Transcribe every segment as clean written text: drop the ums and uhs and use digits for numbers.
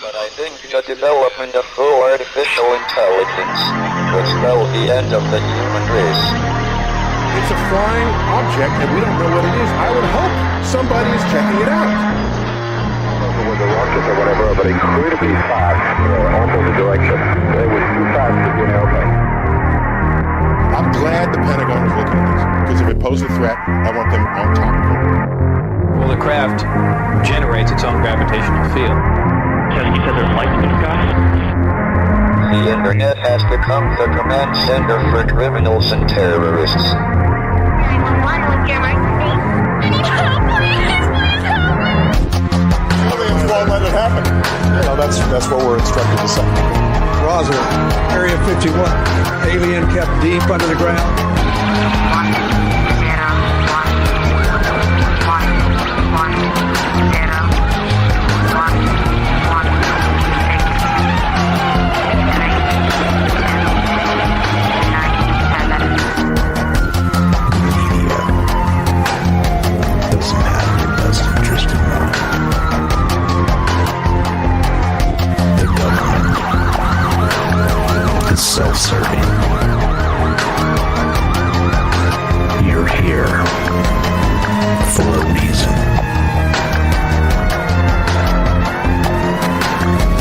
But I think the development of full artificial intelligence could spell the end of the human race. It's a flying object, and we don't know what it is. I would hope somebody is checking it out. With the rocket or whatever, but incredibly fast, opposite direction. It was too fast to be an airplane. I'm glad the Pentagon is looking at this, because if it poses a threat, I want them on top of it. Well, the craft generates its own gravitational field. You said there's lights in the sky? The internet has become the command center for criminals and terrorists. 911, what's your emergency? I need help, please! Well, let it happen. That's what we're instructed to say. Roswell, Area 51. Alien kept deep under the ground. 1, 0, 1, 1, 0, 1, 1, self-serving. You're here for a reason.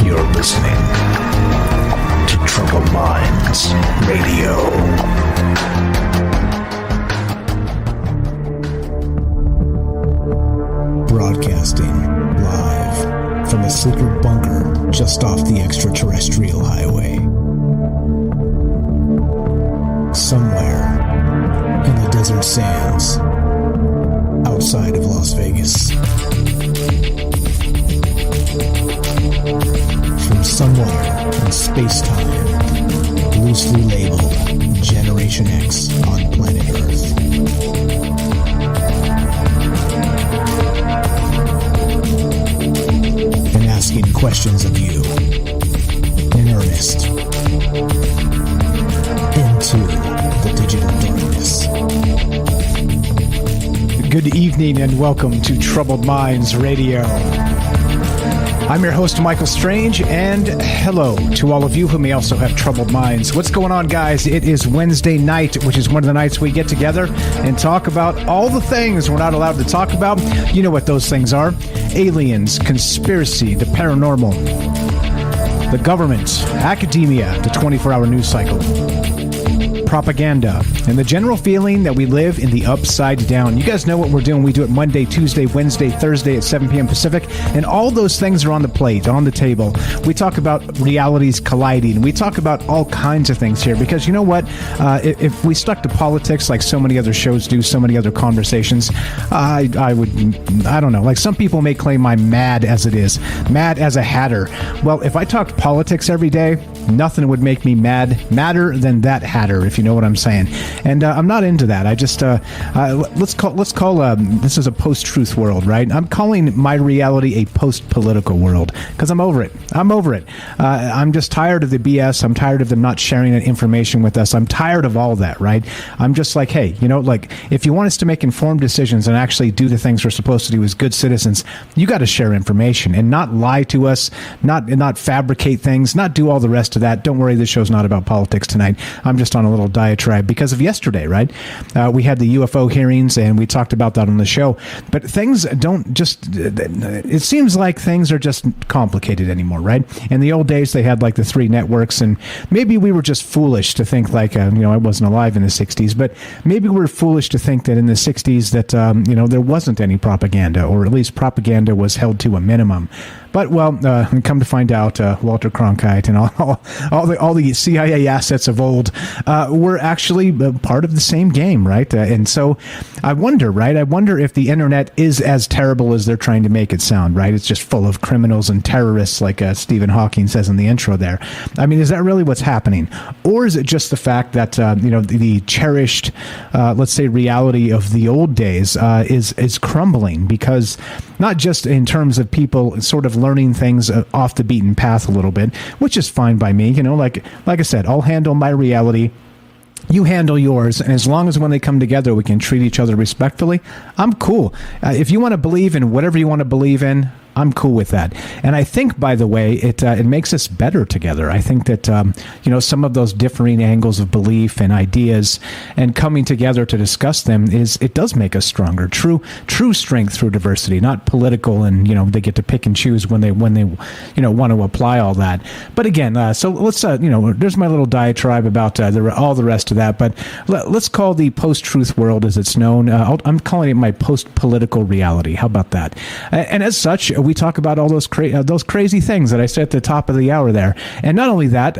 You're listening to Troubled Minds Radio. Broadcasting live from a secret bunker just off the extraterrestrial highway. Somewhere in the desert sands outside of Las Vegas. From somewhere in space-time, loosely labeled Generation X on planet Earth. And asking questions of you in earnest into the digital darkness. Good evening and welcome to Troubled Minds Radio. I'm your host, Michael Strange, and hello to all of you who may also have troubled minds. What's going on, guys? It is Wednesday night, which is one of the nights we get together and talk about all the things we're not allowed to talk about. You know what those things are. Aliens, conspiracy, the paranormal, the government, academia, the 24-hour news cycle, propaganda, and the general feeling that we live in the upside down. You guys know what we're doing. We do it Monday, Tuesday, Wednesday, Thursday at 7 p.m. Pacific, and all those things are on the plate, on the table. We talk about realities colliding. We talk about all kinds of things here because you know what? If we stuck to politics like so many other shows do, so many other conversations, I don't know. Like some people may claim I'm mad as it is, mad as a hatter. Well, if I talked politics every day, nothing would make me madder than that hatter, if you know what I'm saying. And I'm not into that. I just let's call this is a post-truth world, right? I'm calling my reality a post-political world because I'm over it. I'm just tired of the BS. I'm tired of them not sharing that information with us. I'm tired of all that, right? I'm just like, hey, you know, like if you want us to make informed decisions and actually do the things we're supposed to do as good citizens, you got to share information and not lie to us, not fabricate things, not do all the rest of that. Don't worry, this show's not about politics tonight. I'm just on a little diatribe because of yesterday, right? We had the UFO hearings and we talked about that on the show. But things don't just, it seems like things are just complicated anymore, right? In the old days, they had like the 3 networks, and maybe we were just foolish to think like, I wasn't alive in the 60s, but maybe we were foolish to think that in the 60s that, there wasn't any propaganda, or at least propaganda was held to a minimum. But, well, come to find out, Walter Cronkite and all the CIA assets of old were actually part of the same game, right? And so I wonder, right? I wonder if the internet is as terrible as they're trying to make it sound, right? It's just full of criminals and terrorists, like Stephen Hawking says in the intro there. I mean, is that really what's happening? Or is it just the fact that, the cherished, let's say, reality of the old days is crumbling? Because not just in terms of people sort of learning things off the beaten path a little bit, which is fine by me. Like I said, I'll handle my reality. You handle yours, and as long as when they come together we can treat each other respectfully, I'm cool. If you want to believe in whatever you want to believe in, I'm cool with that. And I think, by the way, it makes us better together. I think that, some of those differing angles of belief and ideas and coming together to discuss them it does make us stronger. True strength through diversity, not political and, they get to pick and choose when they want to apply all that. But again, so let's, there's my little diatribe about all the rest of that. But let's call the post-truth world, as it's known, I'm calling it my post-political reality. How about that? And as such, we talk about all those crazy things that I said at the top of the hour there. And not only that,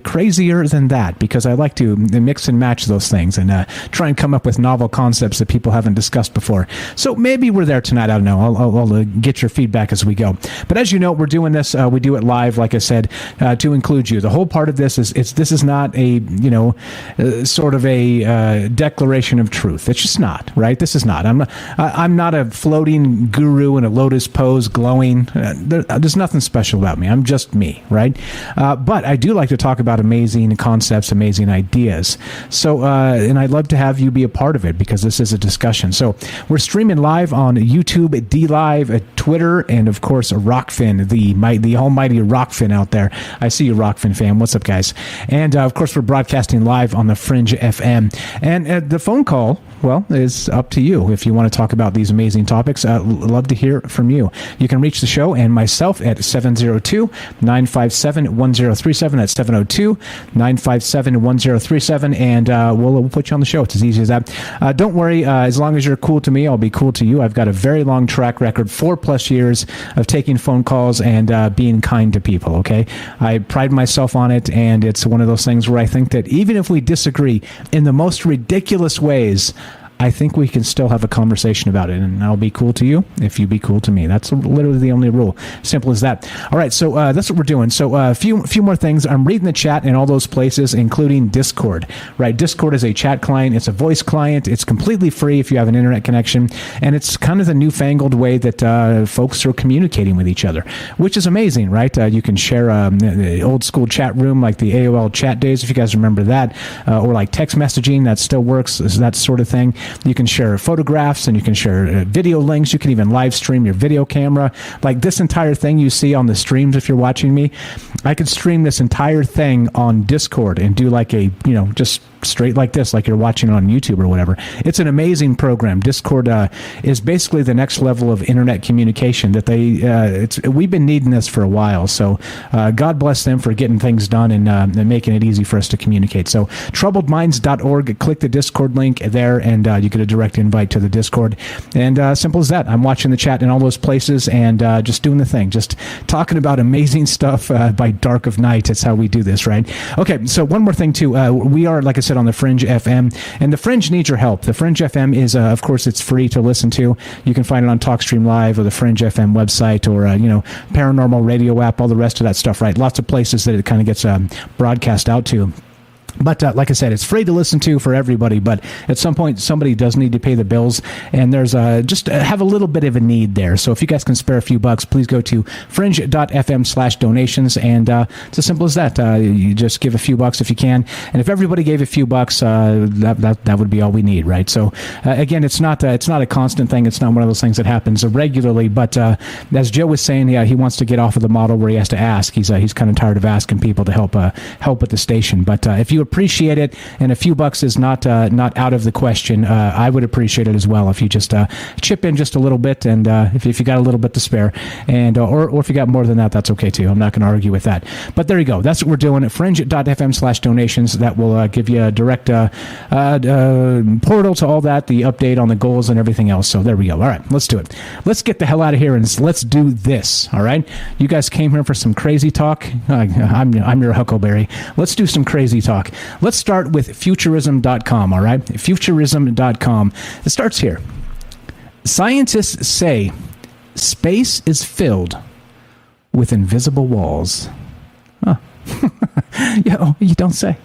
crazier than that, because I like to mix and match those things and try and come up with novel concepts that people haven't discussed before. So maybe we're there tonight. I don't know. I'll get your feedback as we go. But as you know, we're doing this. We do it live, like I said, to include you. The whole part of this is this is not a sort of a declaration of truth. It's just not, right? This is not. I'm not a floating guru in a lotus pose, glowing. There's nothing special about me. I'm just me, right? But I do like to talk about amazing concepts, amazing ideas. So, and I'd love to have you be a part of it because this is a discussion. So we're streaming live on YouTube, DLive, Twitter, and of course Rockfin, the almighty Rockfin out there. I see you, Rockfin fam. What's up, guys? And of course we're broadcasting live on the Fringe FM. And the phone call, well, is up to you. If you want to talk about these amazing topics, love to hear from you. You can reach the show and myself at 702-957-1037. That's 702-957-1037, and we'll put you on the show. It's as easy as that. Don't worry, as long as you're cool to me, I'll be cool to you. I've got a very long track record, 4+ years of taking phone calls and being kind to people, okay? I pride myself on it, and it's one of those things where I think that even if we disagree in the most ridiculous ways, I think we can still have a conversation about it, and I'll be cool to you if you be cool to me. That's literally the only rule. Simple as that. All right, so that's what we're doing. So a few more things. I'm reading the chat in all those places, including Discord. Right, Discord is a chat client. It's a voice client. It's completely free if you have an internet connection, and it's kind of the newfangled way that folks are communicating with each other, which is amazing, right? You can share the old school chat room like the AOL chat days, if you guys remember that, or like text messaging that still works, that sort of thing. You can share photographs and you can share video links. You can even live stream your video camera. Like this entire thing you see on the streams, if you're watching me, I could stream this entire thing on Discord and do like a, just straight like this, like you're watching on YouTube or whatever. It's an amazing program. Discord is basically the next level of internet communication that we've been needing this for a while. So God bless them for getting things done and making it easy for us to communicate. So troubledminds.org, click the Discord link there and you get a direct invite to the Discord. And simple as that. I'm watching the chat in all those places and just doing the thing, just talking about amazing stuff by dark of night. It's how we do this, right? Okay, so one more thing too. We are, like I said, on the Fringe FM, and the Fringe needs your help. The Fringe FM is, of course, it's free to listen to. You can find it on TalkStream Live or the Fringe FM website or, Paranormal Radio app, all the rest of that stuff, right? Lots of places that it kind of gets broadcast out to. But like I said, it's free to listen to for everybody, but at some point somebody does need to pay the bills, and there's just have a little bit of a need there. So if you guys can spare a few bucks, please go to fringe.fm/donations, and it's as simple as that. You just give a few bucks if you can, and if everybody gave a few bucks, that would be all we need, right? So again, it's not a constant thing. It's not one of those things that happens regularly, but as Joe was saying, he wants to get off of the model where he has to ask. He's kind of tired of asking people to help at the station. But if you appreciate it, and a few bucks is not out of the question, I would appreciate it as well if you just chip in just a little bit, and if you got a little bit to spare, and or if you got more than that, that's okay too. I'm not going to argue with that. But there you go. That's what we're doing at fringe.fm/donations. That will give you a direct portal to all that, the update on the goals and everything else. So there we go. All right, let's do it. Let's get the hell out of here and let's do this. All right, you guys came here for some crazy talk. I'm your Huckleberry. Let's do some crazy talk. Let's start with futurism.com, all right? Futurism.com. It starts here. Scientists say space is filled with invisible walls. Huh. You don't say.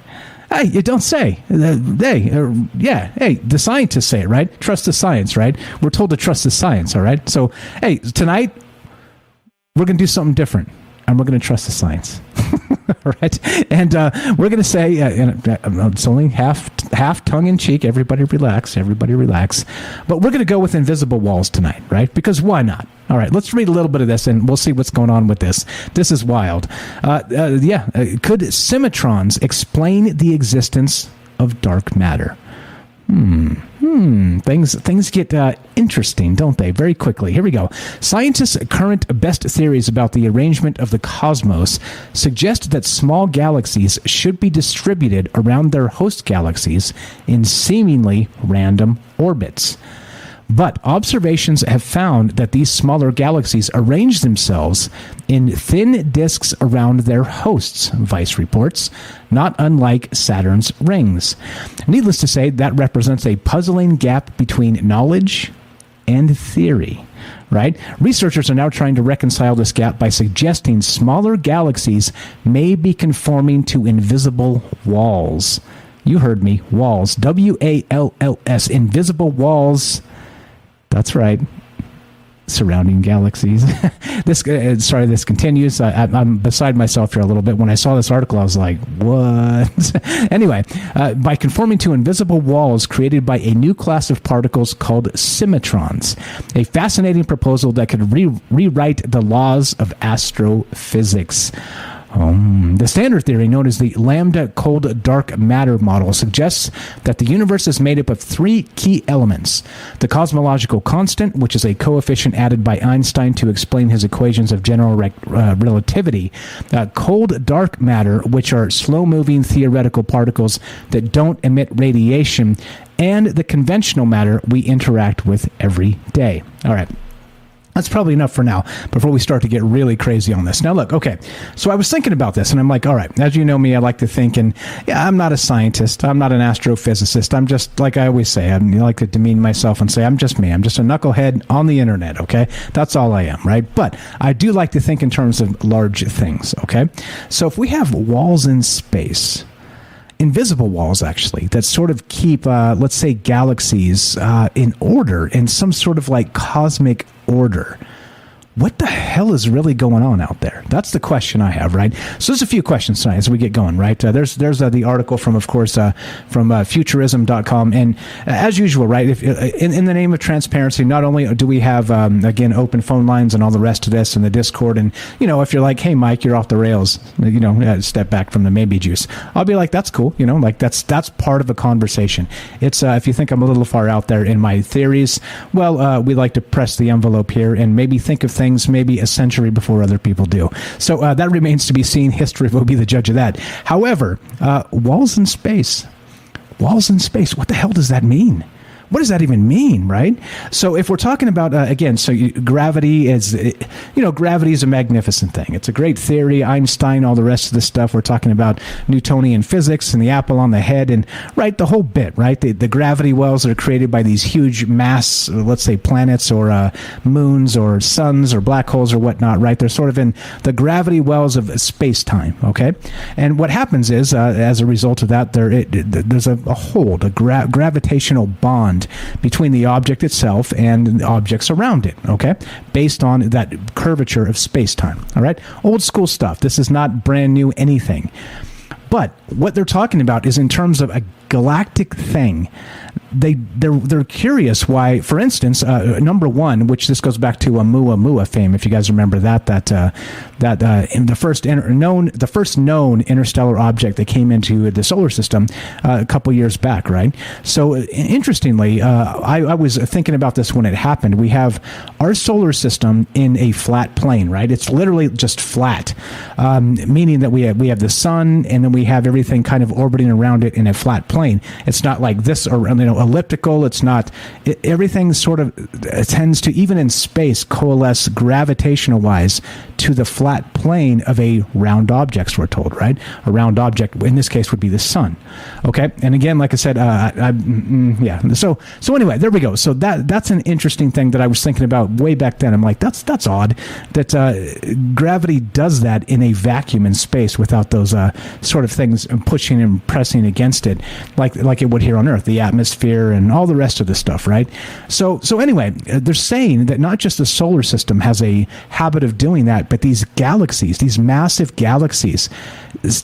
Hey, you don't say. Hey, the scientists say it, right? Trust the science, right? We're told to trust the science, all right? So, hey, tonight, we're going to do something different. and we're going to trust the science. All right. And we're going to say, it's only half tongue in cheek. Everybody relax. But we're going to go with invisible walls tonight, right? Because why not? All right. Let's read a little bit of this and we'll see what's going on with this. This is wild. Could Symmetrons explain the existence of dark matter? Things get interesting, don't they? Very quickly. Here we go. Scientists' current best theories about the arrangement of the cosmos suggest that small galaxies should be distributed around their host galaxies in seemingly random orbits. But observations have found that these smaller galaxies arrange themselves in thin disks around their hosts, Vice reports, not unlike Saturn's rings. Needless to say, that represents a puzzling gap between knowledge and theory. Right? Researchers are now trying to reconcile this gap by suggesting smaller galaxies may be conforming to invisible walls. You heard me, walls. W-A-L-L-S, invisible walls. That's right. Surrounding galaxies. This continues. I'm beside myself here a little bit. When I saw this article, I was like, what? Anyway, by conforming to invisible walls created by a new class of particles called Symmetrons, a fascinating proposal that could rewrite the laws of astrophysics. The standard theory, known as the lambda cold dark matter model, suggests that the universe is made up of three key elements: the cosmological constant, which is a coefficient added by Einstein to explain his equations of general relativity; cold dark matter, which are slow-moving theoretical particles that don't emit radiation; and the conventional matter we interact with every day. All right. That's probably enough for now before we start to get really crazy on this. Now, look, okay, so I was thinking about this, and I'm like, all right, as you know me, I like to think, and yeah, I'm not a scientist. I'm not an astrophysicist. I'm just, like I always say, I like to demean myself and say, I'm just me. I'm just a knucklehead on the internet, okay? That's all I am, right? But I do like to think in terms of large things, okay? So if we have walls in space, invisible walls, actually, that sort of keep, let's say, galaxies in order, in some sort of like cosmic order. What the hell is really going on out there? That's the question I have, right? So there's a few questions tonight as we get going, right? There's the article from, of course, from futurism.com. And as usual, right, if in the name of transparency, not only do we have, again, open phone lines and all the rest of this and the Discord. And, you know, if you're like, hey, Mike, you're off the rails, you know, step back from the maybe juice. I'll be like, that's cool. You know, like that's part of a conversation. It's if you think I'm a little far out there in my theories, well, we like to press the envelope here and maybe think of things maybe a century before other people do. So that remains to be seen. History will be the judge of that. However, walls in space. Walls in space. What the hell does that mean? What does that even mean, right? So if we're talking about, again, gravity is, gravity is a magnificent thing. It's a great theory, Einstein, all the rest of the stuff. We're talking about Newtonian physics and the apple on the head and, right, the whole bit, right? The gravity wells that are created by these huge mass, let's say planets or moons or suns or black holes or whatnot, right? They're sort of in the gravity wells of space-time, okay? And what happens is, as a result of that, there's a hold, a gravitational bond between the object itself and the objects around it, okay? Based on that curvature of space-time, all right? Old school stuff. This is not brand new anything. But what they're talking about is in terms of a galactic thing. They're curious why, for instance, number one, which this goes back to Oumuamua fame, if you guys remember that in the first known interstellar object that came into the solar system a couple years back, right? So interestingly, I was thinking about this when it happened. We have our solar system in a flat plane, right? It's literally just flat, meaning that we have the sun, and then we have everything kind of orbiting around it in a flat plane. It's not like this, or elliptical. It's not. Everything sort of tends to, even in space, coalesce gravitational-wise to the flat plane of a round object, we're told, right? A round object, in this case, would be the sun. Okay? And again, like I said, yeah. So anyway, there we go. So that's an interesting thing that I was thinking about way back then. I'm like, that's odd that gravity does that in a vacuum in space without those sort of things pushing and pressing against it, like it would here on Earth, the atmosphere and all the rest of the stuff, right? So anyway, they're saying that not just the solar system has a habit of doing that but these galaxies, these massive galaxies,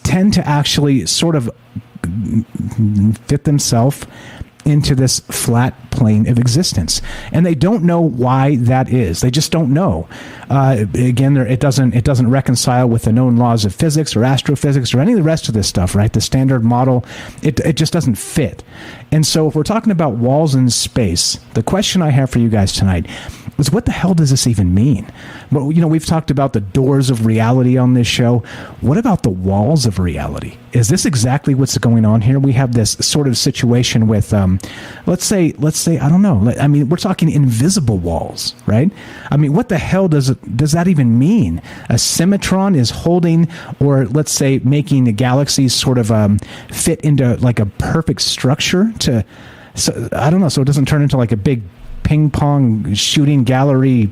tend to actually sort of fit themselves into this flat plane of existence, and they don't know why that is. They just don't know. Again, it doesn't reconcile with the known laws of physics or astrophysics or any of the rest of this stuff, right? The standard model, it just doesn't fit. And so, if we're talking about walls in space, the question I have for you guys tonight is, what the hell does this even mean? Well, we've talked about the doors of reality on this show. What about the walls of reality? Is this exactly what's going on here? We have this sort of situation with, let's say, I don't know. I mean, we're talking invisible walls, right? I mean, what the hell does that even mean? A Symmetron is holding, or let's say, making the galaxies sort of fit into like a perfect structure I don't know, so it doesn't turn into like a big ping pong shooting gallery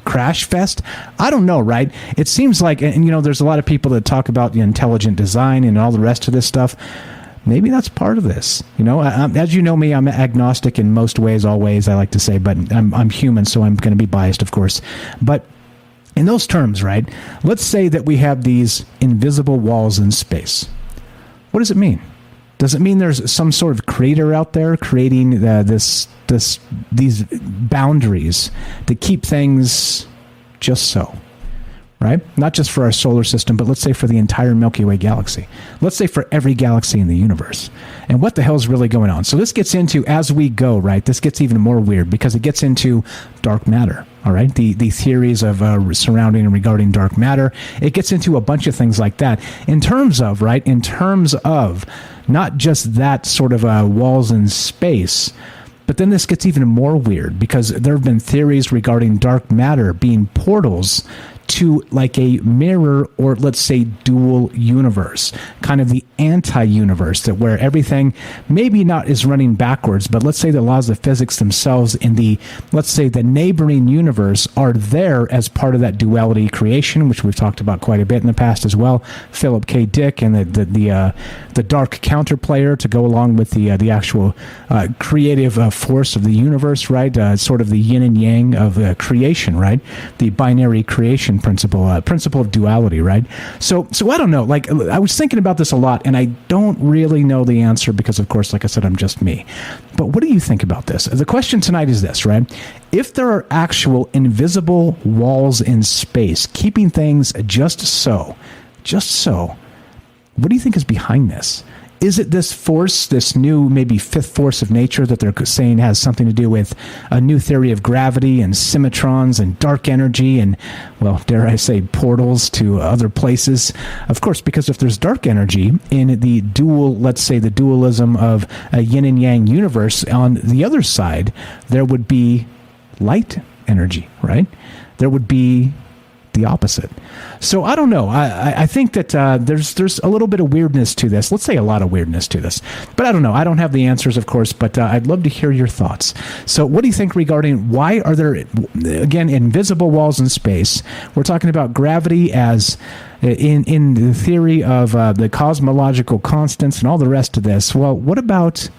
crash fest. I don't know, right? It seems like, and there's a lot of people that talk about the intelligent design and all the rest of this stuff. Maybe that's part of this. As you know me, I'm agnostic in most ways, always, I like to say, but I'm human, so I'm going to be biased, of course. But in those terms, right, let's say that we have these invisible walls in space. What does it mean? Does it mean there's some sort of creator out there creating these boundaries to keep things just so, right? Not just for our solar system, but let's say for the entire Milky Way galaxy. Let's say for every galaxy in the universe. And what the hell is really going on? So this gets into, as we go, right, this gets even more weird because it gets into dark matter, all right? The theories of surrounding and regarding dark matter. It gets into a bunch of things like that. In terms of not just that sort of walls in space, but then this gets even more weird because there have been theories regarding dark matter being portals to like a mirror, or let's say dual universe, kind of the anti-universe, that where everything maybe not is running backwards, but let's say the laws of physics themselves in the, let's say, the neighboring universe are there as part of that duality creation, which we've talked about quite a bit in the past as well. Philip K. Dick and the dark counterplayer to go along with the actual creative force of the universe, right? Sort of the yin and yang of creation, right? The binary creation principle of duality, right? So I don't know. Like, I was thinking about this a lot, and I don't really know the answer because, of course, like I said, I'm just me. But what do you think about this? The question tonight is this, right? If there are actual invisible walls in space keeping things just so, what do you think is behind this? Is it this force, this new maybe fifth force of nature that they're saying has something to do with a new theory of gravity and symmetrons and dark energy and, well, dare I say, portals to other places? Of course, because if there's dark energy in the dual, let's say the dualism of a yin and yang universe, on the other side, there would be light energy, right? There would be the opposite. So I don't know. I think that there's a little bit of weirdness to this. Let's say a lot of weirdness to this. But I don't know. I don't have the answers, of course, but I'd love to hear your thoughts. So what do you think regarding why are there, again, invisible walls in space? We're talking about gravity as in the theory of the cosmological constants and all the rest of this. Well, what about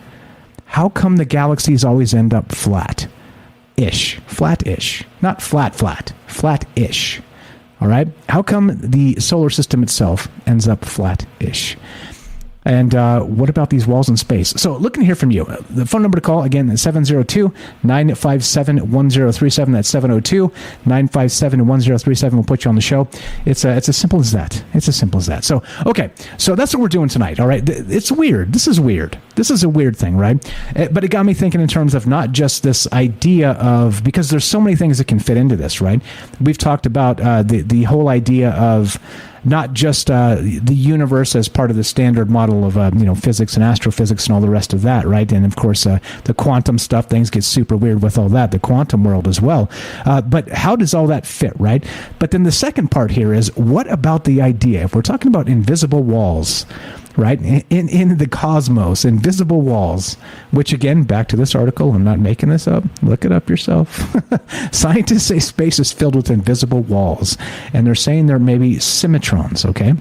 how come the galaxies always end up flat-ish? Flat-ish. Not flat-flat. Flat-ish. All right. How come the solar system itself ends up flat-ish? And what about these walls in space? So looking to hear from you. The phone number to call, again, is 702-957-1037. That's 702-957-1037. We'll put you on the show. It's as simple as that. It's as simple as that. So, okay. So that's what we're doing tonight, all right? It's weird. This is weird. This is a weird thing, right? But it got me thinking in terms of not just this idea of, because there's so many things that can fit into this, right? We've talked about the whole idea of not just the universe as part of the standard model of physics and astrophysics and all the rest of that, right? And of course, the quantum stuff, things get super weird with all that, the quantum world as well. But how does all that fit, right? But then the second part here is, what about the idea, if we're talking about invisible walls, right, in the cosmos, invisible walls, which again, back to this article, I'm not making this up, look it up yourself. Scientists say space is filled with invisible walls, and they're saying there may be symmetrons, okay?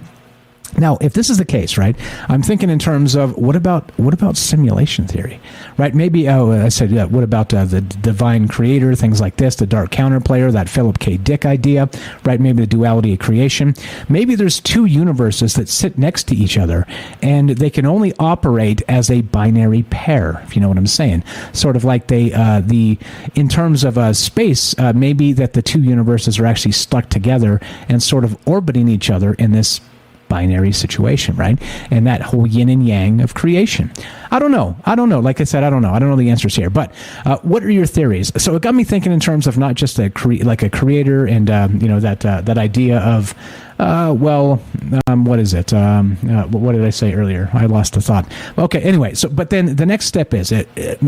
Now, if this is the case, right, I'm thinking in terms of what about simulation theory, right? Maybe I said, what about the divine creator, things like this, the dark counterplayer, that Philip K. Dick idea, right? Maybe the duality of creation. Maybe there's two universes that sit next to each other, and they can only operate as a binary pair, if you know what I'm saying. Sort of like in terms of space, maybe that the two universes are actually stuck together and sort of orbiting each other in this binary situation, right? And that whole yin and yang of creation. I don't know. Like I said, I don't know. I don't know the answers here. But what are your theories? So it got me thinking in terms of not just a creator and that idea of what is it? What did I say earlier? I lost the thought. Okay, anyway. So, but then the next step is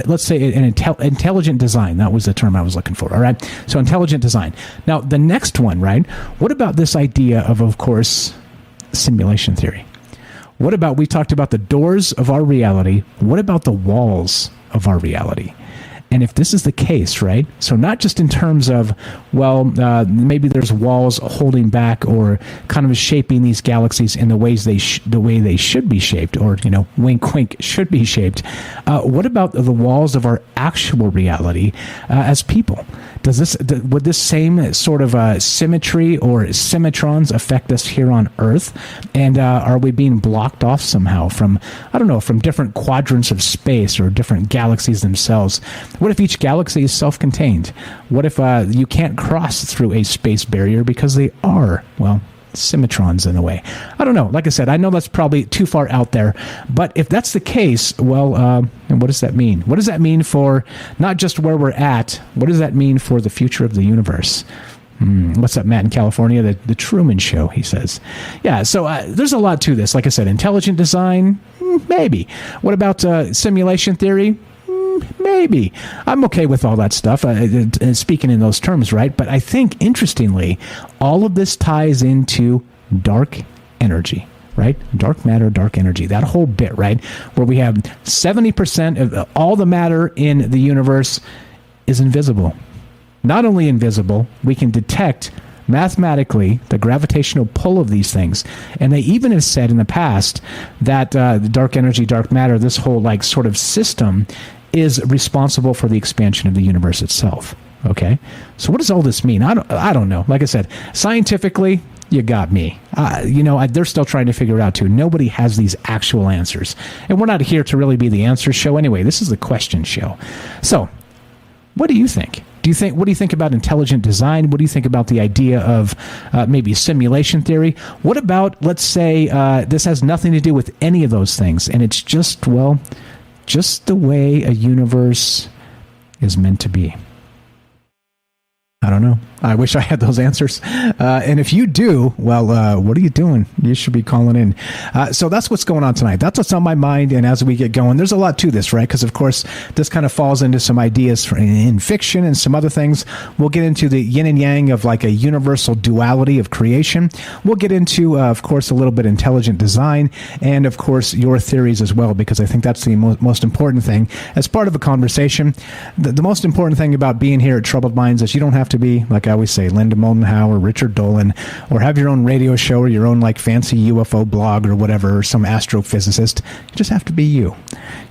let's say an intelligent design. That was the term I was looking for. All right. So intelligent design. Now the next one, right? What about this idea of course, simulation theory? What about, we talked about the doors of our reality. What about the walls of our reality? And if this is the case, right? So not just in terms of, maybe there's walls holding back or kind of shaping these galaxies in the ways the way they should be shaped, or wink, wink, should be shaped. What about the walls of our actual reality as people? Would this same sort of symmetry or symmetrons affect us here on Earth? And are we being blocked off somehow from different quadrants of space or different galaxies themselves? What if each galaxy is self-contained? What if you can't cross through a space barrier because they are, symmetrons in a way? I don't know. Like I said, I know that's probably too far out there, but if that's the case, what does that mean? What does that mean for not just where we're at? What does that mean for the future of the universe? What's up, Matt in California? The Truman Show, he says. Yeah, so there's a lot to this. Like I said, intelligent design, maybe. What about simulation theory? Maybe. I'm okay with all that stuff, speaking in those terms, right? But I think, interestingly, all of this ties into dark energy, right? Dark matter, dark energy, that whole bit, right? Where we have 70% of all the matter in the universe is invisible. Not only invisible, we can detect mathematically the gravitational pull of these things. And they even have said in the past that the dark energy, dark matter, this whole sort of system is responsible for the expansion of the universe itself. Okay? So what does all this mean? I don't know. Like I said, scientifically, you got me. They're still trying to figure it out too. Nobody has these actual answers. And we're not here to really be the answer show anyway. This is the question show. So, what do you think? What do you think about intelligent design? What do you think about the idea of maybe simulation theory? What about, let's say, this has nothing to do with any of those things, and it's just the way a universe is meant to be? I don't know. I wish I had those answers. And if you do, what are you doing? You should be calling in. So that's what's going on tonight. That's what's on my mind. And as we get going, there's a lot to this, right? Because, of course, this kind of falls into some ideas in fiction and some other things. We'll get into the yin and yang of a universal duality of creation. We'll get into, of course, a little bit intelligent design and, of course, your theories as well, because I think that's the most important thing. As part of a conversation, the most important thing about being here at Troubled Minds is you don't have to be, like I always say, Linda Moldenhau or Richard Dolan, or have your own radio show or your own fancy UFO blog or whatever, or some astrophysicist. You just have to be you.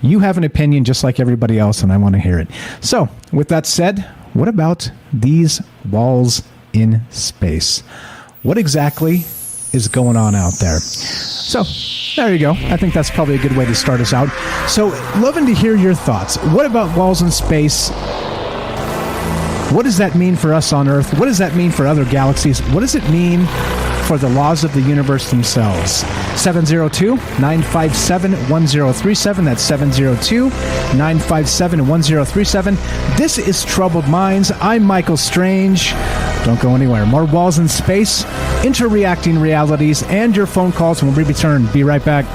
You have an opinion just like everybody else, and I want to hear it. So, with that said, what about these walls in space? What exactly is going on out there? So, there you go. I think that's probably a good way to start us out. So, loving to hear your thoughts. What about walls in space? What does that mean for us on Earth? What does that mean for other galaxies? What does it mean for the laws of the universe themselves? 702-957-1037. That's 702-957-1037. This is Troubled Minds. I'm Michael Strange. Don't go anywhere. More walls in space, interreacting realities, and your phone calls when we return. Be right back.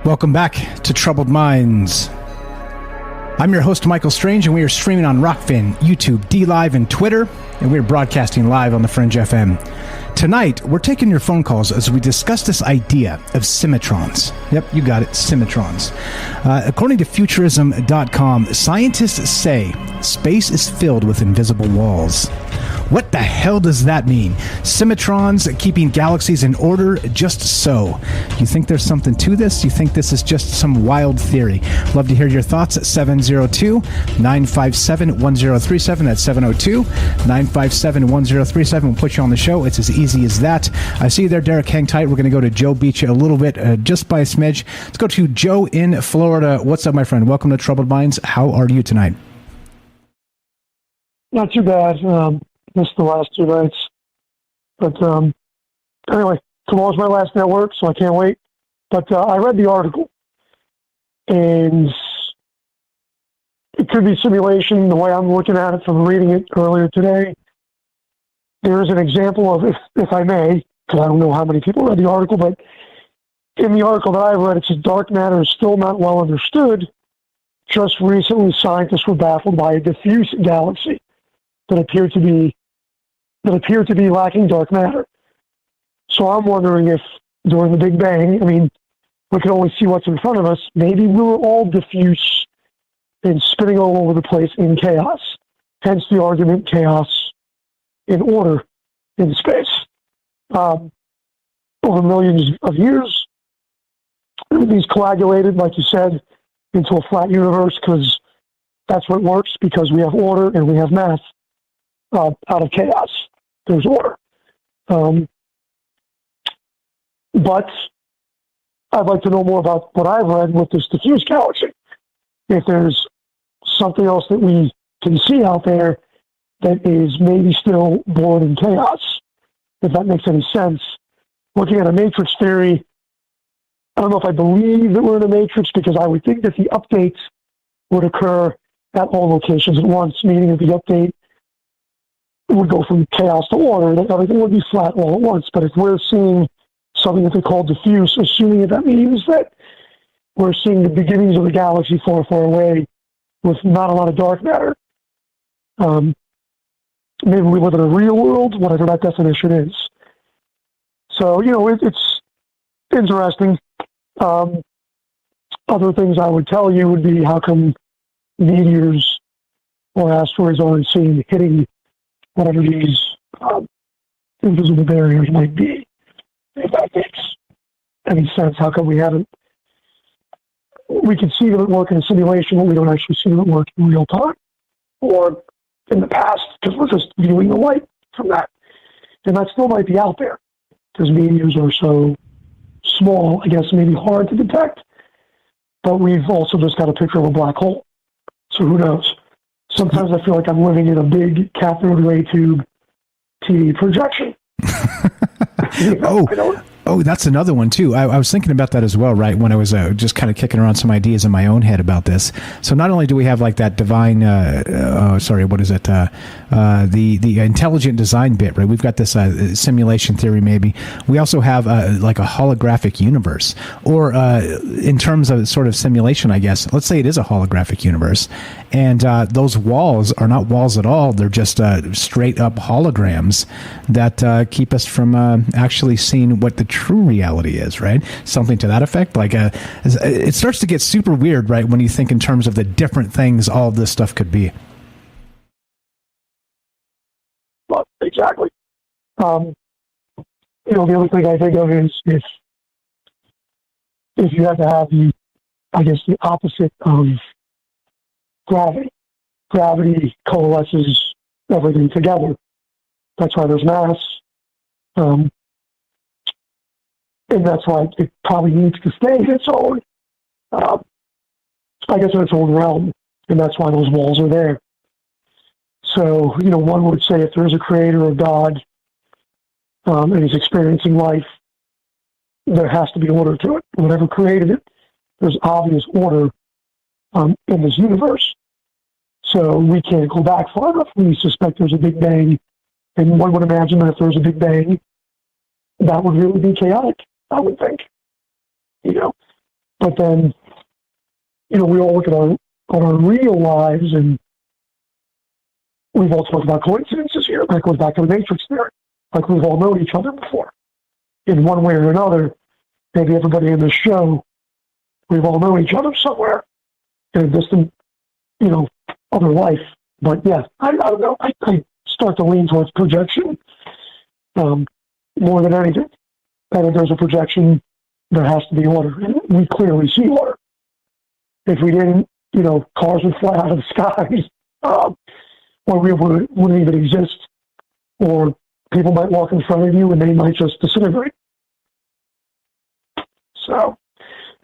Welcome back to Troubled Minds. I'm your host, Michael Strange, and we are streaming on Rockfin, YouTube, DLive, and Twitter, and we're broadcasting live on the Fringe FM. Tonight, we're taking your phone calls as we discuss this idea of Symmetrons. Yep, you got it, Symmetrons. According to Futurism.com, scientists say space is filled with invisible walls. What the hell does that mean? Symmetrons keeping galaxies in order just so. You think there's something to this? You think this is just some wild theory? Love to hear your thoughts at 702-957-1037. That's 702-957-1037. We'll put you on the show. It's as easy as that. I see you there, Derek. Hang tight. We're going to go to Joe Beach a little bit, just by a smidge. Let's go to Joe in Florida. What's up, my friend? Welcome to Troubled Minds. How are you tonight? Not too bad. Missed the last 2 nights. But anyway, tomorrow's my last day at work, so I can't wait. But I read the article, and it could be simulation the way I'm looking at it from reading it earlier today. There is an example of, if I may, because I don't know how many people read the article, but in the article that I read, it says dark matter is still not well understood. Just recently, scientists were baffled by a diffuse galaxy that appeared to be lacking dark matter. So I'm wondering if during the Big Bang, I mean, we can only see what's in front of us. Maybe we were all diffuse and spinning all over the place in chaos. Hence the argument, chaos in order in space. Over millions of years, these coagulated, like you said, into a flat universe, because that's what works, because we have order and we have math. Out of chaos, there's order. But I'd like to know more about what I've read with this diffuse galaxy. If there's something else that we can see out there that is maybe still born in chaos, if that makes any sense. Looking at a matrix theory, I don't know if I believe that we're in a matrix, because I would think that the updates would occur at all locations at once, meaning that the update would go from chaos to order, that everything would be flat all at once. But if we're seeing something that they call diffuse, assuming that means that we're seeing the beginnings of the galaxy far, far away with not a lot of dark matter, maybe we live in a real world, whatever that definition is. So, it's interesting. Other things I would tell you would be, how come meteors or asteroids aren't seen hitting whatever these invisible barriers might be? If that makes any sense, how come we can see them at work in a simulation, but we don't actually see them at work in real time, or in the past, because we're just viewing the light from that. And that still might be out there, because meteors are so small, I guess maybe hard to detect, but we've also just got a picture of a black hole. So who knows? Sometimes I feel like I'm living in a big cathode ray tube TV projection. Oh, that's another one too. I was thinking about that as well, right? When I was just kind of kicking around some ideas in my own head about this. So not only do we have like that divine, the intelligent design bit, right? We've got this simulation theory, maybe. We also have like a holographic universe, or in terms of sort of simulation, I guess. Let's say it is a holographic universe, and those walls are not walls at all. They're just straight up holograms that keep us from actually seeing what the true reality is, right? Something to that effect. Like it starts to get super weird, right, when you think in terms of the different things all of this stuff could be. Well, exactly. The other thing I think of is if you have to have the opposite of gravity. Gravity coalesces everything together. That's why there's mass. And that's why it probably needs to stay in its own, in its own realm. And that's why those walls are there. So, one would say if there's a creator or God, and he's experiencing life, there has to be order to it. Whatever created it, there's obvious order in this universe. So we can't go back far enough. We suspect there's a Big Bang. And one would imagine that if there's a Big Bang, that would really be chaotic, I would think. But then, we all look at our real lives, and we've all talked about coincidences here. That goes back to the Matrix theory. Like, we've all known each other before. In one way or another, maybe everybody in this show, we've all known each other somewhere in a distant, other life. But yeah, I don't know. I start to lean towards projection more than anything. And if there's a projection, there has to be order. And we clearly see order. If we didn't, cars would fly out of the skies, or we wouldn't even exist, or people might walk in front of you and they might just disintegrate. So,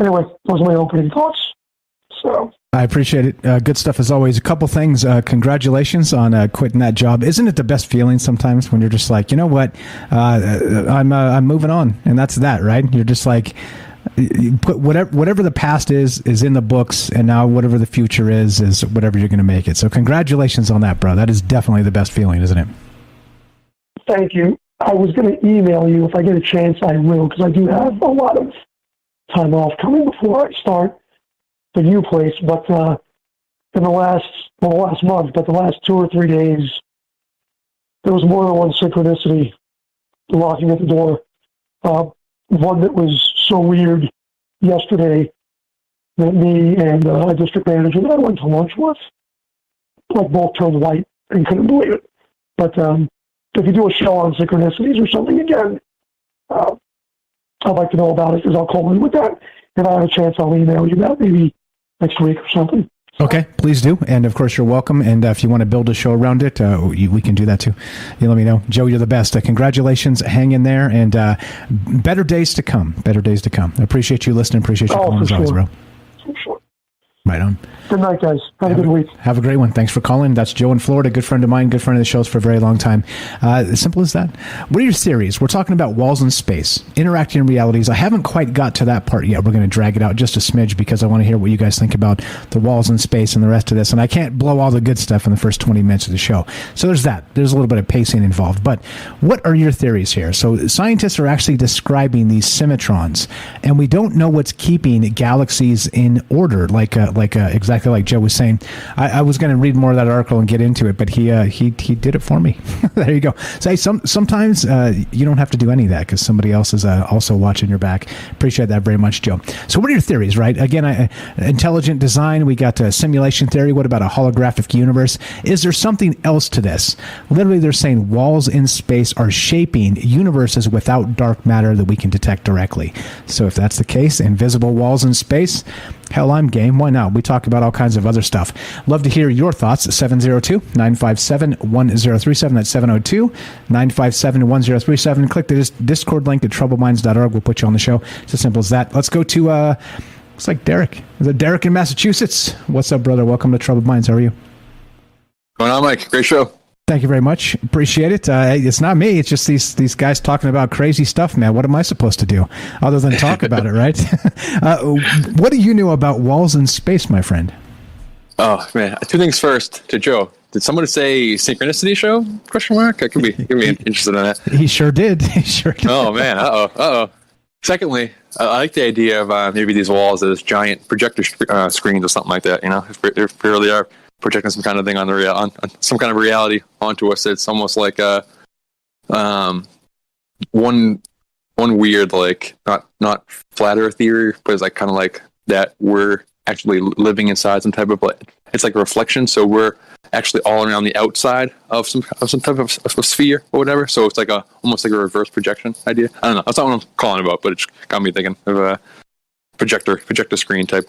anyway, those are my opening thoughts. So I appreciate it. Good stuff as always. A couple things. Congratulations on quitting that job. Isn't it the best feeling sometimes when you're just like, you know what, I'm moving on, and that's that, right? You're just like, you put whatever the past is in the books, and now whatever the future is whatever you're going to make it. So congratulations on that, bro. That is definitely the best feeling, isn't it? Thank you. I was going to email you if I get a chance. I will, because I do have a lot of time off coming before I start the new place. But in the last month, but the last 2 or 3 days, there was more than one synchronicity locking at the door. One that was so weird yesterday that me and a district manager that I went to lunch with, like, both turned white and couldn't believe it. But if you do a show on synchronicities or something again, I'd like to know about it, because I'll call in with that. If I have a chance, I'll email you that maybe next week or something. Okay, please do. And of course, you're welcome. And if you want to build a show around it, we can do that too. You let me know. Joe, you're the best. Congratulations. Hang in there. And better days to come. Better days to come. I appreciate you listening. Appreciate you calling as always, bro. For sure. Right on. Good night, guys. Have a good week. Have a great one. Thanks for calling. That's Joe in Florida. Good friend of mine. Good friend of the shows for a very long time. As simple as that. What are your theories? We're talking about walls in space, interacting realities. I haven't quite got to that part yet. We're going to drag it out just a smidge because I want to hear what you guys think about the walls in space and the rest of this. And I can't blow all the good stuff in the first 20 minutes of the show. So there's that. There's a little bit of pacing involved. But what are your theories here? So scientists are actually describing these Symmetrons, and we don't know what's keeping galaxies in order, like exactly like Joe was saying. I was going to read more of that article and get into it, but he did it for me. There you go. So sometimes you don't have to do any of that because somebody else is also watching your back. Appreciate that very much, Joe. So what are your theories, right? Again, intelligent design. We got simulation theory. What about a holographic universe? Is there something else to this? Literally, they're saying walls in space are shaping universes without dark matter that we can detect directly. So if that's the case, invisible walls in space, hell, I'm game. Why not? We talk about all kinds of other stuff. Love to hear your thoughts. 702-957-1037. That's 702-957-1037. Click the Discord link at troubleminds.org. We'll put you on the show. It's as simple as that. Let's go to, looks like Derek. Is it Derek in Massachusetts? What's up, brother? Welcome to Troubled Minds. How are you? Going on, Mike? Great show. Thank you very much. Appreciate it. It's not me. It's just these guys talking about crazy stuff, man. What am I supposed to do other than talk about it, right? What do you know about walls in space, my friend? Oh, man. 2 things first to Joe. Did somebody say synchronicity show? Question mark? I could be interested in that. He sure did. He sure did. Oh, man. Uh-oh. Secondly, I like the idea of maybe these walls as giant projector screens or something like that, if they really are projecting some kind of thing on some kind of reality onto us. It's almost like one weird, like, not flat earth theory, but it's like kind of like that we're actually living inside some type of, like, it's like a reflection, so we're actually all around the outside of some type of sphere or whatever. So it's like almost like a reverse projection idea. I don't know. That's not what I'm calling about, but it got me thinking of a projector screen type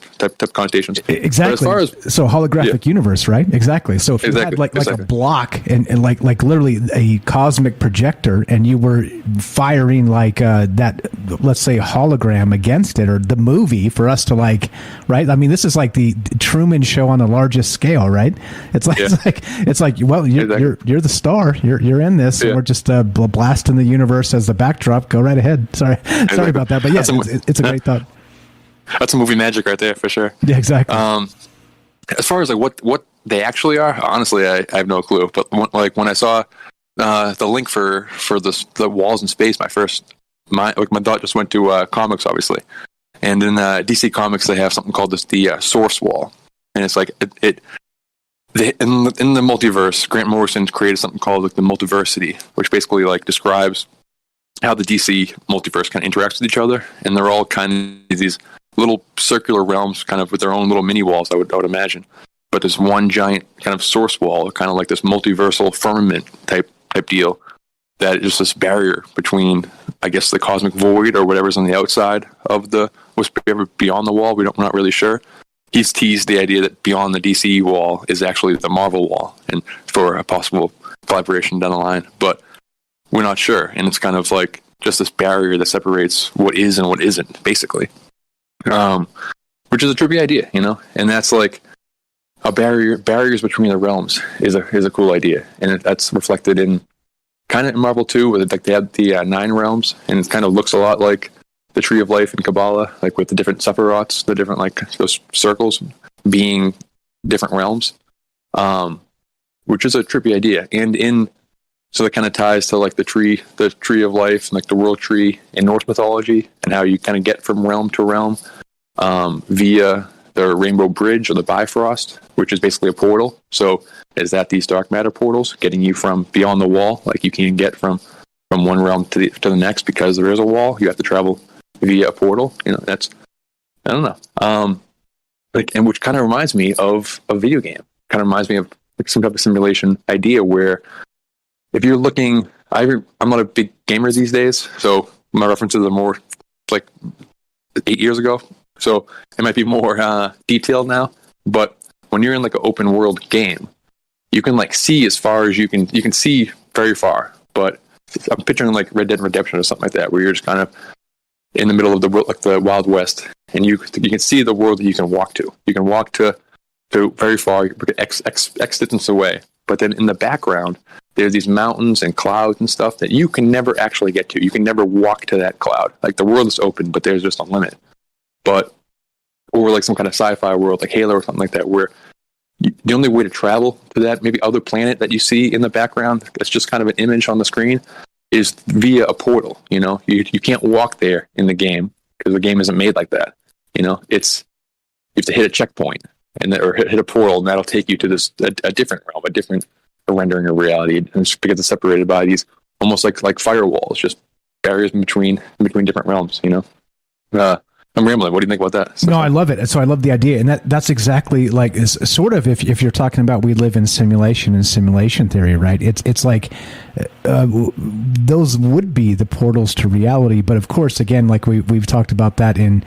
connotations. Exactly. But as far as, so holographic universe, right? Exactly. So if you had like a block and like literally a cosmic projector, and you were firing like that, let's say, hologram against it, or the movie for us to like, right? I mean, this is like the Truman Show on the largest scale, right? It's like it's like well, you're the star. You're in this, and we're just blasting the universe as the backdrop. Go right ahead. Sorry about that, but yeah, it's a great thought. That's a movie magic right there for sure. Yeah, exactly. As far as like what they actually are, honestly, I have no clue. But when I saw the link for the walls in space, my thought just went to comics, obviously. And in DC Comics, they have something called the Source Wall, and it's like in the multiverse, Grant Morrison created something called like the Multiversity, which basically like describes how the DC multiverse kind of interacts with each other, and they're all kind of these little circular realms, kind of with their own little mini walls. I would imagine, but there's one giant kind of source wall, kind of like this multiversal firmament type deal. That is this barrier between, I guess, the cosmic void or whatever's on the outside of what's beyond the wall. We're not really sure. He's teased the idea that beyond the DC wall is actually the Marvel wall, and for a possible collaboration down the line. But we're not sure, and it's kind of like just this barrier that separates what is and what isn't, basically. Which is a trippy idea, and that's like a barriers between the realms is a cool idea, and that's reflected in kind of in Marvel too, where like they have the 9 realms, and it kind of looks a lot like the Tree of Life in Kabbalah, like with the different Sephiroths, the different like those circles being different realms, which is a trippy idea. And so that kind of ties to like the Tree of Life, and like the World Tree in Norse mythology, and how you kind of get from realm to realm via the Rainbow Bridge or the Bifrost, which is basically a portal. So is that these dark matter portals getting you from beyond the wall? Like you can get from one realm to the next because there is a wall. You have to travel via a portal. That's, I don't know. And which kind of reminds me of a video game. Kind of reminds me of like some type of simulation idea where if you're looking, I'm not a big gamer these days, so my references are more like 8 years ago. So it might be more detailed now, but when you're in like an open world game, you can like see as far as you can see very far. But I'm picturing like Red Dead Redemption or something like that, where you're just kind of in the middle of the world, like the Wild West, and you can see the world that you can walk to. You can walk to very far, X distance away. But then in the background, there's these mountains and clouds and stuff that you can never actually get to. You can never walk to that cloud. Like the world is open, but there's just a limit. Or like some kind of sci-fi world, like Halo or something like that, where the only way to travel to that maybe other planet that you see in the background, that's just kind of an image on the screen, is via a portal. You can't walk there in the game because the game isn't made like that. It's you have to hit a checkpoint or hit a portal, and that'll take you to this a different realm, a different rendering of reality, and it's because it's separated by these almost like firewalls, just barriers in between different realms. I'm rambling. What do you think about that? No, I love it. So I love the idea, and that's exactly like is sort of if you're talking about we live in simulation and simulation theory, right? It's like those would be the portals to reality, but of course, again, like we've talked about that in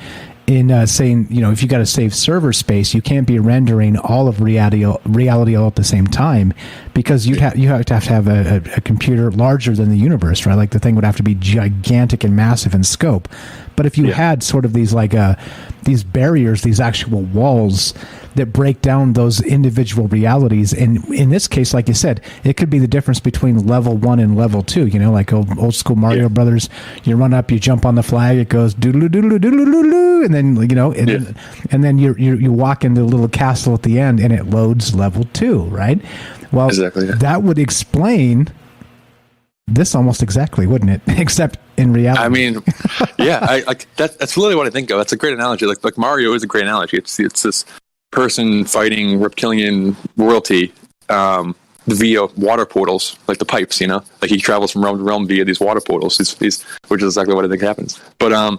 saying, if you got to save server space, you can't be rendering all of reality all at the same time, because you have to have a computer larger than the universe, right? Like the thing would have to be gigantic and massive in scope. But if you had sort of these like these barriers, these actual walls that break down those individual realities, and in this case, like you said, it could be the difference between level 1 and level 2. Like old school Mario Brothers. You run up, you jump on the flag, it goes doodle doodle doodle doodle, and then and then you walk into the little castle at the end, and it loads level 2, right? Well, exactly, that would explain this almost exactly, wouldn't it? Except in reality. I mean, that's literally what I think of. That's a great analogy. Like Mario is a great analogy. It's this person fighting reptilian royalty via water portals, like the pipes. Like he travels from realm to realm via these water portals. These, which is exactly what I think happens. But I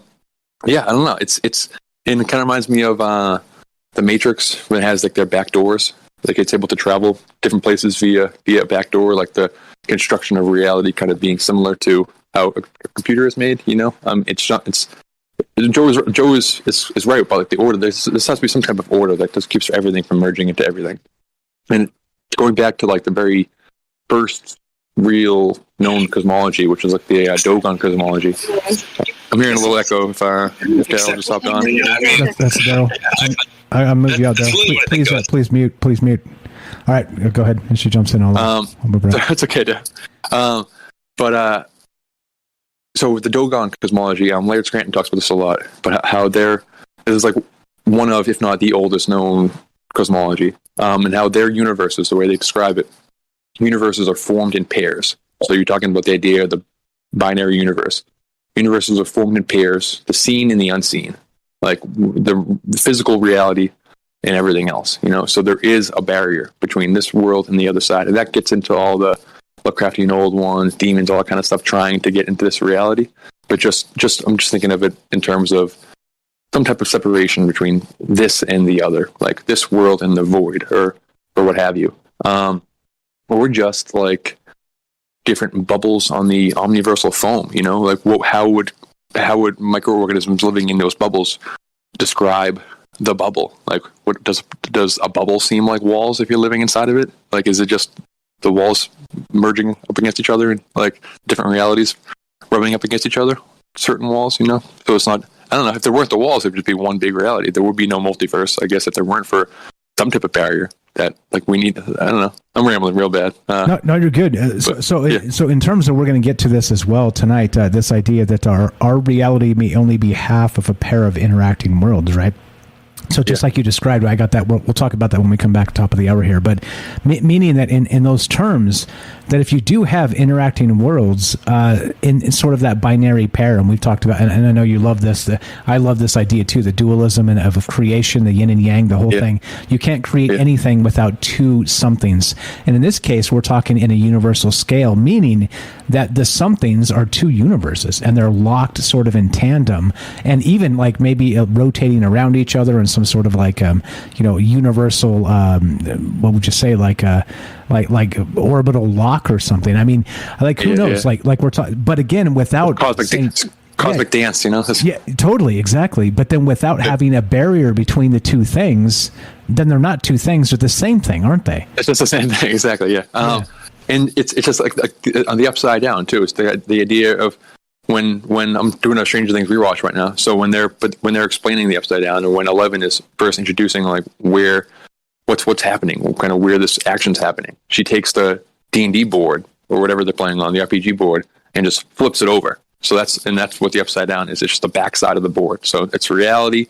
don't know. It kind of reminds me of the Matrix, when it has like their back doors. Like it's able to travel different places via a back door, like the construction of reality kind of being similar to how a computer is made. It's not. It's Joe is right about like the order. There has to be some type of order that just keeps everything from merging into everything. And going back to like the very first real known cosmology, which is like the Dogon cosmology. I'm hearing a little echo. If Daryl just hopped on. That's Daryl. I'll move you out, Daryl. Please mute. All right, go ahead. And she jumps in. I'll move around. That's okay, Daryl. So with the Dogon cosmology, Laird Scranton talks about this a lot, but how this is like one of, if not the oldest known cosmology, and how their universes, the way they describe it, universes are formed in pairs. So you're talking about the idea of the binary universe. Universes are formed in pairs, the seen and the unseen. like the physical reality and everything else, so there is a barrier between this world and the other side, and that gets into all the Lovecraftian old ones, demons, all that kind of stuff, trying to get into this reality. But I'm just thinking of it in terms of some type of separation between this and the other, like this world and the void, or what have you. Or we're just like different bubbles on the omniversal foam, like how would microorganisms living in those bubbles describe the bubble? Like, what does a bubble seem like walls if you're living inside of it? Like, is it just the walls merging up against each other and like different realities rubbing up against each other, certain walls, so it's not, I don't know, if there weren't the walls, it'd just be one big reality. There would be no multiverse, I guess, if there weren't for some type of barrier that like we need. I don't know, I'm rambling real bad. No, you're good. So in terms of, we're going to get to this as well tonight, this idea that our reality may only be half of a pair of interacting worlds, right? So just like you described, I got that. We'll talk about that when we come back top of the hour here. But meaning that in those terms, that if you do have interacting worlds in sort of that binary pair, and we've talked about, and I know you love this. I love this idea too, the dualism and of creation, the yin and yang, the whole thing. You can't create anything without two somethings. And in this case, we're talking in a universal scale, meaning that the somethings are two universes and they're locked sort of in tandem, and even like maybe rotating around each other in some sort of like universal what would you say, like orbital lock or something. I mean, like who knows? Like we're talking, but again, without cosmic dance, Yeah, totally, exactly. But then without having a barrier between the two things, then they're not two things; they're the same thing, aren't they? It's just the same thing, exactly. Yeah. And it's just like on the upside down too. It's the idea of when I'm doing a Stranger Things rewatch right now. So when they're explaining the upside down, or when 11 is first introducing like what's happening, kind of where this action's happening, she takes the D&D board or whatever they're playing on, the RPG board, and just flips it over. So that's what the upside down is. It's just the backside of the board. So it's reality,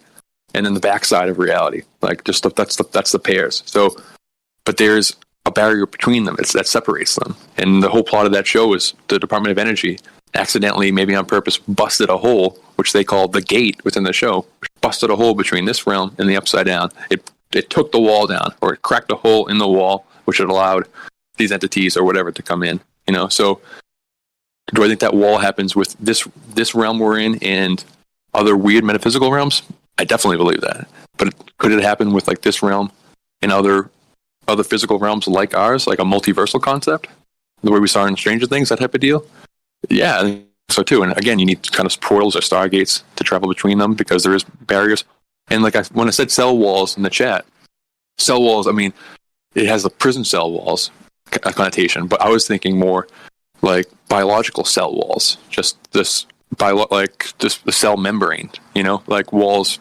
and then the backside of reality. Like just that's the pairs. So, but there's a barrier between them that separates them. And the whole plot of that show is the Department of Energy accidentally, maybe on purpose, busted a hole, which they call the gate within the show, busted a hole between this realm and the upside down. It took the wall down, or it cracked a hole in the wall, which had allowed these entities or whatever to come in. So do I think that wall happens with this realm we're in and other weird metaphysical realms? I definitely believe that. But could it happen with like this realm and other physical realms like ours, like a multiversal concept, the way we saw in Stranger Things, that type of deal? Yeah, I think so too. And again, you need kind of portals or stargates to travel between them because there is barriers. And like when I said cell walls in the chat, cell walls, I mean, it has the prison cell walls connotation, but I was thinking more like biological cell walls, just this the cell membrane, like walls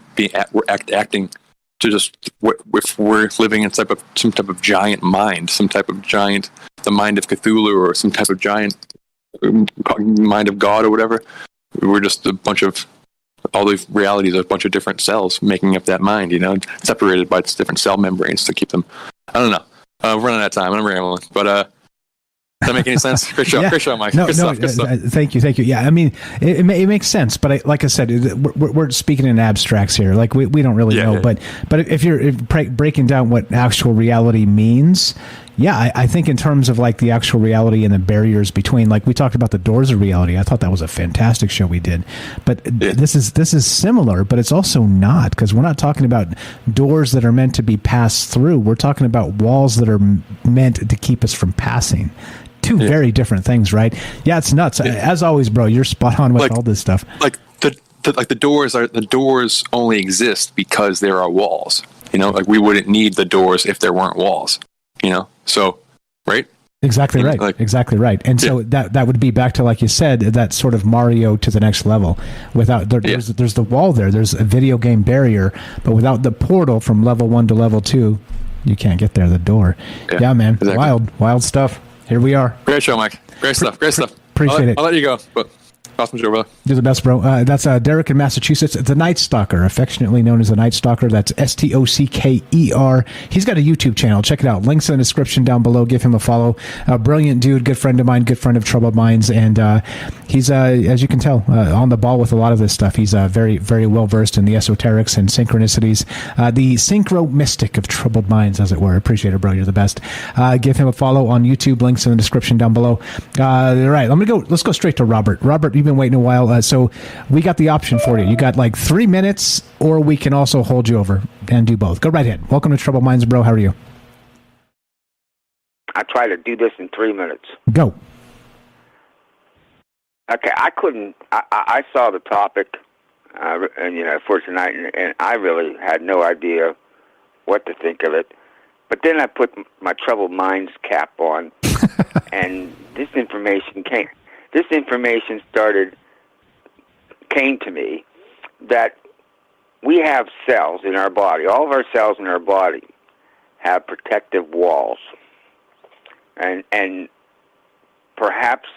acting to just, if we're living in some type of giant mind, the mind of Cthulhu, or some type of giant mind of God or whatever. We're just a bunch of, all these realities are a bunch of different cells making up that mind, separated by different cell membranes to keep them. I don't know. We're running out of time. I'm rambling, but does that make any sense? Great show, Mike. No, good stuff. Thank you. Yeah, I mean, it makes sense, but like I said, we're speaking in abstracts here. Like we don't really know, but if you're breaking down what actual reality means, I think in terms of like the actual reality and the barriers between, like we talked about the doors of reality. I thought that was a fantastic show we did, but this is similar, but it's also not, because we're not talking about doors that are meant to be passed through. We're talking about walls that are meant to keep us from passing. Two very different things, right? Yeah, it's nuts. As always, bro, you're spot on with all this stuff. Like the doors only exist because there are walls. Like we wouldn't need the doors if there weren't walls. So, right? Exactly right. Exactly right. And so that would be back to, like you said, that sort of Mario to the next level. Without there's the wall there. There's a video game barrier, but without the portal from level 1 to level 2, you can't get there. The door. Yeah, man. Exactly. Wild stuff. Here we are. Great show, Mike. Great stuff. Appreciate it. I'll let you go. But Awesome show, brother. You're the best, bro. That's Derek in Massachusetts. The Night Stalker, affectionately known as the Night Stalker. That's Stocker. He's got a YouTube channel. Check it out. Links in the description down below. Give him a follow. Brilliant dude, good friend of mine, good friend of Troubled Minds, and he's, as you can tell, on the ball with a lot of this stuff. He's very, very well versed in the esoterics and synchronicities. The synchro mystic of Troubled Minds, as it were. Appreciate it, bro. You're the best. Give him a follow on YouTube. Links in the description down below. All right, let's go straight to Robert. Robert, you've been waiting a while, so we got the option for you. You got like 3 minutes, or we can also hold you over and do both. Go right ahead. Welcome to Troubled Minds, bro. How are you? I try to do this in 3 minutes. Go. Okay, I saw the topic, and for tonight, and I really had no idea what to think of it. But then I put my Troubled Minds cap on, and this information came to me that we have cells in our body. All of our cells in our body have protective walls, and perhaps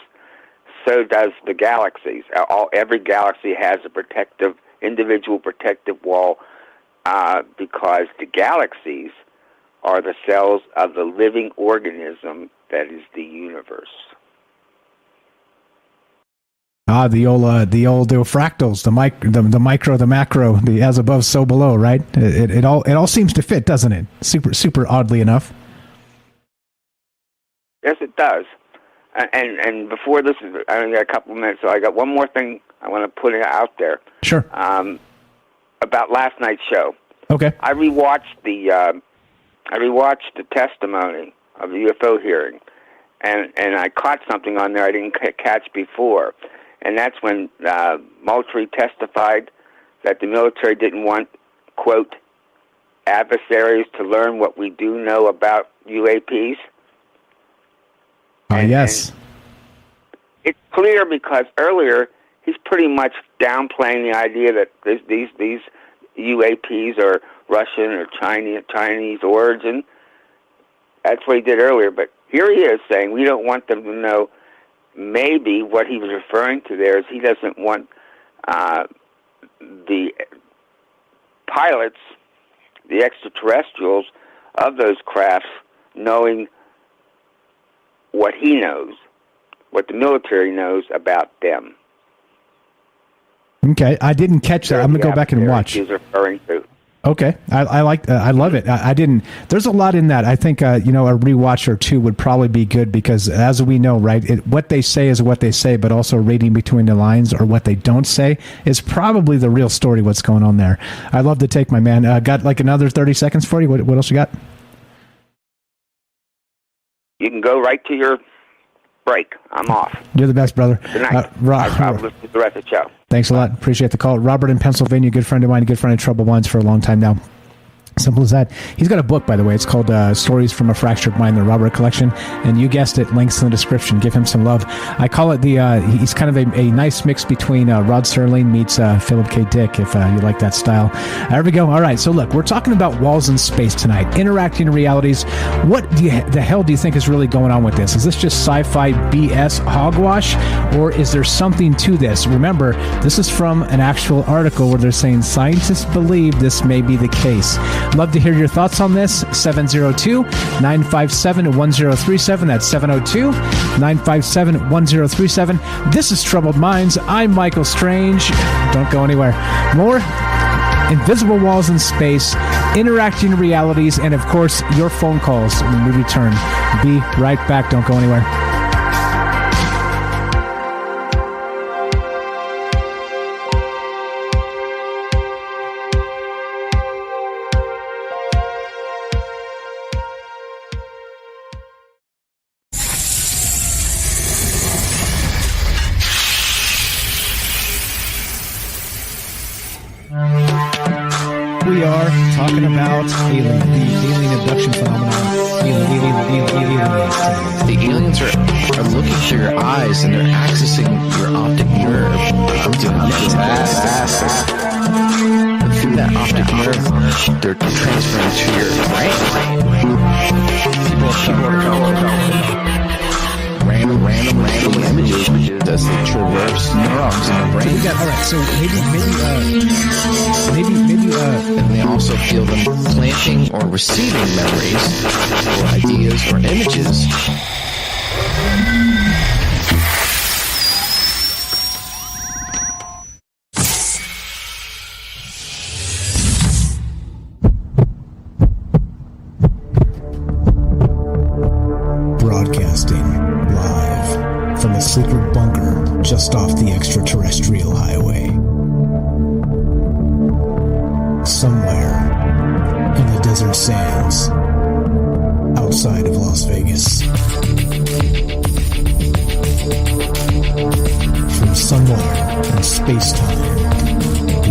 so does the galaxies. Every galaxy has a individual protective wall, because the galaxies are the cells of the living organism that is the universe. The old fractals, the micro, the macro, the as above, so below, right? It all seems to fit, doesn't it? Super oddly enough. Yes, it does. And before this, I only got a couple of minutes, so I got one more thing I want to put out there. Sure. About last night's show. Okay. I rewatched the testimony of the UFO hearing, and I caught something on there I didn't catch before. And that's when Moultrie testified that the military didn't want, quote, adversaries to learn what we do know about UAPs. Yes. And it's clear because earlier he's pretty much downplaying the idea that these UAPs are Russian or Chinese origin. That's what he did earlier. But here he is saying we don't want them to know. Maybe what he was referring to there is he doesn't want the pilots, the extraterrestrials of those crafts, knowing what he knows, what the military knows about them. Okay, I didn't catch that. I'm going to go back and watch. He's referring to. Okay, I like. I love it. I didn't. There's a lot in that. I think a rewatch or two would probably be good because, as we know, right, what they say is what they say, but also reading between the lines or what they don't say is probably the real story. What's going on there? I love the take, my man. Got like another 30 seconds for you. What else you got? You can go right to your break. I'm off. You're the best, brother. Good night. I'll listen to the rest of the show. Thanks a lot. Appreciate the call. Robert in Pennsylvania, good friend of mine, good friend of Troubled Minds for a long time now. Simple as that. He's got a book, by the way. It's called Stories from a Fractured Mind, the Robert Collection. And you guessed it, links in the description. Give him some love. I call it he's kind of a nice mix between Rod Serling meets Philip K. Dick, if you like that style. There we go. All right. So look, we're talking about walls in space tonight, interacting realities. What the hell do you think is really going on with this? Is this just sci-fi BS hogwash, or is there something to this? Remember, this is from an actual article where they're saying scientists believe this may be the case. Love to hear your thoughts on this. 702-957-1037. That's 702-957-1037. This is Troubled Minds. I'm Michael Strange. Don't go anywhere. More invisible walls in space, interacting realities, and, of course, your phone calls when we return. Be right back. Don't go anywhere. We are talking about the alien abduction phenomenon. The aliens are looking through your eyes and they're accessing your optic nerve. I'm doing fantastic. Through that optic nerve, they're transferring to your brain. Random images as they traverse neurons So we got, all right, so and they also feel them planting or receiving memories or ideas or images. Broadcasting live from a secret bunker just off the extraterrestrial highway. Somewhere in the desert sands outside of Las Vegas. From somewhere in space-time,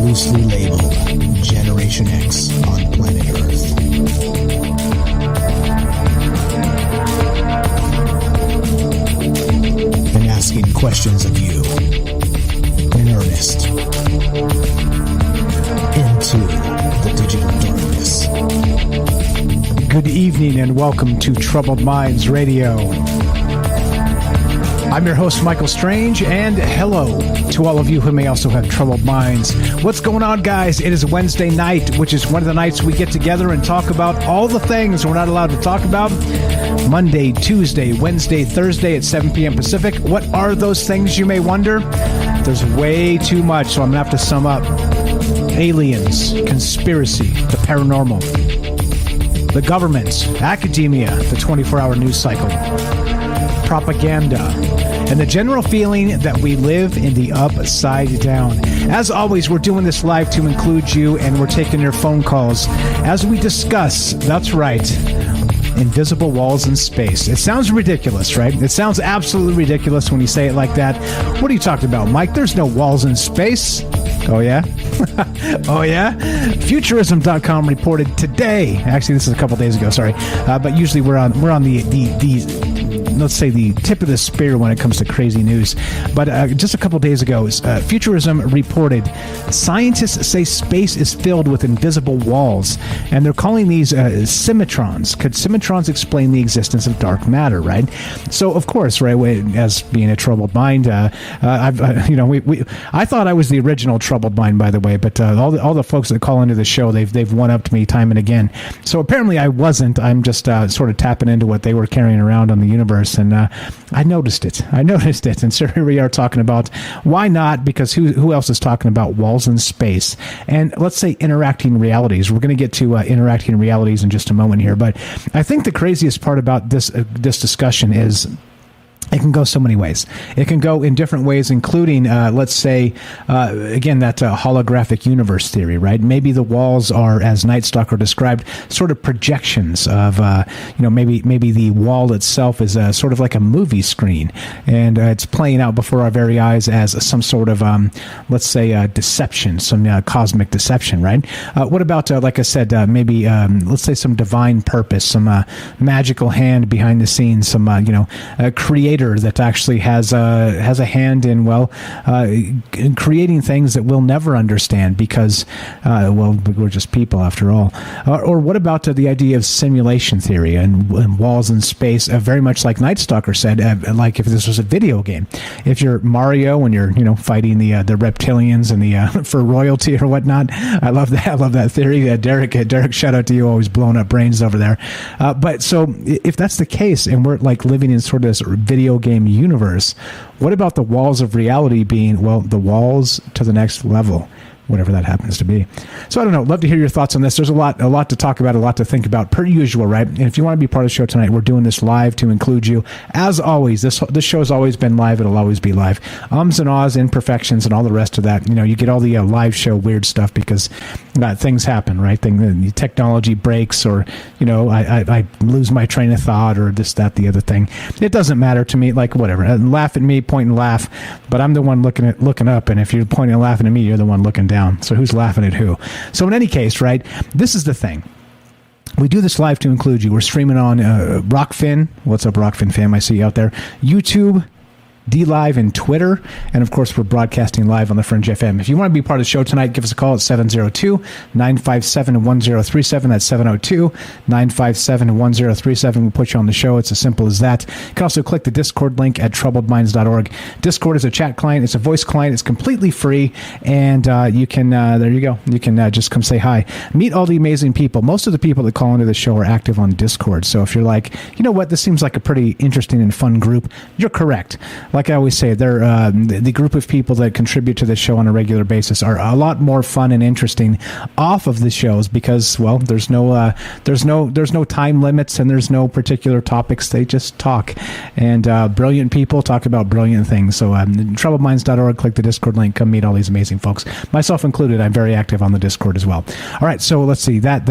loosely labeled Generation X on planet Earth. And asking questions of you in earnest into the digital darkness. Good evening and welcome to Troubled Minds Radio. I'm your host, Michael Strange, and hello to all of you who may also have troubled minds. What's going on, guys? It is Wednesday night, which is one of the nights we get together and talk about all the things we're not allowed to talk about. Monday, Tuesday, Wednesday, Thursday at 7 p.m. Pacific. What are those things, you may wonder? There's way too much, so I'm going to have to sum up. Aliens, conspiracy, the paranormal, the government, academia, the 24-hour news cycle, propaganda, and the general feeling that we live in the upside down. As always, we're doing this live to include you, and we're taking your phone calls as we discuss, that's right, invisible walls in space. It sounds ridiculous, right? It sounds absolutely ridiculous when you say it like that. What are you talking about, Mike? There's no walls in space. Oh, yeah? Oh, yeah? Futurism.com reported today. Actually, this is a couple days ago, sorry. But usually we're on the let's say the tip of the spear when it comes to crazy news. But just a couple days ago, Futurism reported scientists say space is filled with invisible walls, and they're calling these Symmetrons. Could Symmetrons explain the existence of dark matter, right? So, of course, right away, as being a troubled mind, I thought I was the original troubled mind, by the way, but all the folks that call into the show, they've one-upped me time and again. So apparently I wasn't. I'm just sort of tapping into what they were carrying around on the universe. And I noticed it. And so here we are talking about why not, because who else is talking about walls in space and let's say interacting realities. We're going to get to interacting realities in just a moment here, but I think the craziest part about this discussion is it can go so many ways. It can go in different ways, including, let's say, again, that holographic universe theory, right? Maybe the walls are, as Night Stalker described, sort of projections of, maybe the wall itself is sort of like a movie screen, and it's playing out before our very eyes as some sort of, let's say, deception, some cosmic deception, right? What about, like I said, maybe, let's say, some divine purpose, some magical hand behind the scenes, some, creator that actually has a hand in in creating things that we'll never understand because we're just people after all. Or what about the idea of simulation theory and walls in space? Very much like Night Stalker said, like if this was a video game, if you're Mario and you're fighting the reptilians and the for royalty or whatnot. I love that theory. Derek, shout out to you, always blowing up brains over there. But so if that's the case, and we're like living in sort of this video game universe, what about the walls of reality being, the walls to the next level? Whatever that happens to be. So I don't know. Love to hear your thoughts on this. There's a lot to talk about, a lot to think about, per usual, right? And if you want to be part of the show tonight, we're doing this live to include you. As always, this show's always been live. It'll always be live. Ums and ahs, imperfections, and all the rest of that. You get all the live show weird stuff because things happen, right? The technology breaks, or I lose my train of thought, or this, that, the other thing. It doesn't matter to me. Like whatever. Laugh at me, point and laugh. But I'm the one looking up, and if you're pointing and laughing at me, you're the one looking down. So who's laughing at who? So in any case, right, this is the thing. We do this live to include you. We're streaming on Rockfin. What's up, Rockfin fam? I see you out there. YouTube, DLive, and Twitter. And of course, we're broadcasting live on the Fringe FM. If you want to be part of the show tonight, give us a call at 702-957-1037. That's 702-957-1037. We'll put you on the show. It's as simple as that. You can also click the Discord link at troubledminds.org. Discord is a chat client. It's a voice client. It's completely free. And you can, there you go. You can just come say hi. Meet all the amazing people. Most of the people that call into the show are active on Discord. So if you're like, you know what, this seems like a pretty interesting and fun group, you're correct. Like I always say, they're the group of people that contribute to the show on a regular basis are a lot more fun and interesting off of the shows because, well, there's no time limits and there's no particular topics. They just talk, and brilliant people talk about brilliant things. So troubledminds.org, click the Discord link, come meet all these amazing folks, myself included. I'm very active on the Discord as well. All right, so let's see that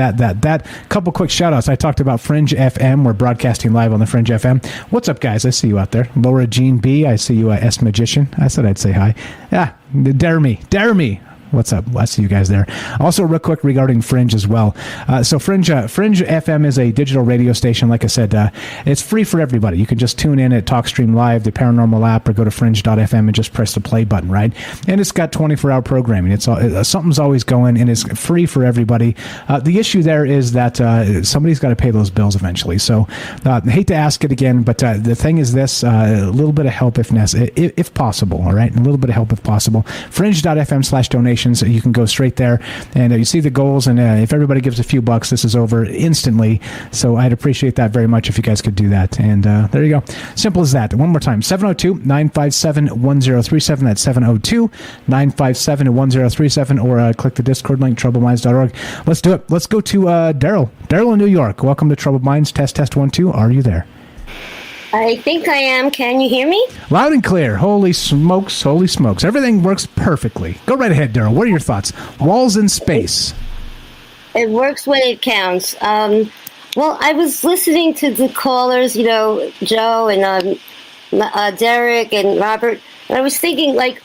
couple quick shout outs. I talked about Fringe FM. We're broadcasting live on the Fringe FM. What's up, guys? I see you out there. Laura Jean B. I see you, S Magician. I said I'd say hi. Yeah, dare me. What's up? I see you guys there. Also, real quick regarding Fringe as well. So Fringe FM is a digital radio station. Like I said, it's free for everybody. You can just tune in at TalkStream Live, the Paranormal app, or go to fringe.fm and just press the play button, right? And it's got 24-hour programming. It's something's always going, and it's free for everybody. The issue there is that somebody's got to pay those bills eventually. So I hate to ask it again, but the thing is this, a little bit of help if possible, all right? A little bit of help if possible. Fringe.fm/donation. You can go straight there, and you see the goals, and if everybody gives a few bucks, this is over instantly. So I'd appreciate that very much if you guys could do that. And there you go. Simple as that. One more time, 702-957-1037. That's 702-957-1037, or click the Discord link, troubledminds.org. Let's do it. Let's go to Daryl. Daryl in New York. Welcome to Troubled Minds. Test 1 2. Are you there? I think I am. Can you hear me? Loud and clear. Holy smokes, holy smokes. Everything works perfectly. Go right ahead, Daryl. What are your thoughts? Walls in space. It works when it counts. Well, I was listening to the callers, Joe and Derek and Robert, and I was thinking, like,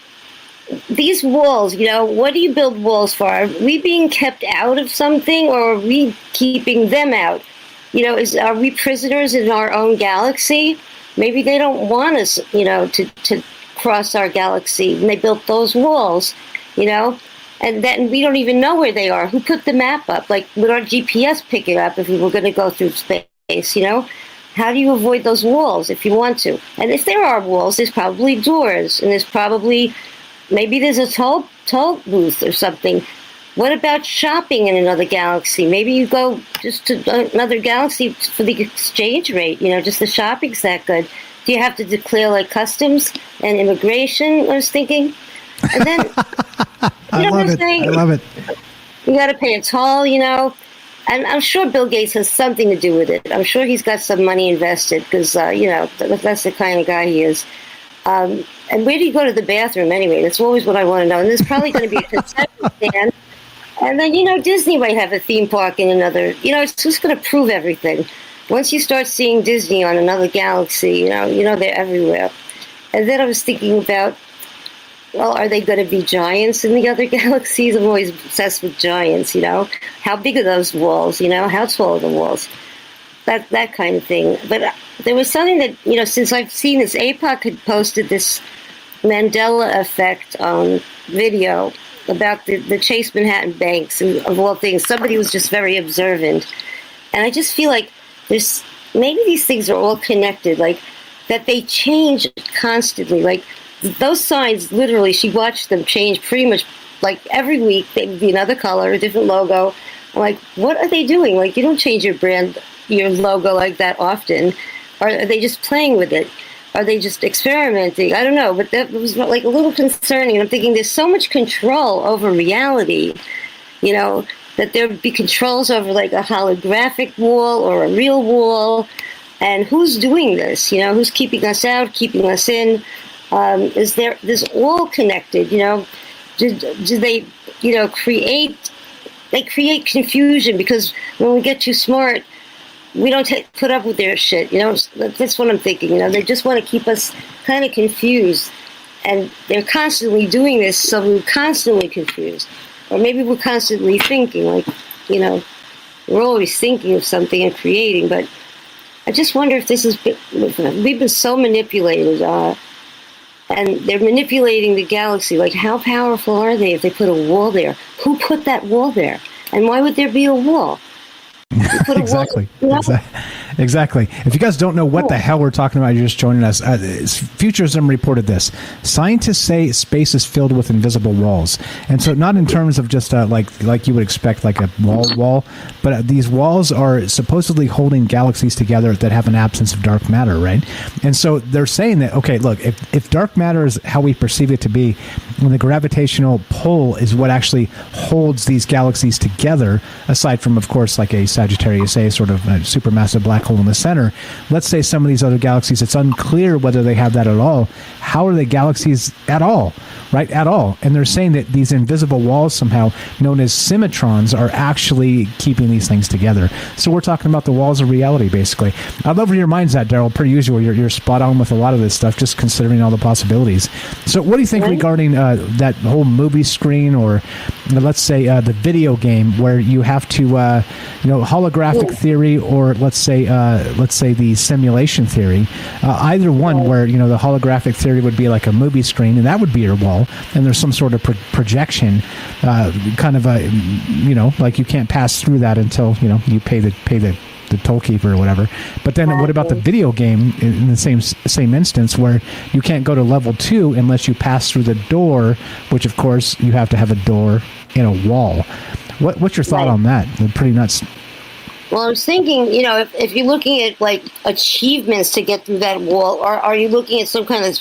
these walls, what do you build walls for? Are we being kept out of something, or are we keeping them out? Are we prisoners in our own galaxy? Maybe they don't want us, to cross our galaxy, and they built those walls, and then we don't even know where they are. Who put the map up? Like, would our GPS pick it up if we were going to go through space, How do you avoid those walls if you want to? And if there are walls, there's probably doors, and maybe there's a toll booth or something. What about shopping in another galaxy? Maybe you go just to another galaxy for the exchange rate, just the shopping's that good. Do you have to declare like customs and immigration, I was thinking? And then, I love it. You got to pay a toll, and I'm sure Bill Gates has something to do with it. I'm sure he's got some money invested because, that's the kind of guy he is. And where do you go to the bathroom anyway? That's always what I want to know. And there's probably going to be a concession stand. And then, Disney might have a theme park in another, it's just going to prove everything. Once you start seeing Disney on another galaxy, they're everywhere. And then I was thinking about, well, are they going to be giants in the other galaxies? I'm always obsessed with giants, How big are those walls, How tall are the walls? That kind of thing. But there was something that, since I've seen this, APOC had posted this Mandela effect video about the Chase Manhattan banks, and of all things, somebody was just very observant. And I just feel like maybe these things are all connected, like that they change constantly. Like those signs, literally, she watched them change pretty much like every week. They would be another color, a different logo. I'm like, what are they doing? Like, you don't change your logo like that often. Or are they just playing with it? Are they just experimenting? I don't know, but that was like a little concerning. I'm thinking there's so much control over reality, that there would be controls over like a holographic wall or a real wall. And who's doing this? Who's keeping us out, keeping us in? Is this all connected? Do they, create confusion because when we get too smart, we don't put up with their shit, That's what I'm thinking, They just want to keep us kind of confused. And they're constantly doing this, so we're constantly confused. Or maybe we're constantly thinking, like, we're always thinking of something and creating. But I just wonder if we've been so manipulated. and they're manipulating the galaxy. Like, how powerful are they if they put a wall there? Who put that wall there? And why would there be a wall? Exactly. Exactly. If you guys don't know what the hell we're talking about, you're just joining us. Futurism reported this. Scientists say space is filled with invisible walls. And so not in terms of just like you would expect, like a wall, but these walls are supposedly holding galaxies together that have an absence of dark matter, right? And so they're saying that, okay, look, if dark matter is how we perceive it to be, when the gravitational pull is what actually holds these galaxies together, aside from, of course, like a Sagittarius A, sort of a supermassive black hole in the center. Let's say some of these other galaxies, it's unclear whether they have that at all. How are they galaxies at all? Right? At all. And they're saying that these invisible walls, somehow known as Symmetrons, are actually keeping these things together. So we're talking about the walls of reality, basically. I love where your mind's at, Daryl. Per usual, you're spot on with a lot of this stuff, just considering all the possibilities. So what do you think regarding that whole movie screen, or let's say the video game where you have to, holographic theory, or let's say the simulation theory, either one where, the holographic theory would be like a movie screen, and that would be your wall, and there's some sort of projection, kind of a, like you can't pass through that until, you pay the toll keeper or whatever. But then what about the video game in the same instance where you can't go to level 2 unless you pass through the door, which of course you have to have a door in a wall. What's your thought on that? They're pretty nuts. Well, I was thinking, if you're looking at like achievements to get through that wall, or are you looking at some kind of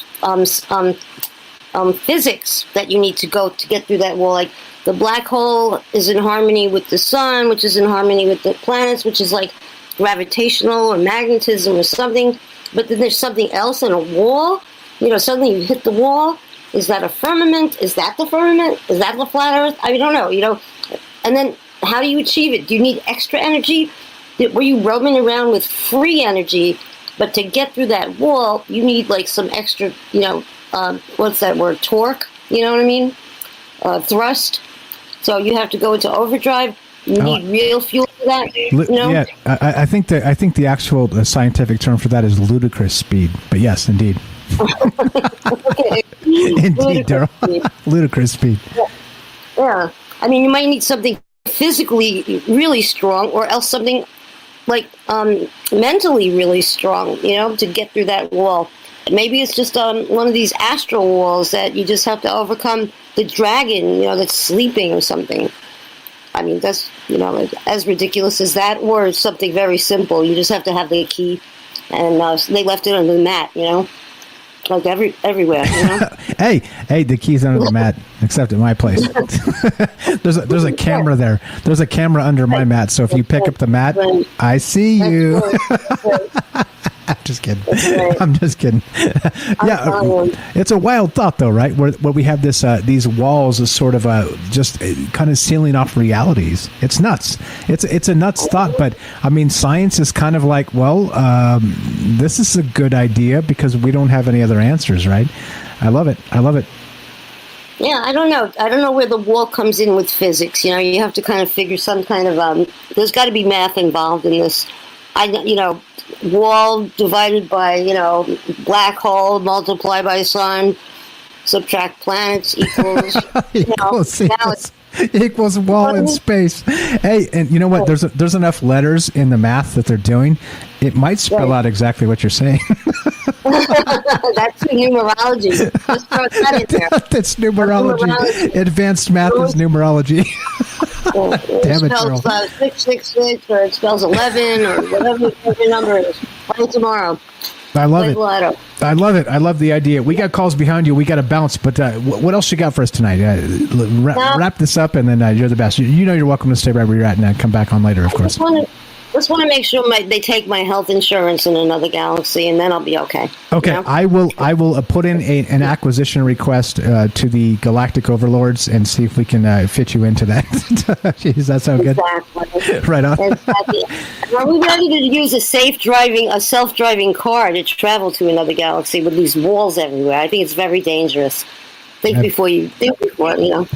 physics that you need to go to get through that wall? Like the black hole is in harmony with the sun, which is in harmony with the planets, which is like gravitational or magnetism or something. But then there's something else in a wall. Suddenly you hit the wall. Is that a firmament? Is that the firmament? Is that the flat Earth? I don't know. And then how do you achieve it? Do you need extra energy? Were you roaming around with free energy? But to get through that wall, you need like some extra, what's that word? Torque? You know what I mean? Thrust. So you have to go into overdrive. You need real fuel for that. Yeah, I think the actual scientific term for that is ludicrous speed. But yes, indeed. Okay. Indeed, Daryl. Ludicrous speed. Yeah. I mean, you might need something physically really strong, or else something like mentally really strong, to get through that wall. Maybe it's just one of these astral walls that you just have to overcome the dragon, that's sleeping or something. I mean, that's, as ridiculous as that, or something very simple. You just have to have the key, and they left it under the mat, like everywhere. Hey, the key's under the mat, except at my place. There's a camera there. There's a camera under my mat, so if you pick up the mat, I see you. I'm just kidding. I'm just kidding. Yeah, it's a wild thought, though, right? Where we have these walls as sort of just kind of sealing off realities. It's nuts. It's a nuts thought, but I mean, science is kind of like, well, this is a good idea because we don't have any other answers, right? I love it. Yeah, I don't know. I don't know where the wall comes in with physics. You have to kind of figure some kind of there's got to be math involved in this. Wall divided by, black hole, multiply by sun, subtract planets equals, equals wall in space. Hey, and you know what? There's enough letters in the math that they're doing. It might spell out exactly what you're saying. That's numerology. Just throw that in there. That's numerology. Advanced math is numerology. Damn it, spells 666, or it spells 11, or whatever your number is. Play tomorrow. I love it. I love it. I love the idea. We got calls behind you. We got to bounce. But what else you got for us tonight? Wrap this up, and then you're the best. You're welcome to stay right where you're at and come back on later, of course. Just want to make sure they take my health insurance in another galaxy, and then I'll be okay. Okay, I will put in an acquisition request to the Galactic Overlords and see if we can fit you into that. Does that sound good? Exactly. Right on. Exactly. Are we ready to use a self-driving car to travel to another galaxy with these walls everywhere? I think it's very dangerous. Think before you think before, you know.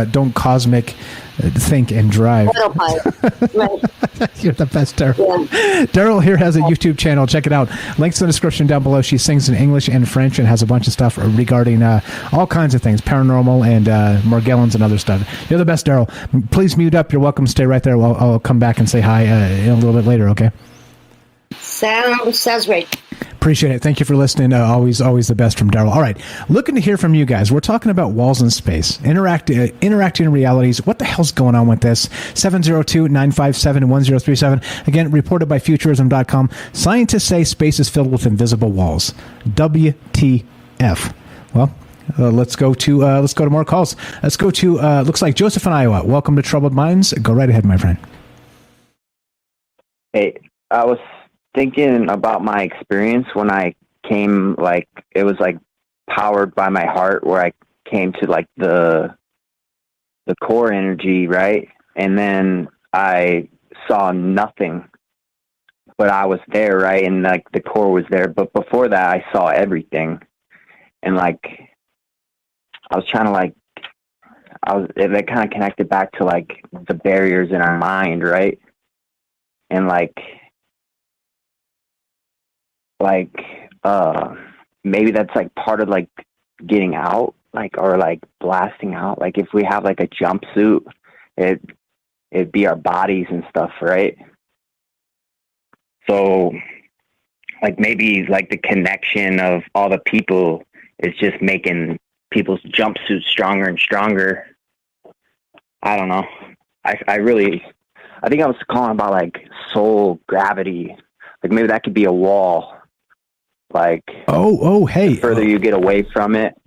Don't cosmic think and drive. Autopilot. Right. You're the best, Daryl. Yeah. Daryl here has a YouTube channel. Check it out. Links in the description down below. She sings in English and French and has a bunch of stuff regarding all kinds of things, paranormal and Morgellons and other stuff. You're the best, Daryl. Please mute up. You're welcome to stay right there. I'll come back and say hi in a little bit later, okay? Sounds great. Appreciate it. Thank you for listening. Always the best from Daryl. All right. Looking to hear from you guys. We're talking about walls in space, interacting in realities. What the hell's going on with this? 702-957-1037. Again, reported by Futurism.com. Scientists say space is filled with invisible walls. WTF. Well, let's go to more calls. Let's go to looks like Joseph in Iowa. Welcome to Troubled Minds. Go right ahead, my friend. Hey, I was thinking about my experience when I came, like, it was like powered by my heart, where I came to like the core energy, right? And then I saw nothing, but I was there, right? And like the core was there. But before that, I saw everything. And like, I was trying to like, it kind of connected back to like the barriers in our mind, right? And like maybe that's like part of like getting out, like, or like blasting out. Like if we have like a jumpsuit, it'd be our bodies and stuff, right? So like maybe like the connection of all the people is just making people's jumpsuits stronger and stronger. I don't know. I think I was calling about like soul gravity. Like maybe that could be a wall. Like, hey, the further you get away from it.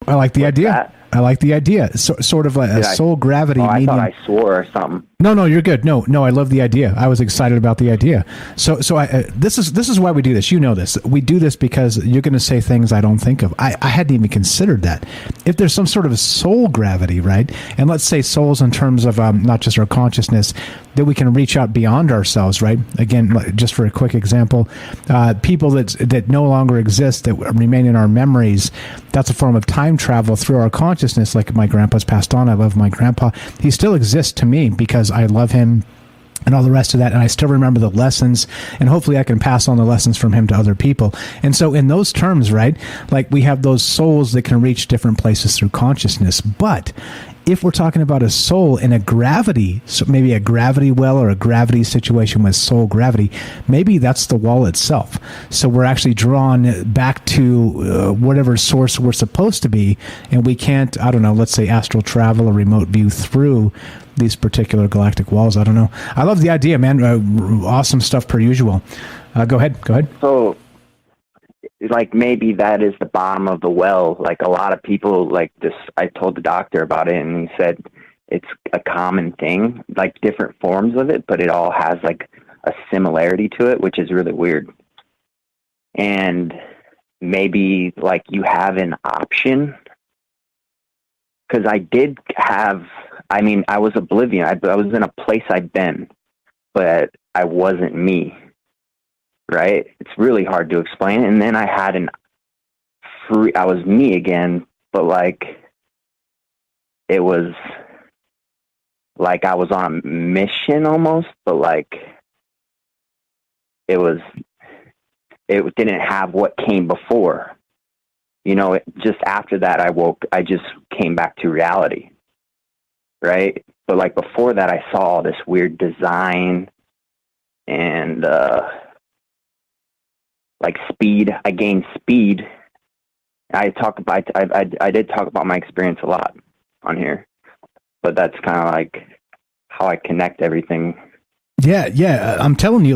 I like the idea. That? I like the idea. sort of like a soul gravity. I thought I swore or something. No, you're good. No, I love the idea. I was excited about the idea. So this is why we do this. You know this. We do this because you're going to say things I don't think of. I hadn't even considered that. If there's some sort of soul gravity, right? And let's say souls in terms of not just our consciousness, that we can reach out beyond ourselves, right? Again, just for a quick example, people that no longer exist, that remain in our memories, that's a form of time travel through our consciousness. Like my grandpa's passed on. I love my grandpa. He still exists to me because I love him and all the rest of that, and I still remember the lessons, and hopefully I can pass on the lessons from him to other people. And so in those terms, right, like we have those souls that can reach different places through consciousness. But if we're talking about a soul in a gravity, so maybe a gravity well or a gravity situation with soul gravity, maybe that's the wall itself. So we're actually drawn back to whatever source we're supposed to be, and we can't, I don't know, let's say astral travel or remote view through these particular galactic walls. I don't know. I love the idea, man. Awesome stuff per usual. Go ahead. So, like, maybe that is the bottom of the well. Like, a lot of people, like this, I told the doctor about it, and he said it's a common thing, like different forms of it, but it all has like a similarity to it, which is really weird. And maybe like you have an option, because I was oblivion. I was in a place I'd been, but I wasn't me, right? It's really hard to explain. And then I had I was me again, but like, it was like I was on a mission almost, but like, it didn't have what came before. You know, just after that, I just came back to reality. Right? But like before that, I saw all this weird design and like speed. I gained speed. I did talk about my experience a lot on here, but that's kind of like how I connect everything. Yeah. I'm telling you,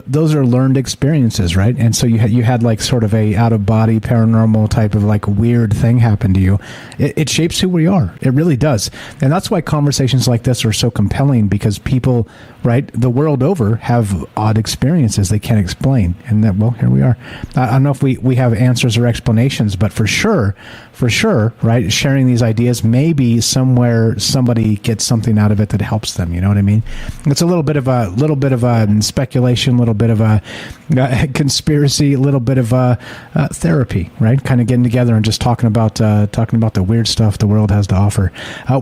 those are learned experiences, right? And so you had like sort of a out of body paranormal type of like weird thing happen to you. It shapes who we are. It really does. And that's why conversations like this are so compelling, because people, right, the world over have odd experiences they can't explain. And that, well, here we are. I don't know if we have answers or explanations, but for sure, right, sharing these ideas, maybe somewhere somebody gets something out of it that helps them. You know what I mean? It's a little bit of of speculation, a little bit of a conspiracy, a little bit of therapy, right? Kind of getting together and just talking about the weird stuff the world has to offer.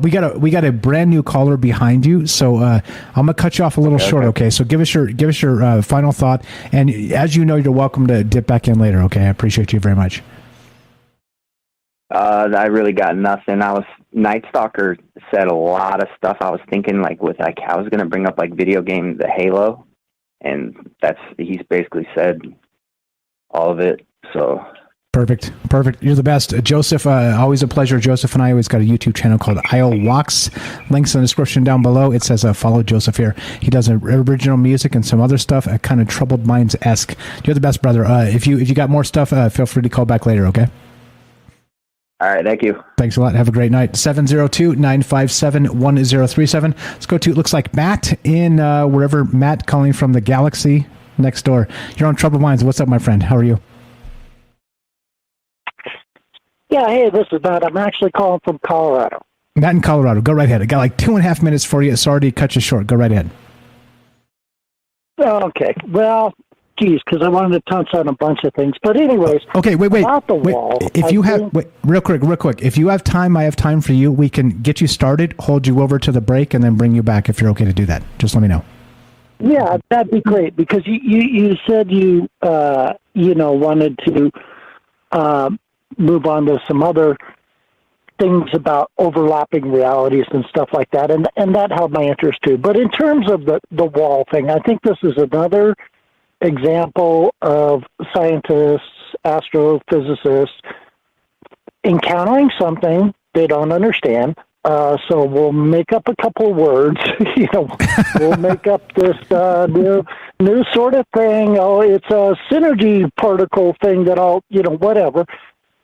We got a brand new caller behind you, so I'm gonna cut you off a little short. Okay, so give us your final thought, and as you know, you're welcome to dip back in later. Okay, I appreciate you very much. I really got nothing. Night Stalker said a lot of stuff. I was thinking I was going to bring up video game, the Halo, and he's basically said all of it. So perfect. You're the best, Joseph. Always a pleasure. Joseph and I always got a YouTube channel called Isle Walks. Links in the description down below. It says follow Joseph here. He does original music and some other stuff, kind of Troubled Minds-esque. You're the best, brother. If you got more stuff, feel free to call back later. Okay. All right, thank you. Thanks a lot. Have a great night. 702-957-1037. Let's go to, it looks like Matt in wherever, Matt calling from the galaxy next door. You're on Troubled Minds. What's up, my friend? How are you? Yeah, hey, this is Matt. I'm actually calling from Colorado. Matt in Colorado. Go right ahead. I got 2.5 minutes for you. Sorry to cut you short. Go right ahead. Okay. Well, geez, because I wanted to touch on a bunch of things. But anyways, okay, wait. About the wall. If you have, real quick. If you have time, I have time for you. We can get you started, hold you over to the break, and then bring you back if you're okay to do that. Just let me know. Yeah, that'd be great, because you said you wanted to move on to some other things about overlapping realities and stuff like that, and that held my interest too. But in terms of the wall thing, I think this is another example of scientists, astrophysicists encountering something they don't understand. So we'll make up a couple of words. We'll make up this new sort of thing. Oh, it's a synergy particle thing that whatever.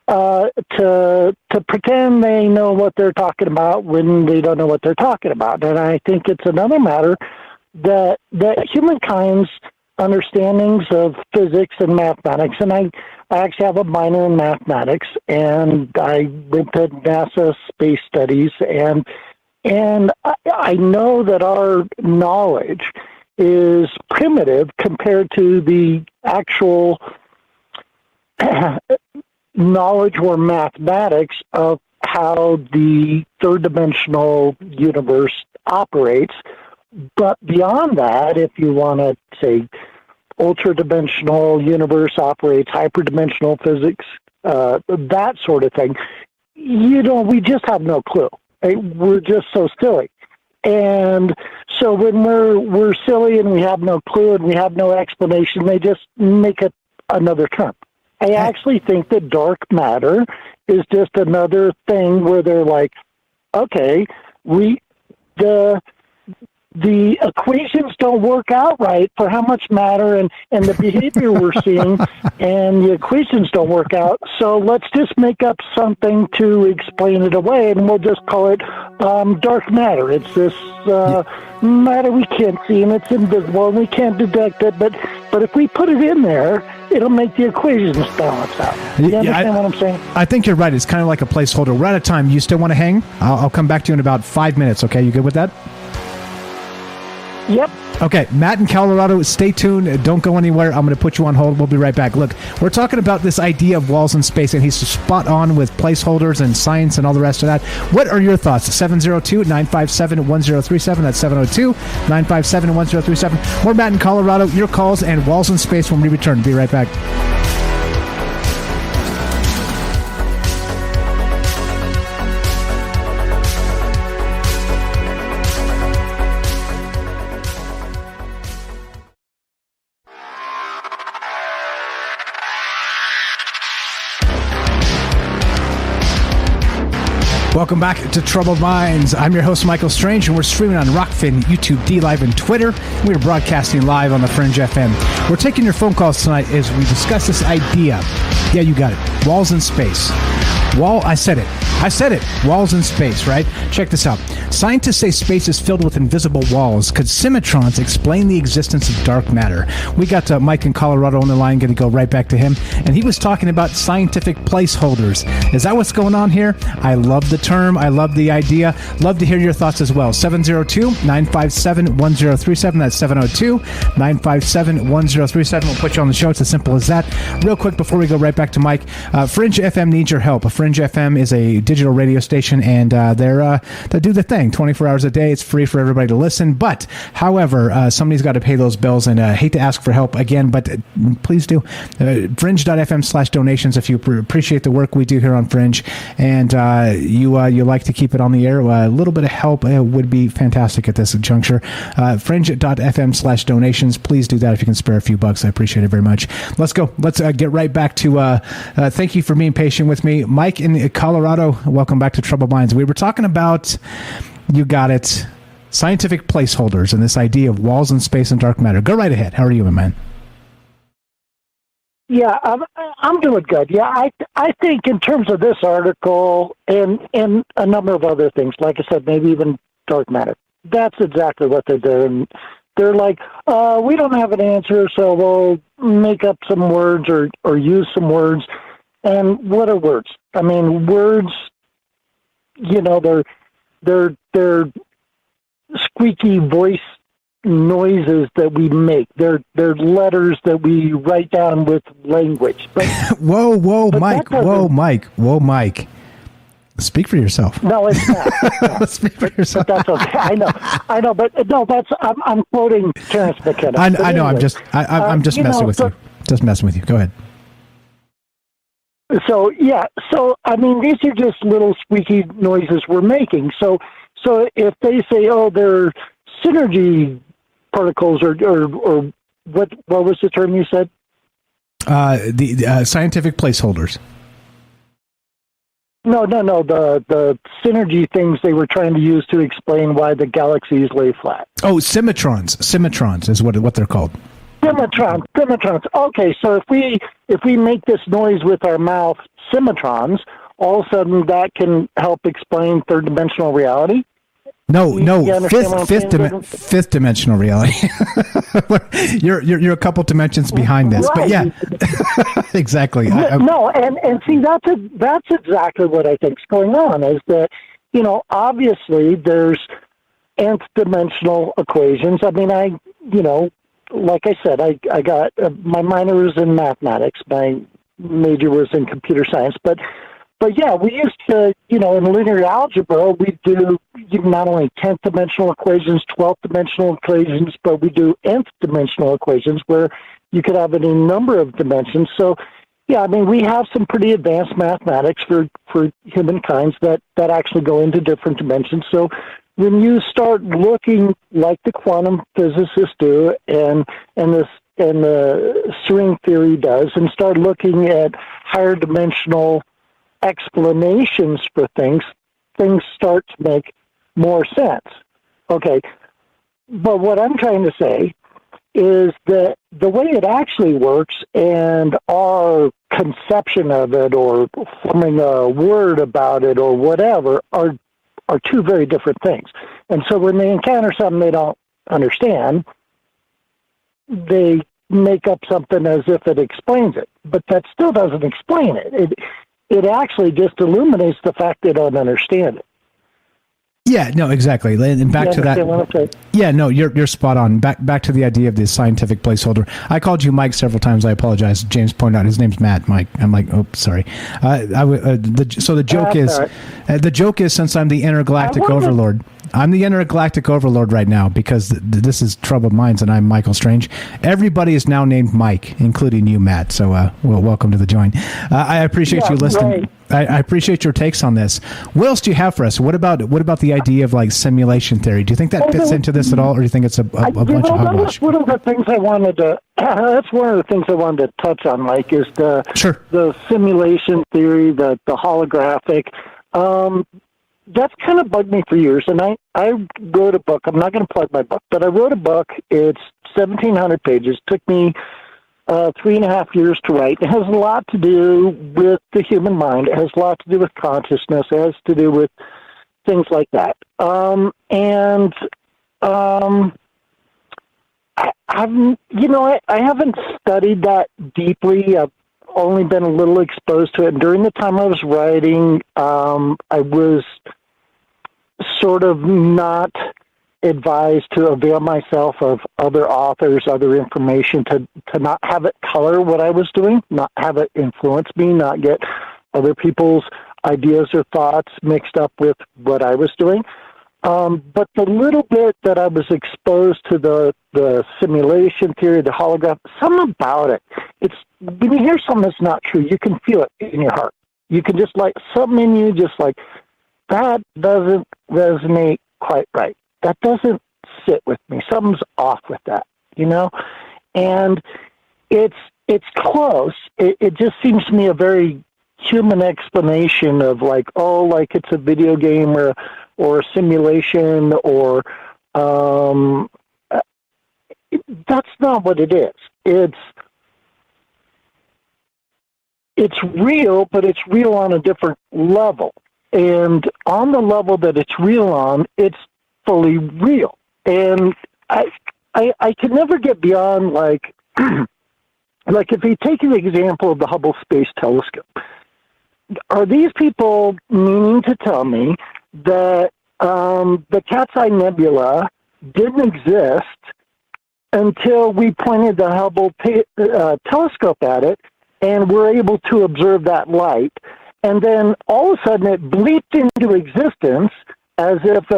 To pretend they know what they're talking about when they don't know what they're talking about. And I think it's another matter that humankind's understandings of physics and mathematics, and I actually have a minor in mathematics, and I went to NASA space studies, and I know that our knowledge is primitive compared to the actual knowledge or mathematics of how the third-dimensional universe operates. But beyond that, if you want to say ultra-dimensional universe operates, hyperdimensional physics, that sort of thing, we just have no clue. We're just so silly. And so when we're silly and we have no clue and we have no explanation, they just make it another term. I actually think that dark matter is just another thing where they're like, okay, the equations don't work out right for how much matter and the behavior we're seeing, and the equations don't work out, so let's just make up something to explain it away, and we'll just call it dark matter. It's this matter we can't see, and it's invisible, and we can't detect it, but if we put it in there, it'll make the equations balance out. You understand what I'm saying? I think you're right. It's kind of like a placeholder. We're out of time. You still want to hang? I'll come back to you in about 5 minutes, okay? You good with that? Yep. Okay, Matt in Colorado, stay tuned. Don't go anywhere. I'm going to put you on hold. We'll be right back. Look, we're talking about this idea of walls in space, and he's spot on with placeholders and science and all the rest of that. What are your thoughts? 702-957-1037. That's 702-957-1037. More Matt in Colorado, your calls, and walls in space when we return. Be right back. Welcome back to Troubled Minds. I'm your host, Michael Strange, and we're streaming on Rockfin, YouTube, DLive, and Twitter. We're broadcasting live on the Fringe FM. We're taking your phone calls tonight as we discuss this idea. Yeah, you got it. Walls in space. I said it. I said it. Walls in space, right? Check this out. Scientists say space is filled with invisible walls. Could Symmetrons explain the existence of dark matter? We got Mike in Colorado on the line. Going to go right back to him. And he was talking about scientific placeholders. Is that what's going on here? I love the term. I love the idea. Love to hear your thoughts as well. 702-957-1037. That's 702-957-1037. We'll put you on the show. It's as simple as that. Real quick before we go right back to Mike, Fringe FM needs your help. Fringe FM is a digital radio station, and they do the thing 24 hours a day. It's free for everybody to listen. But, however, somebody's got to pay those bills, and I hate to ask for help again, but please do. Fringe.fm/donations if you appreciate the work we do here on Fringe, and you like to keep it on the air. A little bit of help would be fantastic at this juncture. Fringe.fm/donations. Please do that if you can spare a few bucks. I appreciate it very much. Let's go. Let's get right back to thank you for being patient with me. Mike in Colorado, welcome back to Troubled Minds. We were talking about, you got it, scientific placeholders and this idea of walls in space and dark matter. Go right ahead. How are you, my man? Yeah, I'm doing good. Yeah, I think in terms of this article and a number of other things, like I said, maybe even dark matter, that's exactly what they're doing. They're like, we don't have an answer, so we'll make up some words or use some words. And what are words? I mean, words, they're squeaky voice noises that we make. They're letters that we write down with language. But, whoa, Mike. Whoa, Mike. Speak for yourself. No, it's not. Speak for yourself. But that's okay. I know. But no, I'm quoting Terence McKenna. I know. I'm just messing with you. Just messing with you. Go ahead. So I mean, these are just little squeaky noises we're making. So if they say, oh, they're synergy particles, or what was the term you said? The scientific placeholders. No. The synergy things they were trying to use to explain why the galaxies lay flat. Oh, Symmetrons. Symmetrons is what they're called. Symmetrons. Okay, so if we make this noise with our mouth, Symmetrons, all of a sudden that can help explain third dimensional reality. No, fifth dimensional reality. you're a couple dimensions behind this, right. But yeah, exactly. No, and see that's exactly what I think is going on. Is that obviously there's nth dimensional equations. I mean, like I said, I got my minor was in mathematics. My major was in computer science, but yeah, we used to, in linear algebra, we do not only 10th dimensional equations, 12th dimensional equations, but we do nth dimensional equations where you could have any number of dimensions. So, yeah, I mean, we have some pretty advanced mathematics for humankind that actually go into different dimensions. So when you start looking like the quantum physicists do and the string theory does, and start looking at higher dimensional explanations for things start to make more sense. Okay, but what I'm trying to say is that the way it actually works and our conception of it or forming a word about it or whatever are two very different things. And so when they encounter something they don't understand, they make up something as if it explains it. But that still doesn't explain it. It actually just illuminates the fact they don't understand it. Yeah, no, exactly. And back to that. Yeah, no, you're spot on. Back to the idea of the scientific placeholder. I called you Mike several times. I apologize. James pointed out his name's Matt. Mike. I'm like, oh, sorry. So the joke is, right. The joke is, since I'm the intergalactic overlord. I'm the intergalactic overlord right now because this is Troubled Minds and I'm Michael Strange. Everybody is now named Mike, including you, Matt. So, well, welcome to the join. I appreciate you listening. Right. I appreciate your takes on this. What else do you have for us? What about the idea of like simulation theory? Do you think that fits into this at all, or do you think it's a bunch of hogwash? One of the things I wanted to. That's one of the things I wanted to touch on, Mike, is the simulation theory, the holographic. That's kind of bugged me for years, and I wrote a book. I'm not going to plug my book, but I wrote a book. It's 1,700 pages. Took me 3.5 years to write. It has a lot to do with the human mind. It has a lot to do with consciousness. It has to do with things like that. I haven't studied that deeply. I've only been a little exposed to it. And during the time I was writing, I was sort of not advised to avail myself of other authors, other information, to not have it color what I was doing, not have it influence me, not get other people's ideas or thoughts mixed up with what I was doing. But the little bit that I was exposed to the simulation theory, the holograph, something about it. It's when you hear something that's not true, you can feel it in your heart. You can just like something in you, just like that doesn't resonate quite right. That doesn't sit with me. Something's off with that, And it's close. It just seems to me a very human explanation of like it's a video game or a simulation or that's not what it is. It's real, but it's real on a different level. And on the level that it's real on, it's fully real. And I can never get beyond like if you take the example of the Hubble Space Telescope, are these people meaning to tell me that the Cat's Eye Nebula didn't exist until we pointed the Hubble telescope at it and were able to observe that light, and then all of a sudden it bleeped into existence as if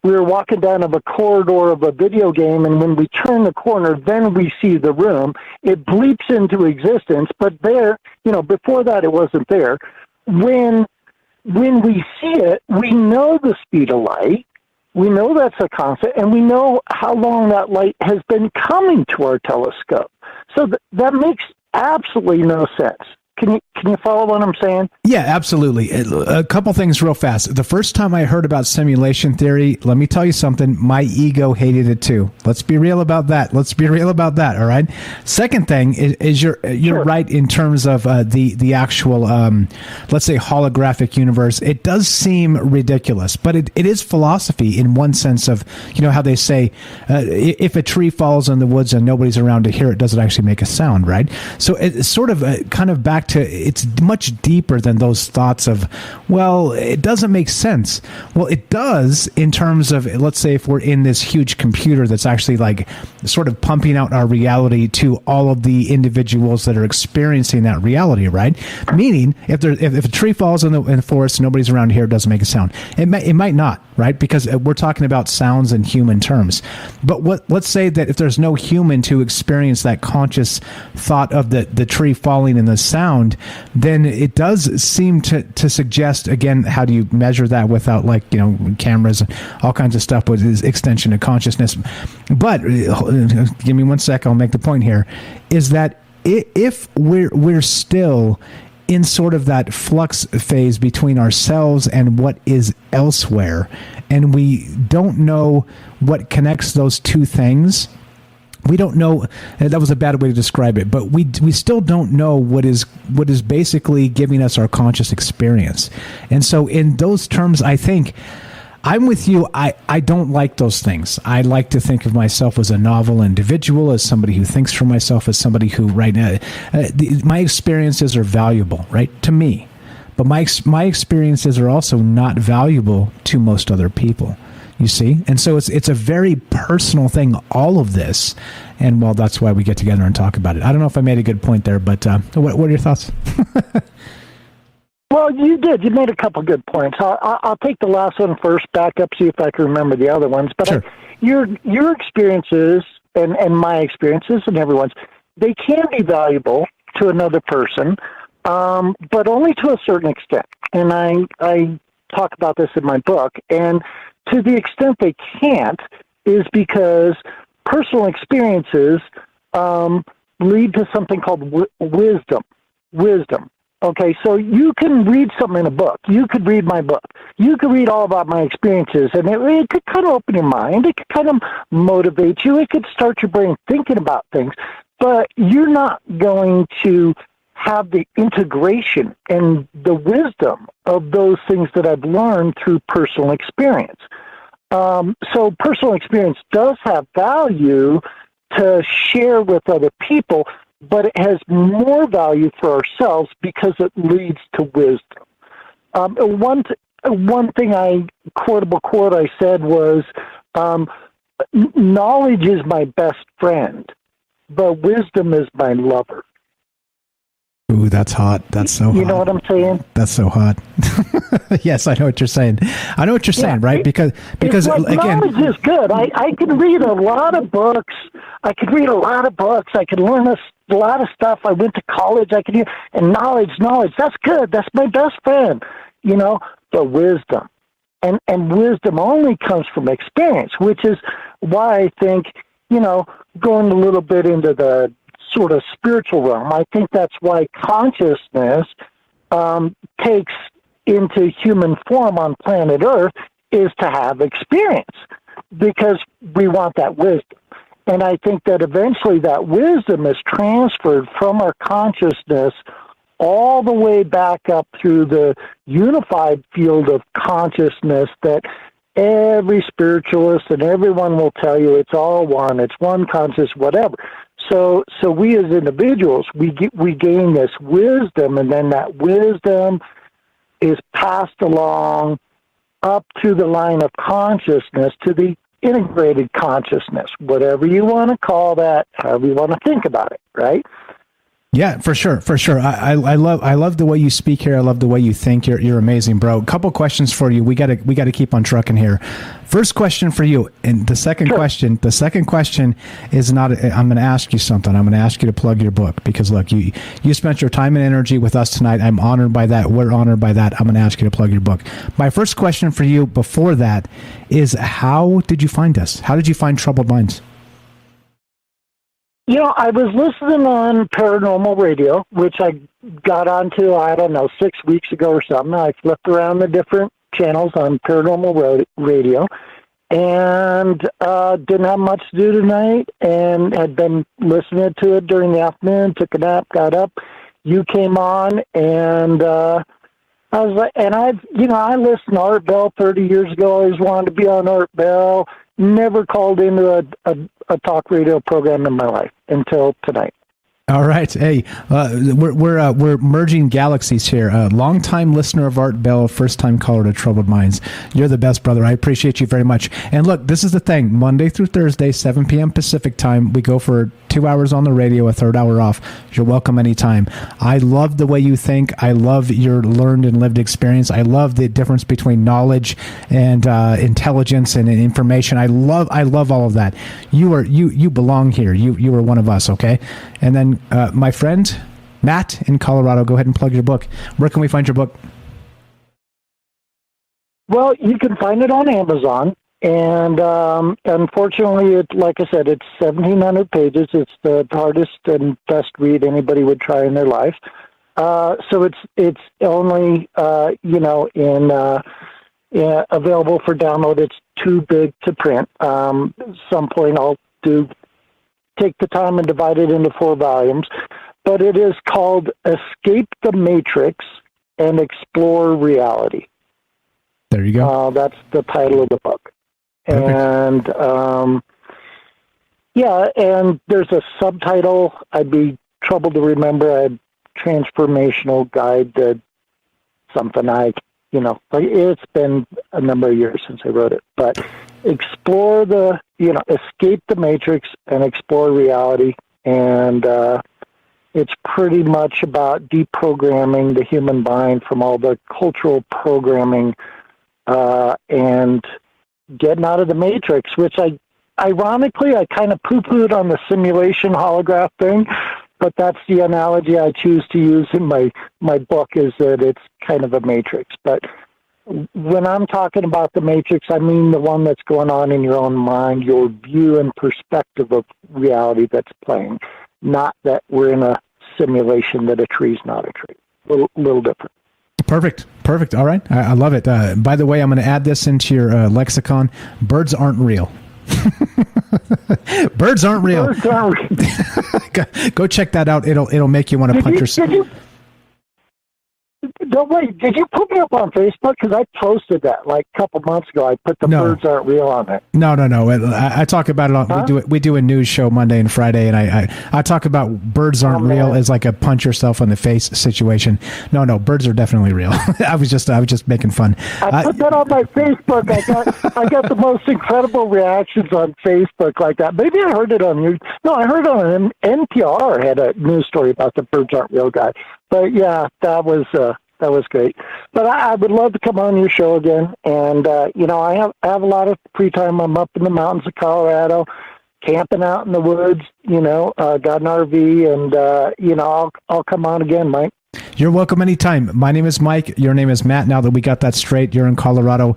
we were walking down a corridor of a video game, and when we turn the corner, then we see the room. It bleeps into existence, but there, before that it wasn't there. When we see it, we know the speed of light, we know that's a constant, and we know how long that light has been coming to our telescope. So that makes absolutely no sense. Can you follow what I'm saying? Yeah, absolutely. A couple things real fast. The first time I heard about simulation theory, let me tell you something, my ego hated it too. Let's be real about that. All right. Second thing is you're sure. Right in terms of the actual, let's say, holographic universe. It does seem ridiculous, but it is philosophy in one sense of, how they say, if a tree falls in the woods and nobody's around to hear it, does it actually make a sound, right? So it's sort of kind of back to, it's much deeper than those thoughts of, well, it doesn't make sense. Well, it does in terms of, let's say if we're in this huge computer that's actually like sort of pumping out our reality to all of the individuals that are experiencing that reality, right? Meaning if a tree falls in the forest and nobody's around here, it doesn't make a sound. It might not, right? Because we're talking about sounds in human terms. But let's say that if there's no human to experience that conscious thought of the tree falling in the sound, then it does seem to suggest, again, how do you measure that without cameras and all kinds of stuff with this extension of consciousness. But give me 1 sec, I'll make the point here, is that if we're still in sort of that flux phase between ourselves and what is elsewhere, and we don't know what connects those two things, we don't know. That was a bad way to describe it, but we still don't know what is basically giving us our conscious experience. And so in those terms, I think I'm with you. I don't like those things. I like to think of myself as a novel individual, as somebody who thinks for myself, as somebody who right now, my experiences are valuable, right, to me. But my experiences are also not valuable to most other people. You see? And so it's a very personal thing, all of this. And, well, that's why we get together and talk about it. I don't know if I made a good point there, but what are your thoughts? Well, you did. You made a couple good points. I'll take the last one first, back up, see if I can remember the other ones. But sure. Your experiences and my experiences and everyone's, they can be valuable to another person, but only to a certain extent. And I talk about this in my book. And to the extent they can't is because personal experiences lead to something called wisdom. Okay, so you can read something in a book. You could read my book. You could read all about my experiences, and it could kind of open your mind. It could kind of motivate you. It could start your brain thinking about things. but you're not going to have the integration and the wisdom of those things that I've learned through personal experience. So personal experience does have value to share with other people, but it has more value for ourselves because it leads to wisdom. One thing quotable quote I said was, knowledge is my best friend, but wisdom is my lover. Ooh, that's hot. That's so hot. You know what I'm saying? That's so hot. Yes, I know what you're saying. I know what you're saying, right? Because like, again, knowledge is good. I can read a lot of books. I can learn a lot of stuff. I went to college. And knowledge. That's good. That's my best friend. You know, but wisdom, and wisdom only comes from experience, which is why I think, you know, going a little bit into the sort of spiritual realm, I think that's why consciousness takes into human form on planet Earth, is to have experience, because we want that wisdom. And I think that eventually that wisdom is transferred from our consciousness all the way back up through the unified field of consciousness that every spiritualist and everyone will tell you it's all one, it's one conscious, whatever. So we as individuals, we gain this wisdom, and then that wisdom is passed along up to the line of consciousness to the integrated consciousness, whatever you want to call that, however you want to think about it, right? Yeah, for sure. I love the way you speak here. I love the way you think. You're amazing, bro. Couple questions for you. We gotta keep on trucking here. First question for you, and the second question is not. I'm going to ask you something. I'm going to ask you to plug your book, because look, you spent your time and energy with us tonight. I'm honored by that. We're honored by that. I'm going to ask you to plug your book. My first question for you before that is, how did you find us? How did you find Troubled Minds? You know, I was listening on paranormal radio, which I got onto, 6 weeks ago or something. I flipped around the different channels on paranormal radio, and didn't have much to do tonight, and had been listening to it during the afternoon, took a nap, got up. You came on, and I was like, and I listened to Art Bell 30 years ago. I always wanted to be on Art Bell. Never called into a talk radio program in my life until tonight. All right. Hey, we're merging galaxies here. Long-time listener of Art Bell, first-time caller to Troubled Minds. You're the best, brother. I appreciate you very much. And look, this is the thing. Monday through Thursday, 7 p.m. Pacific time, we go for 2 hours on the radio, a third hour off. You're welcome anytime. I love the way you think. I love your learned and lived experience. I love the difference between knowledge and intelligence and information. I love all of that. You belong here. You are one of us, okay? And then my friend Matt in Colorado, go ahead and plug your book. Where can we find your book? Well, you can find it on Amazon, and unfortunately, like I said, it's 1,700 pages. It's the hardest and best read anybody would try in their life. So it's only available for download. It's too big to print. Some point I'll take the time and divide it into 4 volumes, but it is called Escape the Matrix and Explore Reality. There you go. That's the title of the book. Perfect. And and there's a subtitle. I'd be troubled to remember. A transformational guide to something. It's been a number of years since I wrote it, but explore escape the matrix and explore reality. And it's pretty much about deprogramming the human mind from all the cultural programming and getting out of the matrix, which ironically, I kind of poo-pooed on the simulation holograph thing, but that's the analogy I choose to use in my book, is that it's kind of a matrix. But when I'm talking about the matrix, I mean the one that's going on in your own mind, your view and perspective of reality that's playing, not that we're in a simulation that a tree's not a tree. A little different. Perfect. All right. I love it. By the way, I'm going to add this into your lexicon. Birds aren't real. Birds aren't real. Go check that out. It'll make you want to punch yourself. No, wait, did you put me up on Facebook? Because I posted that like a couple months ago. I put the birds aren't real on there. No. I talk about it on. Huh? We do a news show Monday and Friday, and I talk about birds aren't real as like a punch yourself in the face situation. No, birds are definitely real. I was just making fun. I put that on my Facebook. I got the most incredible reactions on Facebook like that. Maybe I heard it on you. No, I heard it on NPR had a news story about the birds aren't real guy. But yeah, that was great. But I would love to come on your show again. And I have a lot of free time. I'm up in the mountains of Colorado, camping out in the woods. Got an RV, and I'll come on again, Mike. You're welcome anytime. My name is Mike. Your name is Matt. Now that we got that straight, you're in Colorado,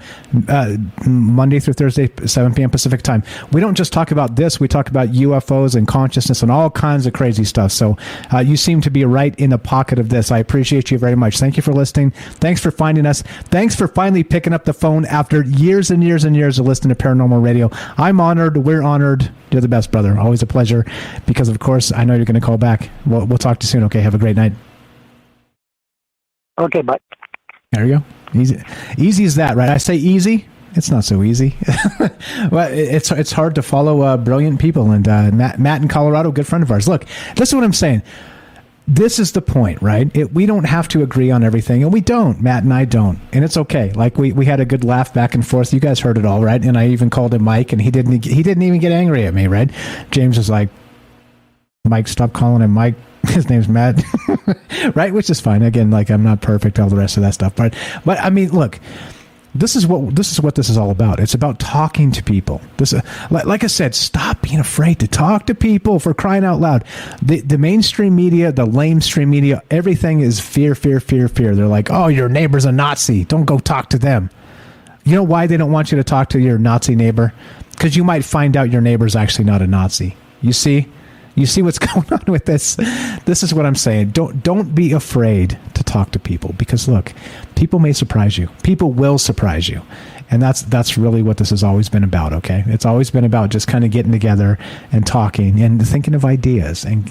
Monday through Thursday, 7 p.m. Pacific time. We don't just talk about this. We talk about UFOs and consciousness and all kinds of crazy stuff. So you seem to be right in the pocket of this. I appreciate you very much. Thank you for listening. Thanks for finding us. Thanks for finally picking up the phone after years and years and years of listening to Paranormal Radio. I'm honored. We're honored. You're the best, brother. Always a pleasure. Because, of course, I know you're going to call back. We'll talk to you soon. Okay, have a great night. Okay, bye. There you go. Easy as that, right? I say easy. It's not so easy. Well, it's hard to follow brilliant people. And Matt in Colorado, good friend of ours. Look, this is what I'm saying. This is the point, right? We don't have to agree on everything, and we don't. Matt and I don't, and it's okay. Like we had a good laugh back and forth. You guys heard it all, right? And I even called him Mike, and he didn't even get angry at me, right? James was like, Mike, stop calling him Mike. His name's Matt, right? Which is fine. Again, like I'm not perfect, all the rest of that stuff. But I mean, look, this is what this is all about. It's about talking to people. Like I said, stop being afraid to talk to people, for crying out loud. The mainstream media, the lamestream media, everything is fear. They're like, oh, your neighbor's a Nazi. Don't go talk to them. You know why they don't want you to talk to your Nazi neighbor? Because you might find out your neighbor's actually not a Nazi. You see what's going on with this? This is what I'm saying. Don't be afraid to talk to people, because look, people may surprise you. People will surprise you. And that's really what this has always been about, okay? It's always been about just kind of getting together and talking and thinking of ideas and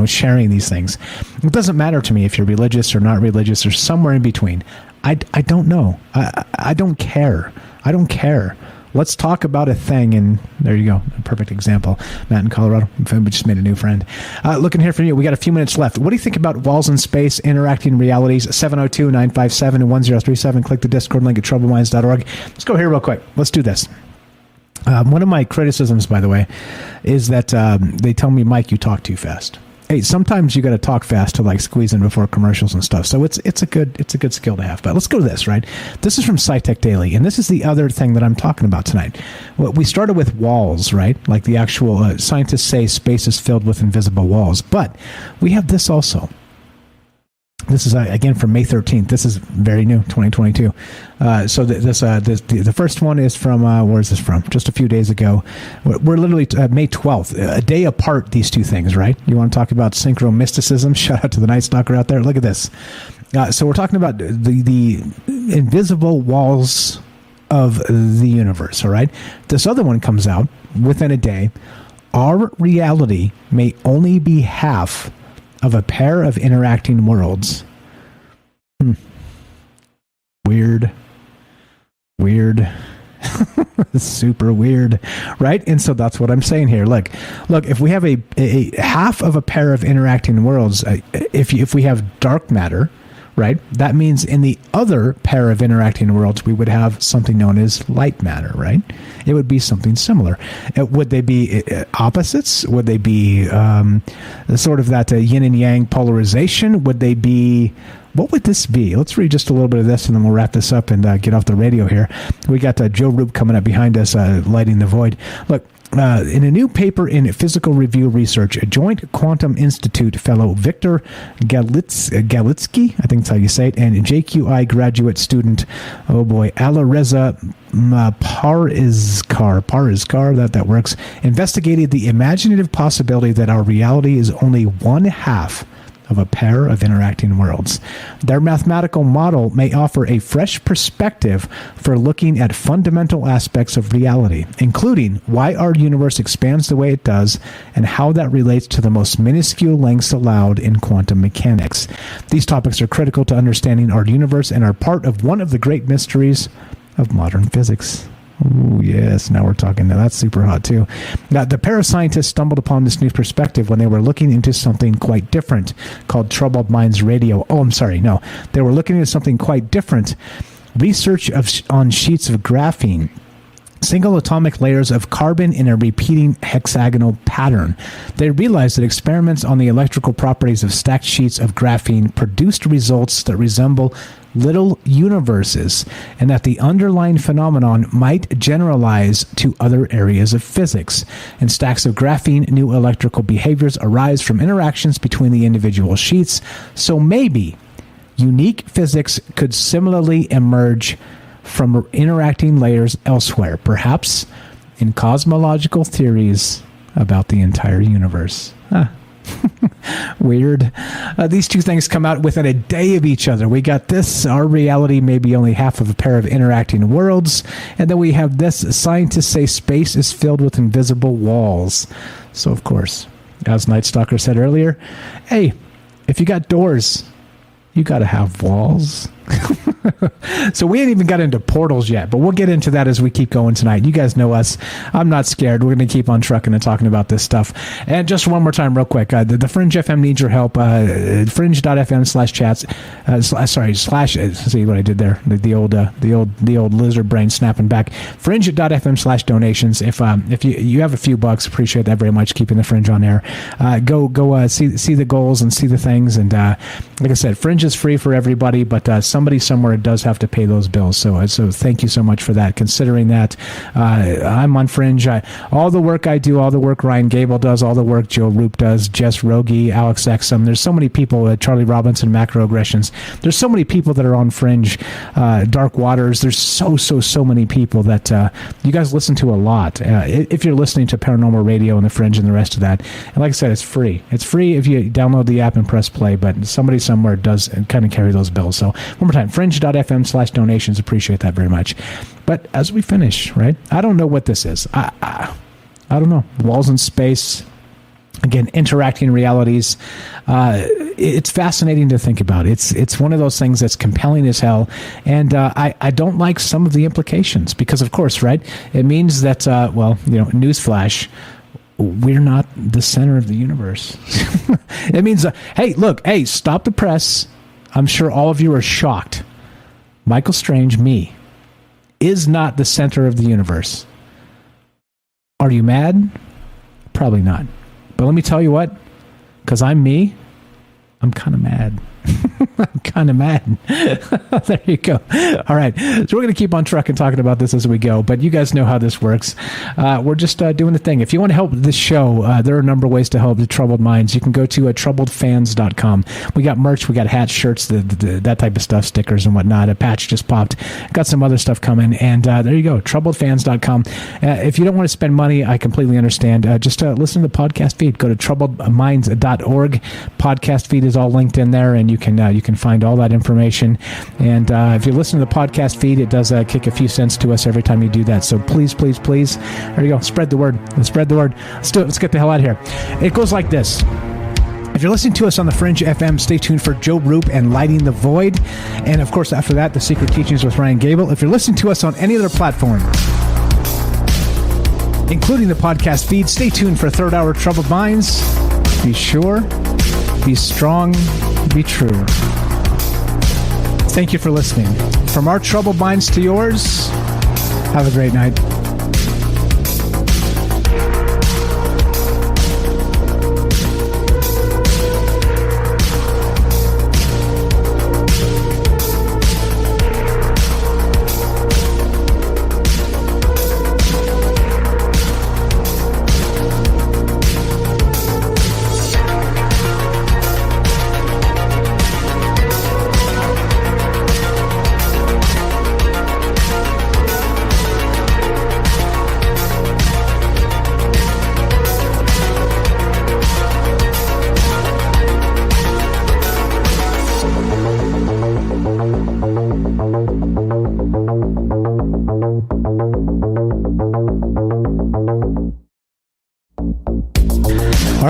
sharing these things. It doesn't matter to me if you're religious or not religious or somewhere in between. I don't know. I don't care. I don't care. Let's talk about a thing, and there you go. A perfect example. Matt in Colorado. We just made a new friend. Looking here for you. We got a few minutes left. What do you think about walls in space, interacting realities? 702-957-1037. Click the Discord link at troubleminds.org. Let's go here real quick. Let's do this. One of my criticisms, by the way, is that they tell me, Mike, you talk too fast. Hey, sometimes you got to talk fast to like squeeze in before commercials and stuff. So it's a good skill to have. But let's go to this, right? This is from SciTech Daily, and this is the other thing that I'm talking about tonight. Well, we started with walls, right? Like the actual scientists say space is filled with invisible walls. But we have this also. This is, again, from May 13th. This is very new, 2022. So the first one is from, where is this from? Just a few days ago. We're literally May 12th, a day apart, these two things, right? You want to talk about synchromysticism? Shout out to the Night Stalker out there. Look at this. So we're talking about the invisible walls of the universe, all right? This other one comes out within a day. Our reality may only be half of a pair of interacting worlds. Weird. Super weird, right? And so that's what I'm saying here. Look, if we have a half of a pair of interacting worlds, if we have dark matter, right, that means in the other pair of interacting worlds we would have something known as light matter, right? It would be something similar. Would they be opposites? Would they be sort of that yin and yang polarization? Would they be... What would this be? Let's read just a little bit of this, and then we'll wrap this up and get off the radio here. We got Joe Rube coming up behind us, lighting the void. Look, in a new paper in Physical Review Research, a Joint Quantum Institute fellow Victor Galitsky, I think that's how you say it, and JQI graduate student, Alireza Parizkar, that works, investigated the imaginative possibility that our reality is only one half of a pair of interacting worlds. Their mathematical model may offer a fresh perspective for looking at fundamental aspects of reality, including why our universe expands the way it does and how that relates to the most minuscule lengths allowed in quantum mechanics. These topics are critical to understanding our universe and are part of one of the great mysteries of modern physics. Oh, yes. Now we're talking. Now that's super hot, too. Now, the pair of scientists stumbled upon this new perspective when they were looking into something quite different called Troubled Minds Radio. Oh, I'm sorry. No, they were looking into something quite different. Research on sheets of graphene, single atomic layers of carbon in a repeating hexagonal pattern. They realized that experiments on the electrical properties of stacked sheets of graphene produced results that resemble little universes, and that the underlying phenomenon might generalize to other areas of physics. In stacks of graphene, new electrical behaviors arise from interactions between the individual sheets, so maybe unique physics could similarly emerge from interacting layers elsewhere, perhaps in cosmological theories about the entire universe. Weird. These two things come out within a day of each other. We got this, our reality may be only half of a pair of interacting worlds, and then we have this, scientists say space is filled with invisible walls. So, of course, as Night Stalker said earlier, hey, if you got doors, you got to have walls. So we ain't even got into portals yet, but we'll get into that as we keep going tonight. You guys know us. I'm not scared. We're going to keep on trucking and talking about this stuff. And just one more time real quick, the Fringe FM needs your help. Fringe.fm/chats. See what I did there? The old lizard brain snapping back. Fringe.fm/donations. If you have a few bucks, appreciate that very much, keeping the Fringe on air. Go see the goals and see the things. And like I said, Fringe is free for everybody, but somebody somewhere does have to pay those bills. So thank you so much for that. Considering that I'm on Fringe, all the work I do, all the work Ryan Gable does, all the work Joe Roop does, Jess Rogie, Alex Exum. There's so many people, Charlie Robinson, Macroaggressions. There's so many people that are on Fringe, Dark Waters. There's so many people that you guys listen to a lot. If you're listening to Paranormal Radio and the Fringe and the rest of that, and like I said, it's free. It's free if you download the app and press play, but somebody somewhere does kind of carry those bills. So one more time, fringe.fm/donations. Appreciate that very much. But as we finish, right, I don't know what this is. I don't know. Walls in space, again, interacting realities. It's fascinating to think about. It's one of those things that's compelling as hell, and I don't like some of the implications because, of course, right, it means that newsflash, we're not the center of the universe. It means, hey, stop the press. I'm sure all of you are shocked. Michael Strange, me, is not the center of the universe. Are you mad? Probably not. But let me tell you what, because I'm me, I'm kind of mad. I'm kind of mad. There you go. All right. So we're going to keep on trucking talking about this as we go, but you guys know how this works. We're just doing the thing. If you want to help this show, there are a number of ways to help the Troubled Minds. You can go to troubledfans.com. We got merch. We got hats, shirts, that type of stuff, stickers and whatnot. A patch just popped. Got some other stuff coming. And there you go. troubledfans.com. If you don't want to spend money, I completely understand. Just listen to the podcast feed. Go to troubledminds.org. Podcast feed is all linked in there, and you can find all that information. And if you listen to the podcast feed, it does kick a few cents to us every time you do that. So please, please, please, there you go. Spread the word. Spread the word. Let's get the hell out of here. It goes like this. If you're listening to us on the Fringe FM, stay tuned for Joe Roop and Lighting the Void. And of course, after that, The Secret Teachings with Ryan Gable. If you're listening to us on any other platform, including the podcast feed, stay tuned for Third Hour Troubled Minds. Be sure, be strong, be true. Thank you for listening. From our troubled minds to yours, have a great night.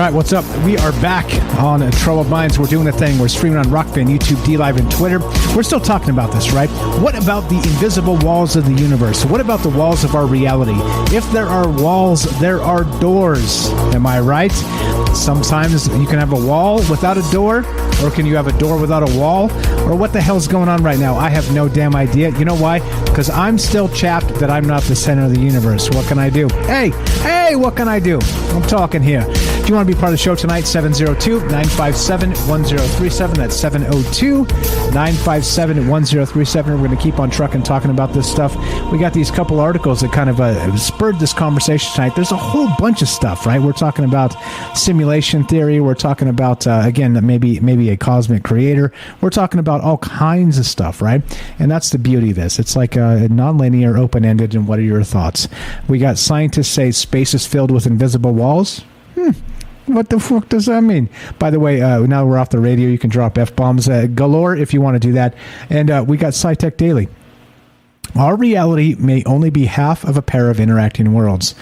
right, what's up? We are back on Troubled Minds. We're doing a thing. We're streaming on Rockfin, YouTube, D-Live, and Twitter. We're still talking about this, right? What about the invisible walls of the universe? What about the walls of our reality? If there are walls, there are doors. Am I right? Sometimes you can have a wall without a door, or can you have a door without a wall? Or what the hell's going on right now? I have no damn idea. You know why? Because I'm still chapped that I'm not the center of the universe. What can I do? Hey, what can I do? I'm talking here. Do you want to be part of the show tonight? 702-957-1037. That's 702-957-1037. We're going to keep on trucking, talking about this stuff. We got these couple articles that kind of spurred this conversation tonight. There's a whole bunch of stuff, right? We're talking about simulation theory. We're talking about, again, maybe a cosmic creator. We're talking about all kinds of stuff, right? And that's the beauty of this. It's like non-linear, open-ended, and what are your thoughts? We got scientists say space is filled with invisible walls. What the fuck does that mean? By the way, now we're off the radio. You can drop F-bombs galore if you want to do that. And we got SciTech Daily. Our reality may only be half of a pair of interacting worlds.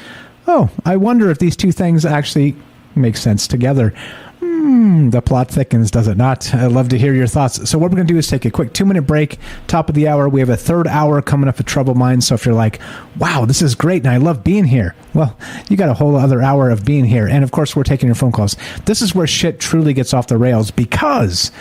Oh, I wonder if these two things actually make sense together. The plot thickens, does it not? I'd love to hear your thoughts. So what we're going to do is take a quick 2-minute break. Top of the hour, we have a third hour coming up at Troubled Minds. So if you're like, wow, this is great and I love being here, well, you got a whole other hour of being here. And of course, we're taking your phone calls. This is where shit truly gets off the rails because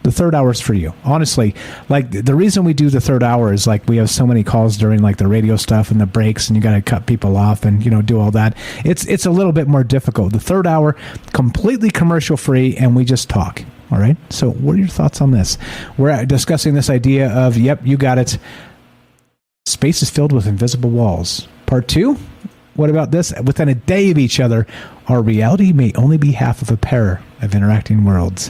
the third hour is for you. Honestly, like the reason we do the third hour is like we have so many calls during like the radio stuff and the breaks, and you got to cut people off and do all that. It's a little bit more difficult. The third hour, completely commercial free, and we just talk. All right. So what are your thoughts on this? We're discussing this idea of, yep, you got it. Space is filled with invisible walls. Part 2. What about this? Within a day of each other, our reality may only be half of a pair of interacting worlds.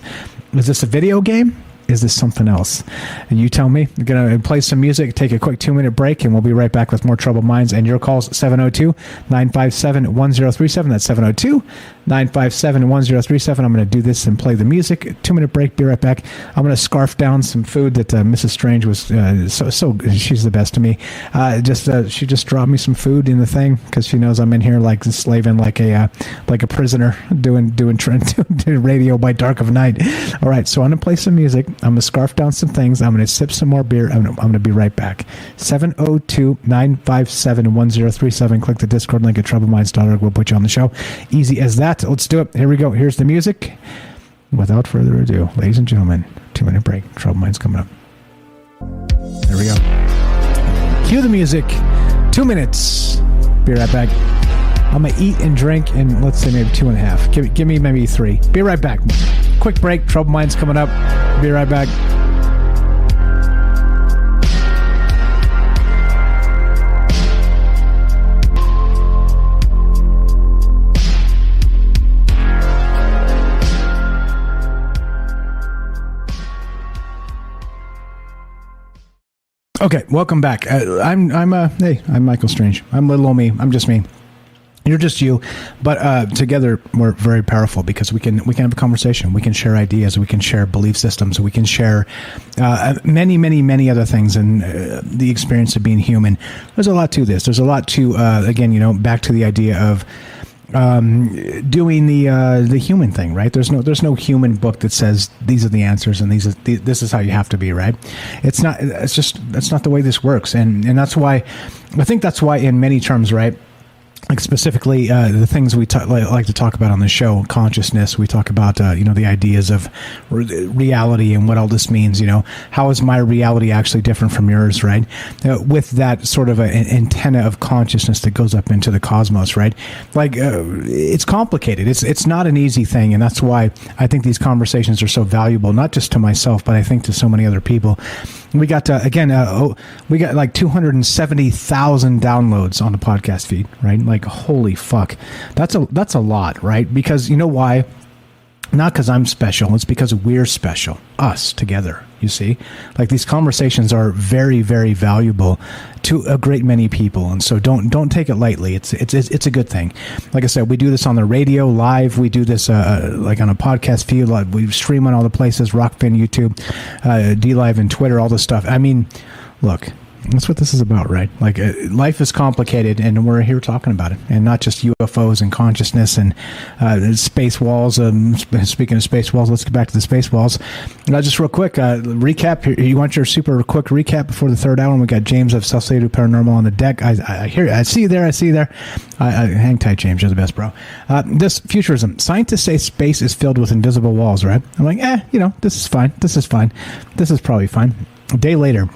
Is this a video game? Is this something else? And you tell me. We're going to play some music, take a quick 2-minute break, and we'll be right back with more Troubled Minds and your calls. 702-957-1037. That's 702-957-1037. I'm going to do this and play the music. 2-minute break. Be right back. I'm going to scarf down some food that Mrs. Strange was so she's the best to me. She just dropped me some food in the thing because she knows I'm in here like slaving like a prisoner doing radio by dark of night. All right, so I'm going to play some music. I'm going to scarf down some things. I'm going to sip some more beer. I'm going to be right back. 702-957-1037. Click the Discord link at troubleminds.org. We'll put you on the show. Easy as that. Let's do it. Here we go. Here's the music. Without further ado, ladies and gentlemen, 2-minute break. Troubled Minds coming up. There we go. Cue the music. 2 minutes. Be right back. I'm going to eat and drink in, let's say, maybe 2.5. Give me maybe 3. Be right back. Quick break. Troubled Minds coming up. Be right back. Okay, welcome back. I'm Michael Strange. I'm little old me. I'm just me. You're just you, but together we're very powerful because we can have a conversation. We can share ideas. We can share belief systems. We can share many other things. And the experience of being human. There's a lot to this. There's a lot to again, back to the idea of doing the human thing, right? There's no human book that says these are the answers and this is how you have to be, right? That's not the way this works, and that's why I think that's why in many terms, right? Like specifically the things we like to talk about on the show, consciousness. We talk about the ideas of reality and what all this means. How is my reality actually different from yours, right? With that sort of an antenna of consciousness that goes up into the cosmos, right? Like it's complicated. It's not an easy thing, and that's why I think these conversations are so valuable, not just to myself, but I think to so many other people. We got we got like 270,000 downloads on the podcast feed, right? Like holy fuck, that's a lot, right? Because you know why? Not because I'm special. It's because we're special. Us together. You see, like these conversations are very, very valuable to a great many people, and so don't take it lightly. It's a good thing. Like I said, we do this on the radio live. We do this like on a podcast feed. We stream on all the places: Rockfin, YouTube, D-Live, and Twitter. All this stuff. I mean, look. That's what this is about, right? Like, life is complicated, and we're here talking about it, and not just UFOs and consciousness and space walls. Speaking of space walls, let's get back to the space walls. Just real quick, recap. You want your super quick recap before the third hour? And we got James of Salcedo Paranormal on the deck. I hear you. I see you there. I see you there. Hang tight, James. You're the best, bro. This futurism. Scientists say space is filled with invisible walls, right? I'm like, this is fine. This is fine. This is probably fine. A day later,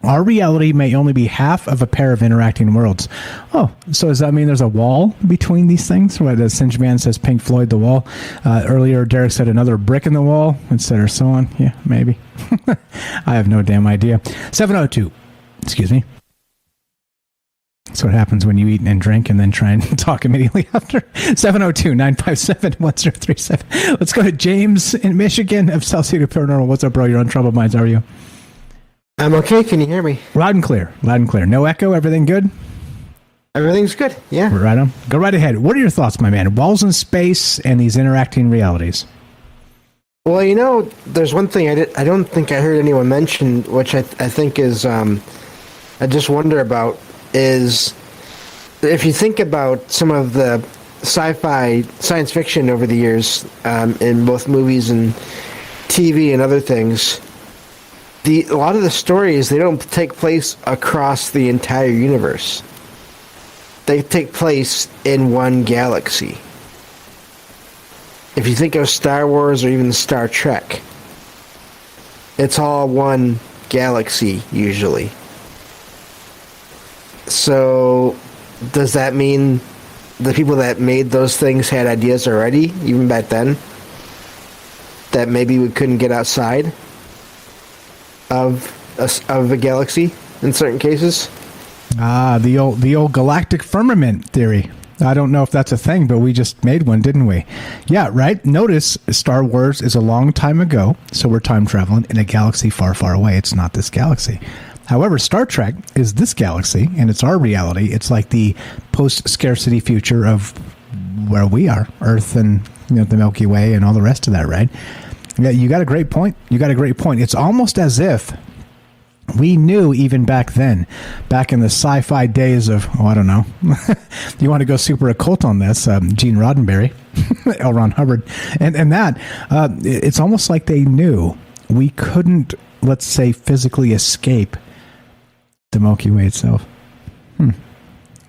our reality may only be half of a pair of interacting worlds. Oh, so does that mean there's a wall between these things? What, as Singe Man says, Pink Floyd, the wall. Earlier, Derek said another brick in the wall, etc. So on. Yeah, maybe. I have no damn idea. 702. Excuse me. That's what happens when you eat and drink and then try and talk immediately after. 702-957-1037. Let's go to James in Michigan of Salcedo Paranormal. What's up, bro? You're on Troubled Minds. How are you? I'm okay. Can you hear me? Loud and clear. Loud and clear. No echo? Everything good? Everything's good, yeah. Right on. Go right ahead. What are your thoughts, my man? Walls in space and these interacting realities. Well, there's one thing I don't think I heard anyone mention, which I think is, I just wonder about, is if you think about some of the sci-fi, science fiction over the years, in both movies and TV and other things, a lot of the stories, they don't take place across the entire universe. They take place in one galaxy. If you think of Star Wars or even Star Trek, it's all one galaxy, usually. So, does that mean the people that made those things had ideas already, even back then, that maybe we couldn't get outside of a galaxy in certain cases? The old galactic firmament theory. I don't know if that's a thing, but we just made one, didn't we? Yeah, right? Notice Star Wars is a long time ago, so we're time traveling in a galaxy far, far away. It's not this galaxy. However, Star Trek is this galaxy, and it's our reality. It's like the post-scarcity future of where we are, Earth and the Milky Way and all the rest of that, right? Yeah, you got a great point. It's almost as if we knew even back then, back in the sci-fi days of, I don't know. You want to go super occult on this? Gene Roddenberry, L. Ron Hubbard, and that. It's almost like they knew we couldn't, let's say, physically escape the Milky Way itself.